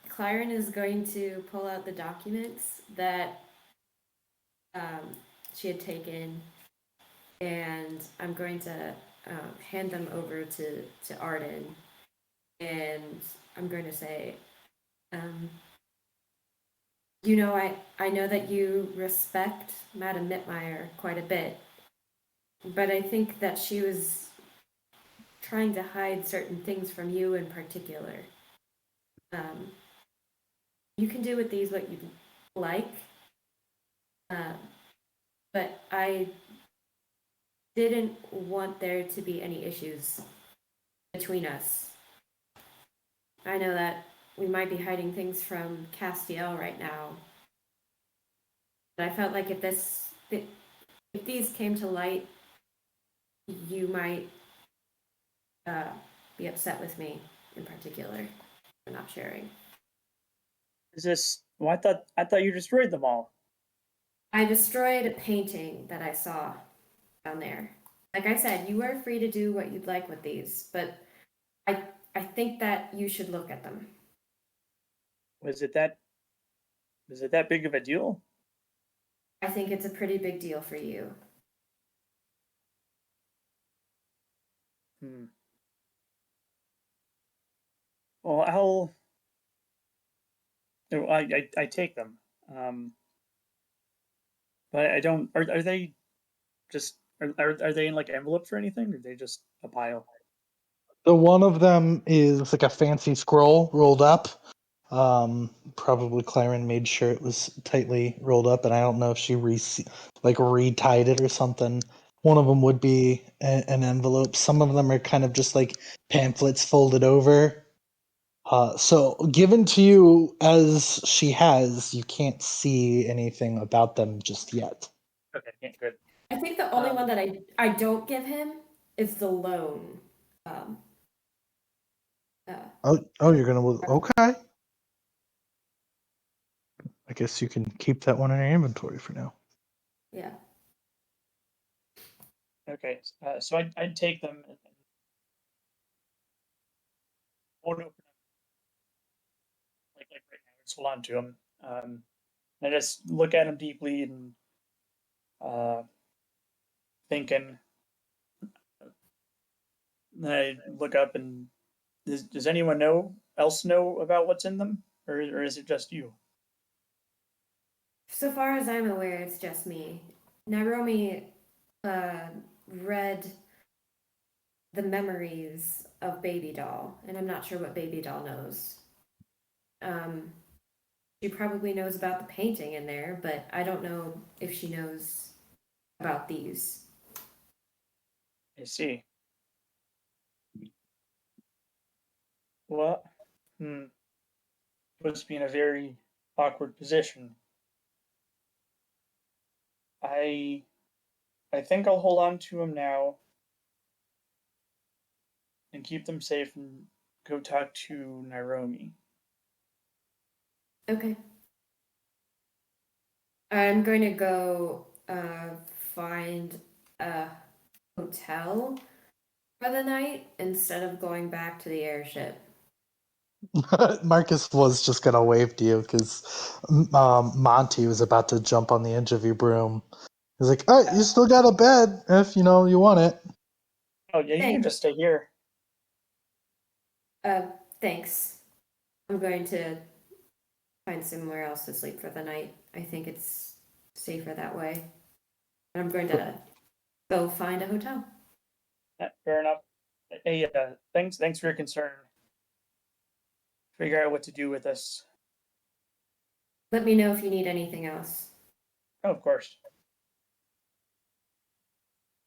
[SPEAKER 6] Claren is going to pull out the documents that she had taken, and I'm going to hand them over to Arden, and I'm going to say, I know that you respect Madame Mittmeyer quite a bit, but I think that she was trying to hide certain things from you in particular. You can do with these what you like, but I didn't want there to be any issues between us. I know that we might be hiding things from Castiel right now, but I felt like if these came to light, you might be upset with me in particular for not sharing.
[SPEAKER 3] Is this? Well, I thought you destroyed them all.
[SPEAKER 6] I destroyed a painting that I saw down there. Like I said, you are free to do what you'd like with these, but I think that you should look at them.
[SPEAKER 3] Was it that? Was it that big of a deal?
[SPEAKER 6] I think it's a pretty big deal for you.
[SPEAKER 3] Hmm. Well, I'll. No, I take them. But I don't. Are they just? Are they in like envelopes or anything? Or are they just a pile?
[SPEAKER 2] The one of them is like a fancy scroll rolled up. Probably Claren made sure it was tightly rolled up, and I don't know if she retied it or something. One of them would be an envelope. Some of them are kind of just like pamphlets folded over. So given to you as she has, you can't see anything about them just yet.
[SPEAKER 3] Okay, yeah, good.
[SPEAKER 6] I think the only one that I don't give him is the loan. Um,
[SPEAKER 2] Oh, you're gonna okay. I guess you can keep that one in your inventory for now.
[SPEAKER 6] yeah.
[SPEAKER 3] Okay, so I'd take them. And won't open them like right now. Just hold on to them. And I just look at them deeply and uh, thinking. And I look up and does anyone else know about what's in them, or is it just you?
[SPEAKER 6] So far as I'm aware, it's just me. Nairomi read the memories of Baby Doll, and I'm not sure what Baby Doll knows. She probably knows about the painting in there, but I don't know if she knows about these.
[SPEAKER 3] I see. Well, hmm, puts me in a very awkward position. I I think I'll hold on to them now and keep them safe and go talk to Nairomi.
[SPEAKER 6] Okay. I'm going to go find a hotel for the night instead of going back to the airship.
[SPEAKER 2] Marcus was just gonna wave to you because Monty was about to jump on the edge of your broom. He's like, "All right, you still got a bed if you want it."
[SPEAKER 3] Oh yeah, you can
[SPEAKER 6] Thanks.
[SPEAKER 3] just stay here.
[SPEAKER 6] Uh, thanks. I'm going to find somewhere else to sleep for the night. I think it's safer that way. And I'm going to go find a hotel.
[SPEAKER 3] Fair enough. Hey, thanks for your concern. Figure out what to do with this.
[SPEAKER 6] Let me know if you need anything else.
[SPEAKER 3] Oh, of course.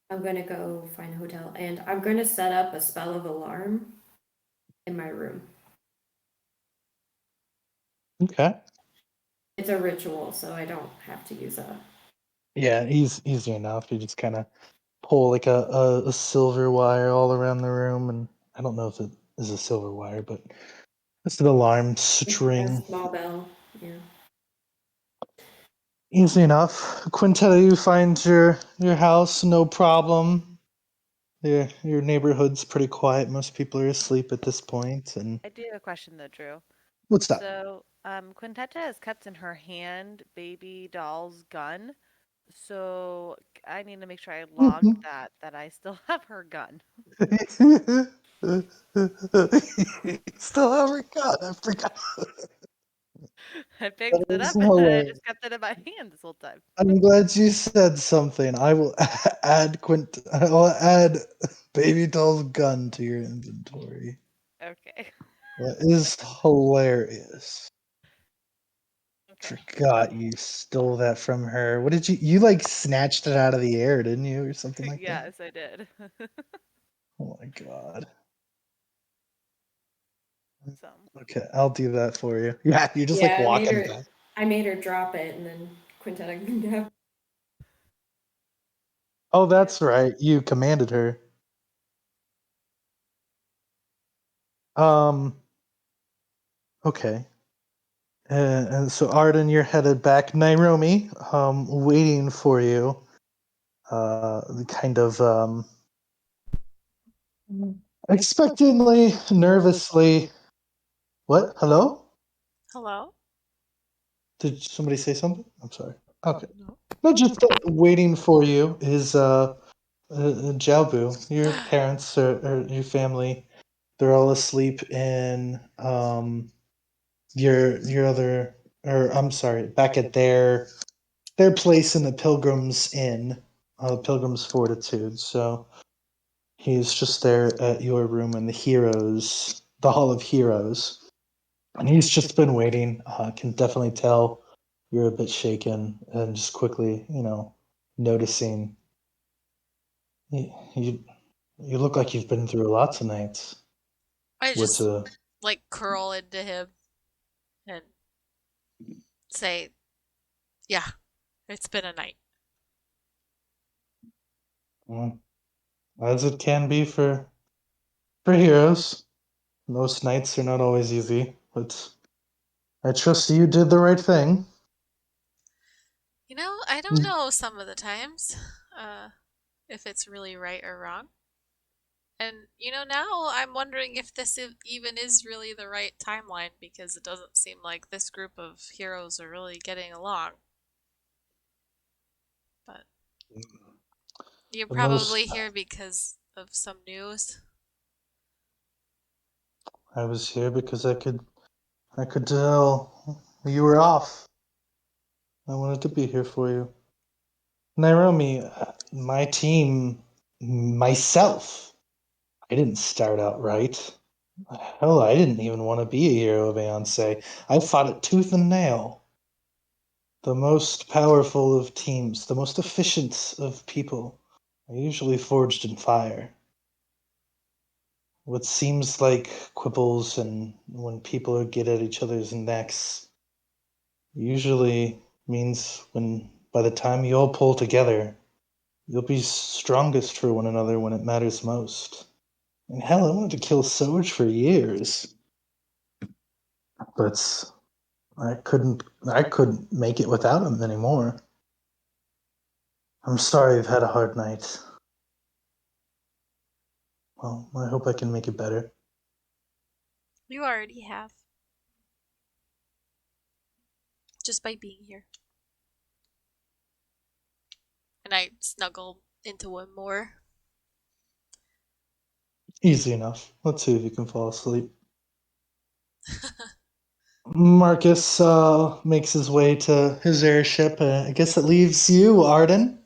[SPEAKER 6] I'm going to go find a hotel and I'm going to set up a spell of alarm in my room.
[SPEAKER 2] Okay.
[SPEAKER 6] It's a ritual, so I don't have to use a.
[SPEAKER 2] Yeah, easy enough. You just kind of pull like a silver wire all around the room, and I don't know if it is a silver wire, but it's an alarm
[SPEAKER 6] A
[SPEAKER 2] string.
[SPEAKER 6] small bell. Yeah.
[SPEAKER 2] Easy enough. Quintetta, you find your house, no problem. Your neighborhood's pretty quiet. Most people are asleep at this point. And
[SPEAKER 4] I do have a question though, Drew.
[SPEAKER 2] what's that?
[SPEAKER 4] So, Quintetta has kept in her hand baby doll's gun. So I need to make sure I logged that I still have her gun.
[SPEAKER 2] Still haven't got. I forgot.
[SPEAKER 4] I
[SPEAKER 2] That
[SPEAKER 4] picked it
[SPEAKER 2] is
[SPEAKER 4] up and then I
[SPEAKER 2] hilarious.
[SPEAKER 4] just kept it in my hand this whole time.
[SPEAKER 2] I'm glad you said something. I will add I will add Baby Doll's gun to your inventory.
[SPEAKER 4] Okay.
[SPEAKER 2] That is hilarious.
[SPEAKER 4] Okay.
[SPEAKER 2] Forgot you stole that from her. What did you like snatched it out of the air, didn't you, or something like that?
[SPEAKER 4] Yes, I did.
[SPEAKER 2] Oh my god.
[SPEAKER 4] So,
[SPEAKER 2] Okay, I'll do that for you. Yeah, you're just like
[SPEAKER 6] Yeah,
[SPEAKER 2] walking back.
[SPEAKER 6] I made her drop it, and then Quintetta can have.
[SPEAKER 2] Oh,
[SPEAKER 4] yeah.
[SPEAKER 2] that's right. You commanded her. Um, okay. And so Arden, you're headed back. Nairobi, waiting for you. Kind of expectantly, nervously. What? Hello?
[SPEAKER 1] Hello?
[SPEAKER 2] Did somebody say something? I'm sorry.
[SPEAKER 1] Oh,
[SPEAKER 2] Okay.
[SPEAKER 1] no.
[SPEAKER 2] No, just waiting for you is Jalbu. Your parents or your family, they're all asleep in your other, or I'm sorry, back at their place in the Pilgrims Inn, Pilgrims Fortitude. So he's just there at your room in the Hall of Heroes. And he's just been waiting. Can definitely tell you're a bit shaken and just quickly, noticing you, you look like you've been through lots of nights.
[SPEAKER 1] I
[SPEAKER 2] What's
[SPEAKER 1] just like curl into him and say, "Yeah, it's been a night."
[SPEAKER 2] well, as it can be for heroes. Most nights are not always easy, but I trust you did the right thing.
[SPEAKER 1] I don't know some of the times uh, if it's really right or wrong. And now I'm wondering if this even is really the right timeline because it doesn't seem like this group of heroes are really getting along. But you're
[SPEAKER 2] The
[SPEAKER 1] probably
[SPEAKER 2] most
[SPEAKER 1] here because of some news.
[SPEAKER 2] I was here because I could tell you were off. I wanted to be here for you. Nairobi, my team, myself, I didn't start out right. Hell, I didn't even want to be a hero of Aeonce. I fought it tooth and nail. The most powerful of teams, the most efficient of people, are usually forged in fire. What seems like quibbles and when people get at each other's necks usually means when by the time you all pull together, you'll be strongest for one another when it matters most. And hell, I wanted to kill Soj for years, but I couldn't make it without him anymore. I'm sorry you've had a hard night. Well, I hope I can make it better.
[SPEAKER 1] You already have. Just by being here. And I snuggle into him more.
[SPEAKER 2] Easy enough. Let's see if you can fall asleep. Marcus makes his way to his airship. I guess it leaves you, Arden,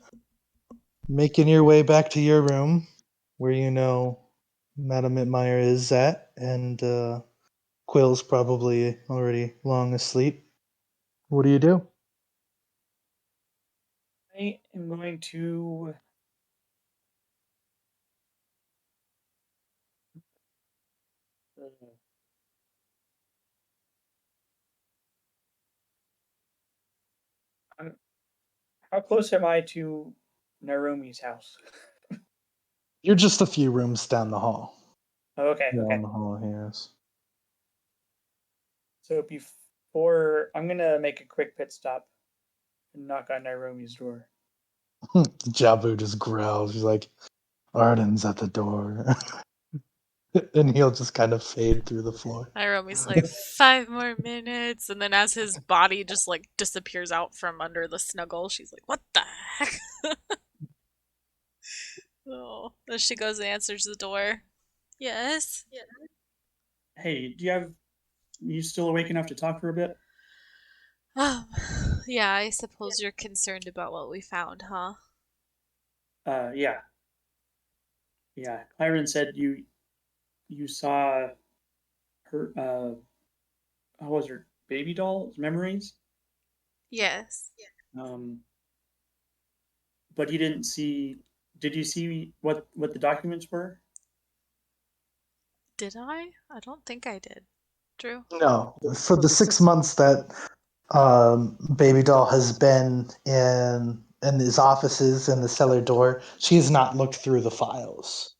[SPEAKER 2] making your way back to your room, where you know Madame Mitmeyer is at, and Quill's probably already long asleep. What do you do?
[SPEAKER 3] I am going to. uh, I'm, how close am I to Narumi's house?
[SPEAKER 2] You're just a few rooms down the hall.
[SPEAKER 3] Oh, okay,
[SPEAKER 2] Down
[SPEAKER 3] okay.
[SPEAKER 2] the hall, yes.
[SPEAKER 3] So before I'm gonna make a quick pit stop and knock on Narumi's door.
[SPEAKER 2] Jabu just growls. He's like, Arden's at the door. And he'll just kind of fade through the floor.
[SPEAKER 1] Iromi's like, 5 more minutes. And then as his body just like disappears out from under the snuggle, she's like, what the heck? Oh. Then she goes and answers the door. Yes?
[SPEAKER 3] Hey, you still awake enough to talk for a bit?
[SPEAKER 1] Um, yeah, I suppose you're concerned about what we found, huh?
[SPEAKER 3] Yeah, yeah. Kyron said you saw her how was her baby doll memories?
[SPEAKER 1] Yes.
[SPEAKER 3] Um, but you didn't see. Did you see what the documents were?
[SPEAKER 1] Did I? I don't think I did. Drew?
[SPEAKER 2] No, for the 6 months that Baby Doll has been in his offices in the cellar door, she has not looked through the files.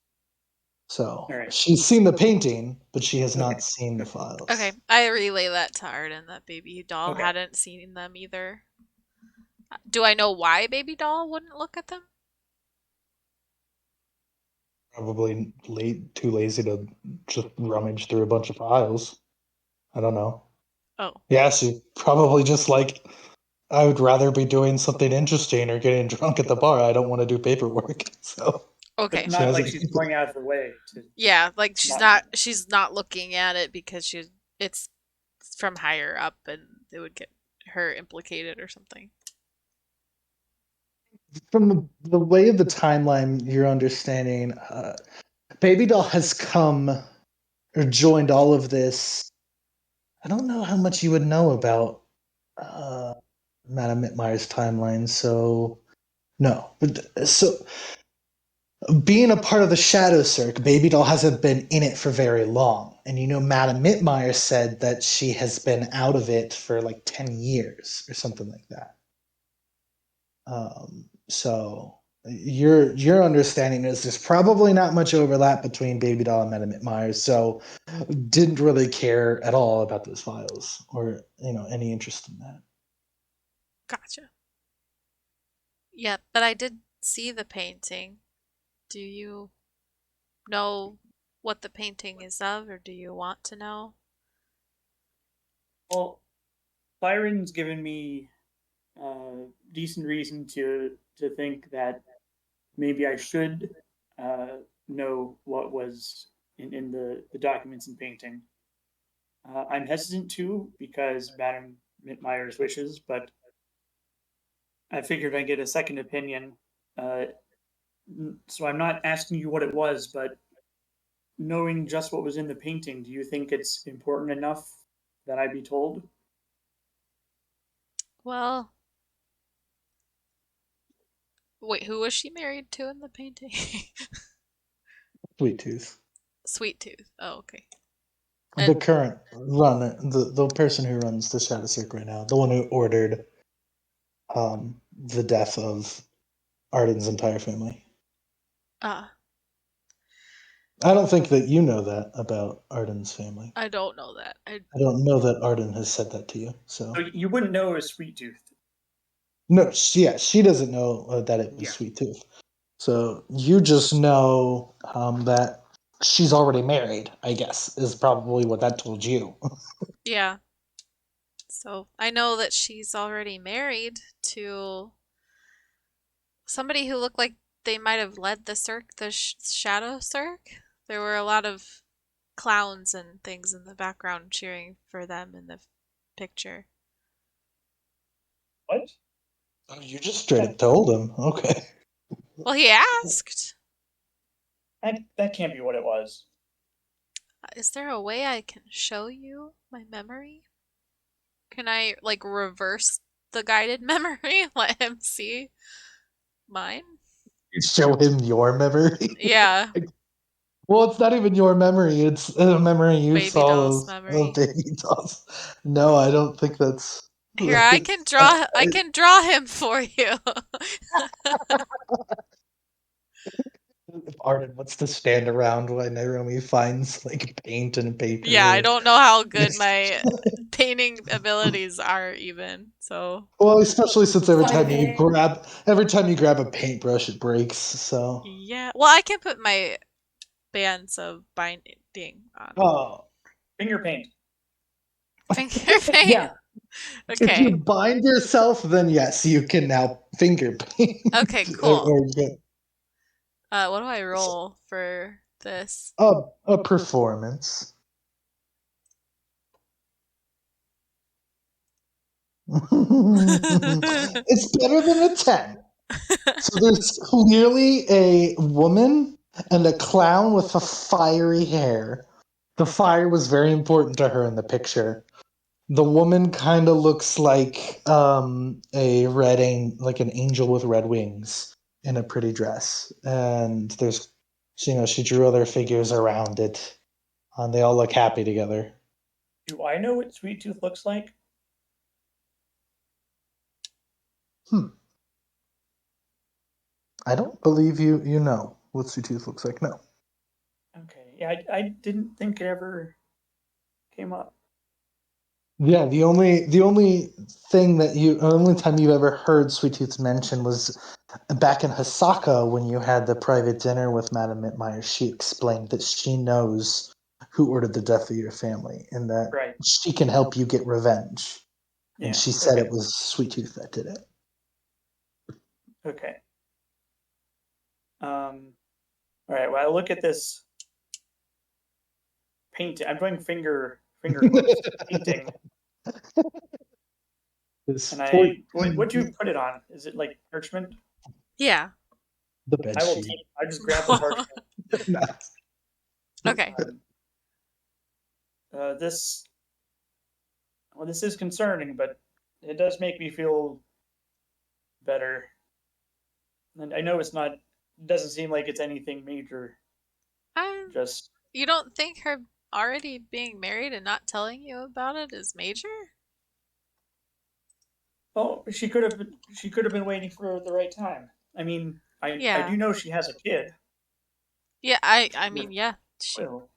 [SPEAKER 2] So
[SPEAKER 3] All right.
[SPEAKER 2] she's seen the painting, but she has
[SPEAKER 3] Okay.
[SPEAKER 2] not seen the files.
[SPEAKER 1] Okay, I relay that to Arden that Baby Doll
[SPEAKER 3] Okay.
[SPEAKER 1] hadn't seen them either. Do I know why Baby Doll wouldn't look at them?
[SPEAKER 2] Probably too lazy to just rummage through a bunch of files. I don't know.
[SPEAKER 1] Oh,
[SPEAKER 2] Yeah, she probably just like, I would rather be doing something interesting or getting drunk at the bar. I don't want to do paperwork. So
[SPEAKER 3] But
[SPEAKER 1] okay.
[SPEAKER 2] she
[SPEAKER 3] not like
[SPEAKER 2] hasn't.
[SPEAKER 3] she's going out of her way to
[SPEAKER 1] Yeah, like
[SPEAKER 3] not.
[SPEAKER 1] she's not looking at it because it's from higher up and it would get her implicated or something.
[SPEAKER 2] From the way of the timeline you're understanding, Baby Doll has come or joined all of this. I don't know how much you would know about uh, Madame Mitmeyer's timeline, so no. But so being a part of the Shadow Cirque, Baby Doll hasn't been in it for very long, and you know Madame Mitmeyer said that she has been out of it for like 10 years or something like that. So your understanding is there's probably not much overlap between Baby Doll and Madame Myers, so didn't really care at all about those files or any interest in that.
[SPEAKER 1] Gotcha. Yeah, but I did see the painting. Do you know what the painting is of, or do you want to know?
[SPEAKER 3] Well, Byron's given me decent reason to think that maybe I should uh, know what was in the documents and painting. I'm hesitant to because Madame Meyer's wishes, but I figured I'd get a second opinion. Uh, so I'm not asking you what it was, but knowing just what was in the painting, do you think it's important enough that I be told?
[SPEAKER 1] Well, wait, who was she married to in the painting?
[SPEAKER 2] Sweet Tooth,
[SPEAKER 1] Sweet Tooth. Oh, okay.
[SPEAKER 2] the
[SPEAKER 1] And
[SPEAKER 2] current runner, the person who runs the Shadow Circle right now, the one who ordered the death of Arden's entire family.
[SPEAKER 1] uh
[SPEAKER 2] I don't think that you know that about Arden's family.
[SPEAKER 1] I don't know that. I
[SPEAKER 2] I don't know that Arden has said that to you. So
[SPEAKER 3] So you wouldn't know it was Sweet Tooth.
[SPEAKER 2] No, she doesn't know that it was
[SPEAKER 3] Yeah.
[SPEAKER 2] Sweet Tooth. So you just know that she's already married, I guess, is probably what that told you.
[SPEAKER 1] Yeah. So I know that she's already married to somebody who looked like they might have led the cirque, the shadow cirque. There were a lot of clowns and things in the background cheering for them in the picture.
[SPEAKER 3] What?
[SPEAKER 2] Oh, you just straight up told him. Okay.
[SPEAKER 1] Well, he asked.
[SPEAKER 3] That can't be what it was.
[SPEAKER 1] Is there a way I can show you my memory? Can I, like, reverse the guided memory? Let him see mine?
[SPEAKER 2] Show him your memory.
[SPEAKER 1] Yeah,
[SPEAKER 2] Well, it's not even your memory. It's a memory you
[SPEAKER 1] baby
[SPEAKER 2] saw
[SPEAKER 1] doll's
[SPEAKER 2] of
[SPEAKER 1] memory.
[SPEAKER 2] baby dolls. No, I don't think that's.
[SPEAKER 1] Here, I can draw. I can draw him for you.
[SPEAKER 2] Arden wants to stand around when Naomi finds like paint and
[SPEAKER 1] Yeah, I
[SPEAKER 2] paper.
[SPEAKER 1] don't know how good my painting abilities are even. So
[SPEAKER 2] Well, especially since every
[SPEAKER 6] Funny
[SPEAKER 2] time you
[SPEAKER 6] thing.
[SPEAKER 2] grab a paintbrush, it breaks. So,
[SPEAKER 1] yeah. Well, I can put my bands of binding on
[SPEAKER 2] oh,
[SPEAKER 3] Finger paint.
[SPEAKER 1] finger paint.
[SPEAKER 3] Yeah.
[SPEAKER 2] if you
[SPEAKER 1] Okay.
[SPEAKER 2] bind yourself, then yes, you can now finger paint.
[SPEAKER 1] Okay. Cool.
[SPEAKER 2] or get
[SPEAKER 1] What do I roll for this?
[SPEAKER 2] a performance. It's better than a 10. So there's clearly a woman and a clown with a fiery hair. The fire was very important to her in the picture. The woman kind of looks like like an angel with red wings in a pretty dress, and there's she drew other figures around it, and they all look happy together.
[SPEAKER 3] Do I know what Sweet Tooth looks like?
[SPEAKER 2] Hmm. I don't believe you know what Sweet Tooth looks like. No.
[SPEAKER 3] Okay. Yeah, I didn't think it ever came up.
[SPEAKER 2] Yeah, the only time you've ever heard Sweet Tooth mentioned was back in Hasaka when you had the private dinner with Madame Mitmeyer. She explained that she knows who ordered the death of your family and that
[SPEAKER 3] Right.
[SPEAKER 2] she can help you get revenge. And
[SPEAKER 3] Yeah.
[SPEAKER 2] she said
[SPEAKER 3] Okay.
[SPEAKER 2] it was Sweet Tooth that did it.
[SPEAKER 3] Okay. All right. Well, I look at this painting. I'm doing finger quotes painting,
[SPEAKER 2] It's
[SPEAKER 3] and I
[SPEAKER 2] 14
[SPEAKER 3] what do you put it on? Is it like parchment?
[SPEAKER 1] Yeah.
[SPEAKER 2] the bed
[SPEAKER 3] I will
[SPEAKER 2] sheet.
[SPEAKER 3] take. I just grab the parchment.
[SPEAKER 1] Okay.
[SPEAKER 3] Um, this well, this is concerning, but it does make me feel better. And I know it's not. It doesn't seem like it's anything major.
[SPEAKER 1] Um,
[SPEAKER 3] Just
[SPEAKER 1] you don't think her already being married and not telling you about it is major?
[SPEAKER 3] oh, she could have been waiting for the right time. I mean, I
[SPEAKER 1] Yeah.
[SPEAKER 3] do know she has a kid
[SPEAKER 1] Yeah. I
[SPEAKER 3] with
[SPEAKER 1] mean, yeah. She
[SPEAKER 3] Will.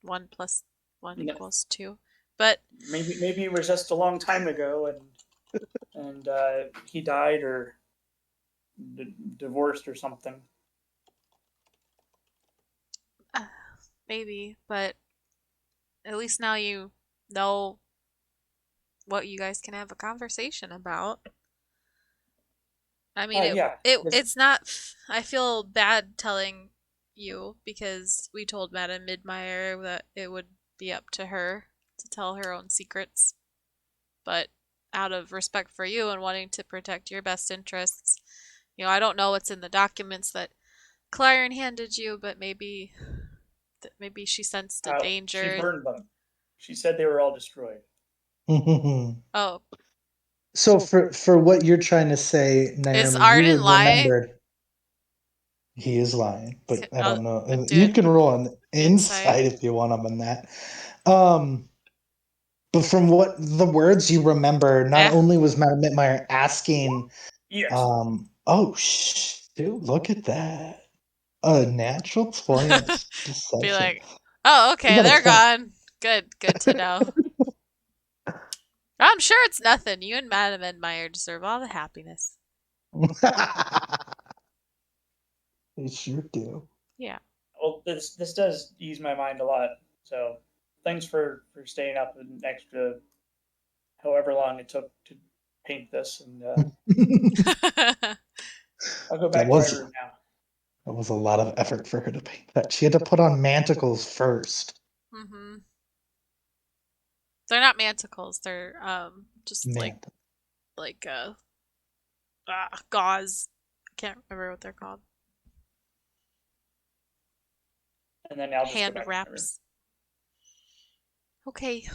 [SPEAKER 1] 1 + 1
[SPEAKER 3] You know,
[SPEAKER 1] equals 2. But
[SPEAKER 3] maybe it was just a long time ago, and he died or divorced or something.
[SPEAKER 1] uh, maybe. But at least now you know what you guys can have a conversation about. I mean,
[SPEAKER 3] Yeah,
[SPEAKER 1] it's not. I feel bad telling you because we told Madame Midmeyer that it would be up to her to tell her own secrets. But out of respect for you and wanting to protect your best interests, I don't know what's in the documents that Clarion handed you, but maybe she sensed a
[SPEAKER 3] she
[SPEAKER 1] danger.
[SPEAKER 3] burned them. She said they were all destroyed.
[SPEAKER 1] Oh,
[SPEAKER 2] So for what you're trying to say,
[SPEAKER 1] is
[SPEAKER 2] Naomi, you
[SPEAKER 1] Arden lying?
[SPEAKER 2] remembered he is lying, but I
[SPEAKER 1] I'll
[SPEAKER 2] don't know.
[SPEAKER 1] do
[SPEAKER 2] You
[SPEAKER 1] an
[SPEAKER 2] can roll an
[SPEAKER 1] insight.
[SPEAKER 2] insight if you want them on that. Um, but from what the words you remember, not
[SPEAKER 1] Eh.
[SPEAKER 2] only was Madame Mitmeyer asking,
[SPEAKER 3] Yes.
[SPEAKER 2] oh shoot, look at that, a natural 20 on
[SPEAKER 1] Be
[SPEAKER 2] deception.
[SPEAKER 1] like, oh,
[SPEAKER 2] You
[SPEAKER 1] okay,
[SPEAKER 2] got a
[SPEAKER 1] they're
[SPEAKER 2] 20.
[SPEAKER 1] gone. Good to know. I'm sure it's nothing. You and Madame Edmire deserve all the happiness.
[SPEAKER 2] They sure do.
[SPEAKER 1] Yeah.
[SPEAKER 3] Well, this does ease my mind a lot. So thanks for staying up an extra however long it took to paint this, and
[SPEAKER 2] that
[SPEAKER 3] I'll go back to my
[SPEAKER 2] was
[SPEAKER 3] room now.
[SPEAKER 2] that was a lot of effort for her to paint that. She had to put on manticles first.
[SPEAKER 1] hmm They're not manticles. They're just
[SPEAKER 2] Man,
[SPEAKER 1] like gauze. I can't remember what they're called.
[SPEAKER 3] And then I'll just go
[SPEAKER 1] Hand
[SPEAKER 3] back to my room.
[SPEAKER 1] wraps. Okay.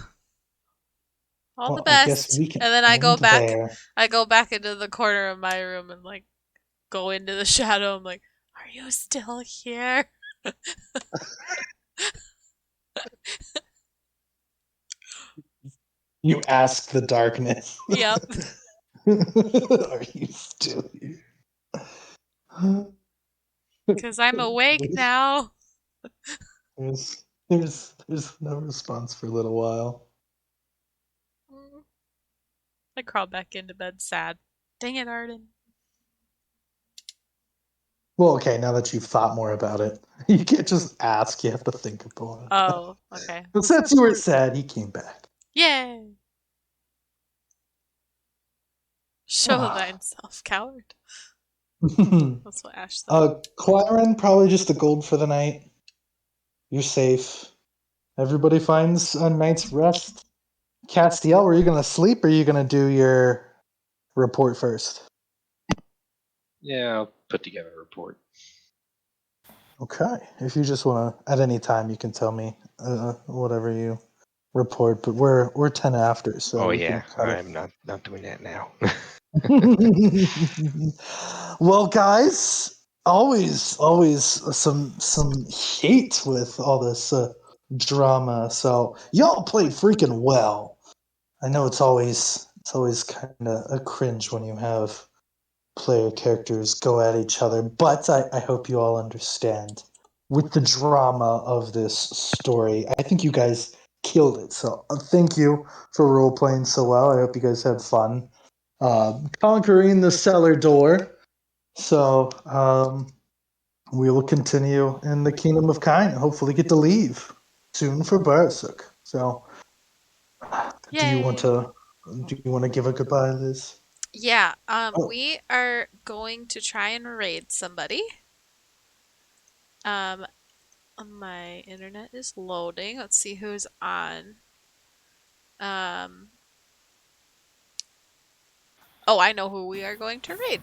[SPEAKER 1] All the
[SPEAKER 2] well, I guess
[SPEAKER 1] best.
[SPEAKER 2] we can
[SPEAKER 1] And then
[SPEAKER 2] end there.
[SPEAKER 1] I go back into the corner of my room and like go into the shadow. I'm like, "Are you still here?"
[SPEAKER 2] You ask the darkness.
[SPEAKER 1] Yep.
[SPEAKER 2] Are you still here?
[SPEAKER 1] Cuz I'm awake now.
[SPEAKER 2] There's no response for a little while.
[SPEAKER 1] Mm. I crawl back into bed sad. Dang it, Arden.
[SPEAKER 2] Well, okay, now that you've thought more about it, you can't just ask, you have to think about it.
[SPEAKER 1] Oh, okay.
[SPEAKER 2] But since you were sad, he came back.
[SPEAKER 1] Yay. Show
[SPEAKER 2] Ah.
[SPEAKER 1] thyself, coward. That's what Ash said.
[SPEAKER 2] Claren, probably just the gold for the night. You're safe. Everybody finds a night's rest. Castiel, were you going to sleep or are you going to do your report first?
[SPEAKER 5] Yeah, I'll put together a report.
[SPEAKER 2] Okay. If you just want to, at any time, you can tell me whatever you report. But we're 10 after, so
[SPEAKER 5] Oh
[SPEAKER 2] we can
[SPEAKER 5] yeah,
[SPEAKER 2] cut it.
[SPEAKER 5] I'm not doing that now.
[SPEAKER 2] Well, guys, always some hate with all this drama. So y'all played freaking well. I know it's always kind of a cringe when you have player characters go at each other, but I hope you all understand with the drama of this story. I think you guys killed it. So thank you for role playing so well. I hope you guys had fun conquering the cellar door. So we will continue in the Kingdom of Kind and hopefully get to leave soon for Barsuk. So do you want
[SPEAKER 1] Yay.
[SPEAKER 2] to give a goodbye, Liz?
[SPEAKER 1] Yeah,
[SPEAKER 2] Oh,
[SPEAKER 1] we are going to try and raid somebody. Um, my internet is loading. Let's see who's on. Um, oh, I know who we are going to raid.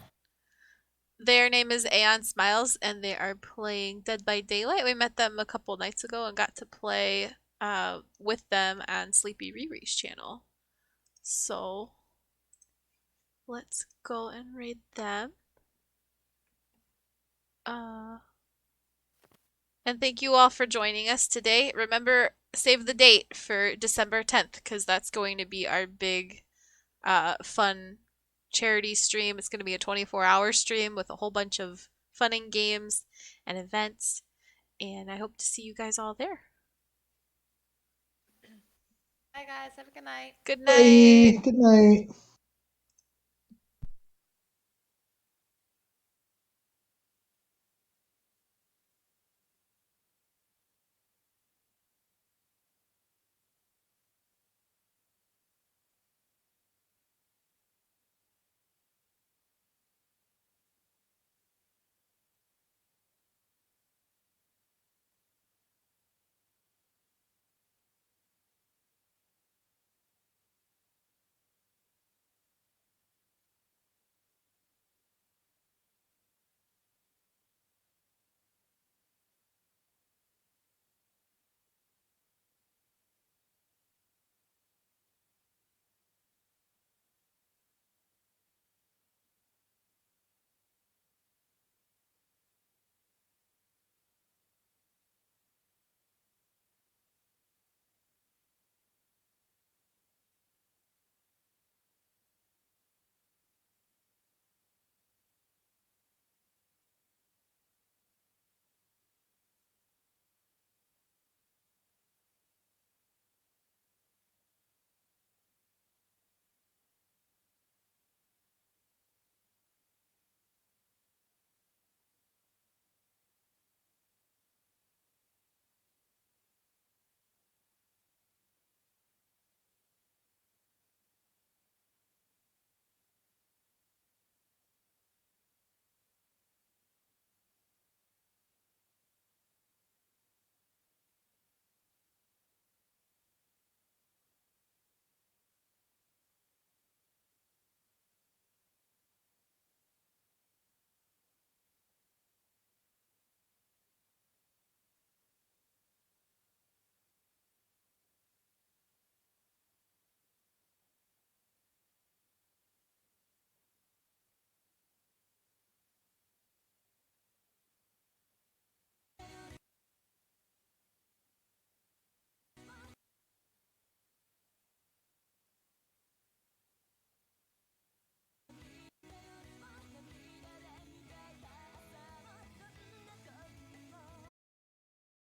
[SPEAKER 1] Their name is Aeon Smiles, and they are playing Dead by Daylight. We met them a couple nights ago and got to play with them on Sleepy Riri's channel. So let's go and raid them. Uh, and thank you all for joining us today. Remember, save the date for December 10th because that's going to be our big, fun charity stream. It's going to be a 24-hour stream with a whole bunch of fun and games and events. And I hope to see you guys all there.
[SPEAKER 4] Bye, guys. Have a good night.
[SPEAKER 1] Good night.
[SPEAKER 2] bye. Good night.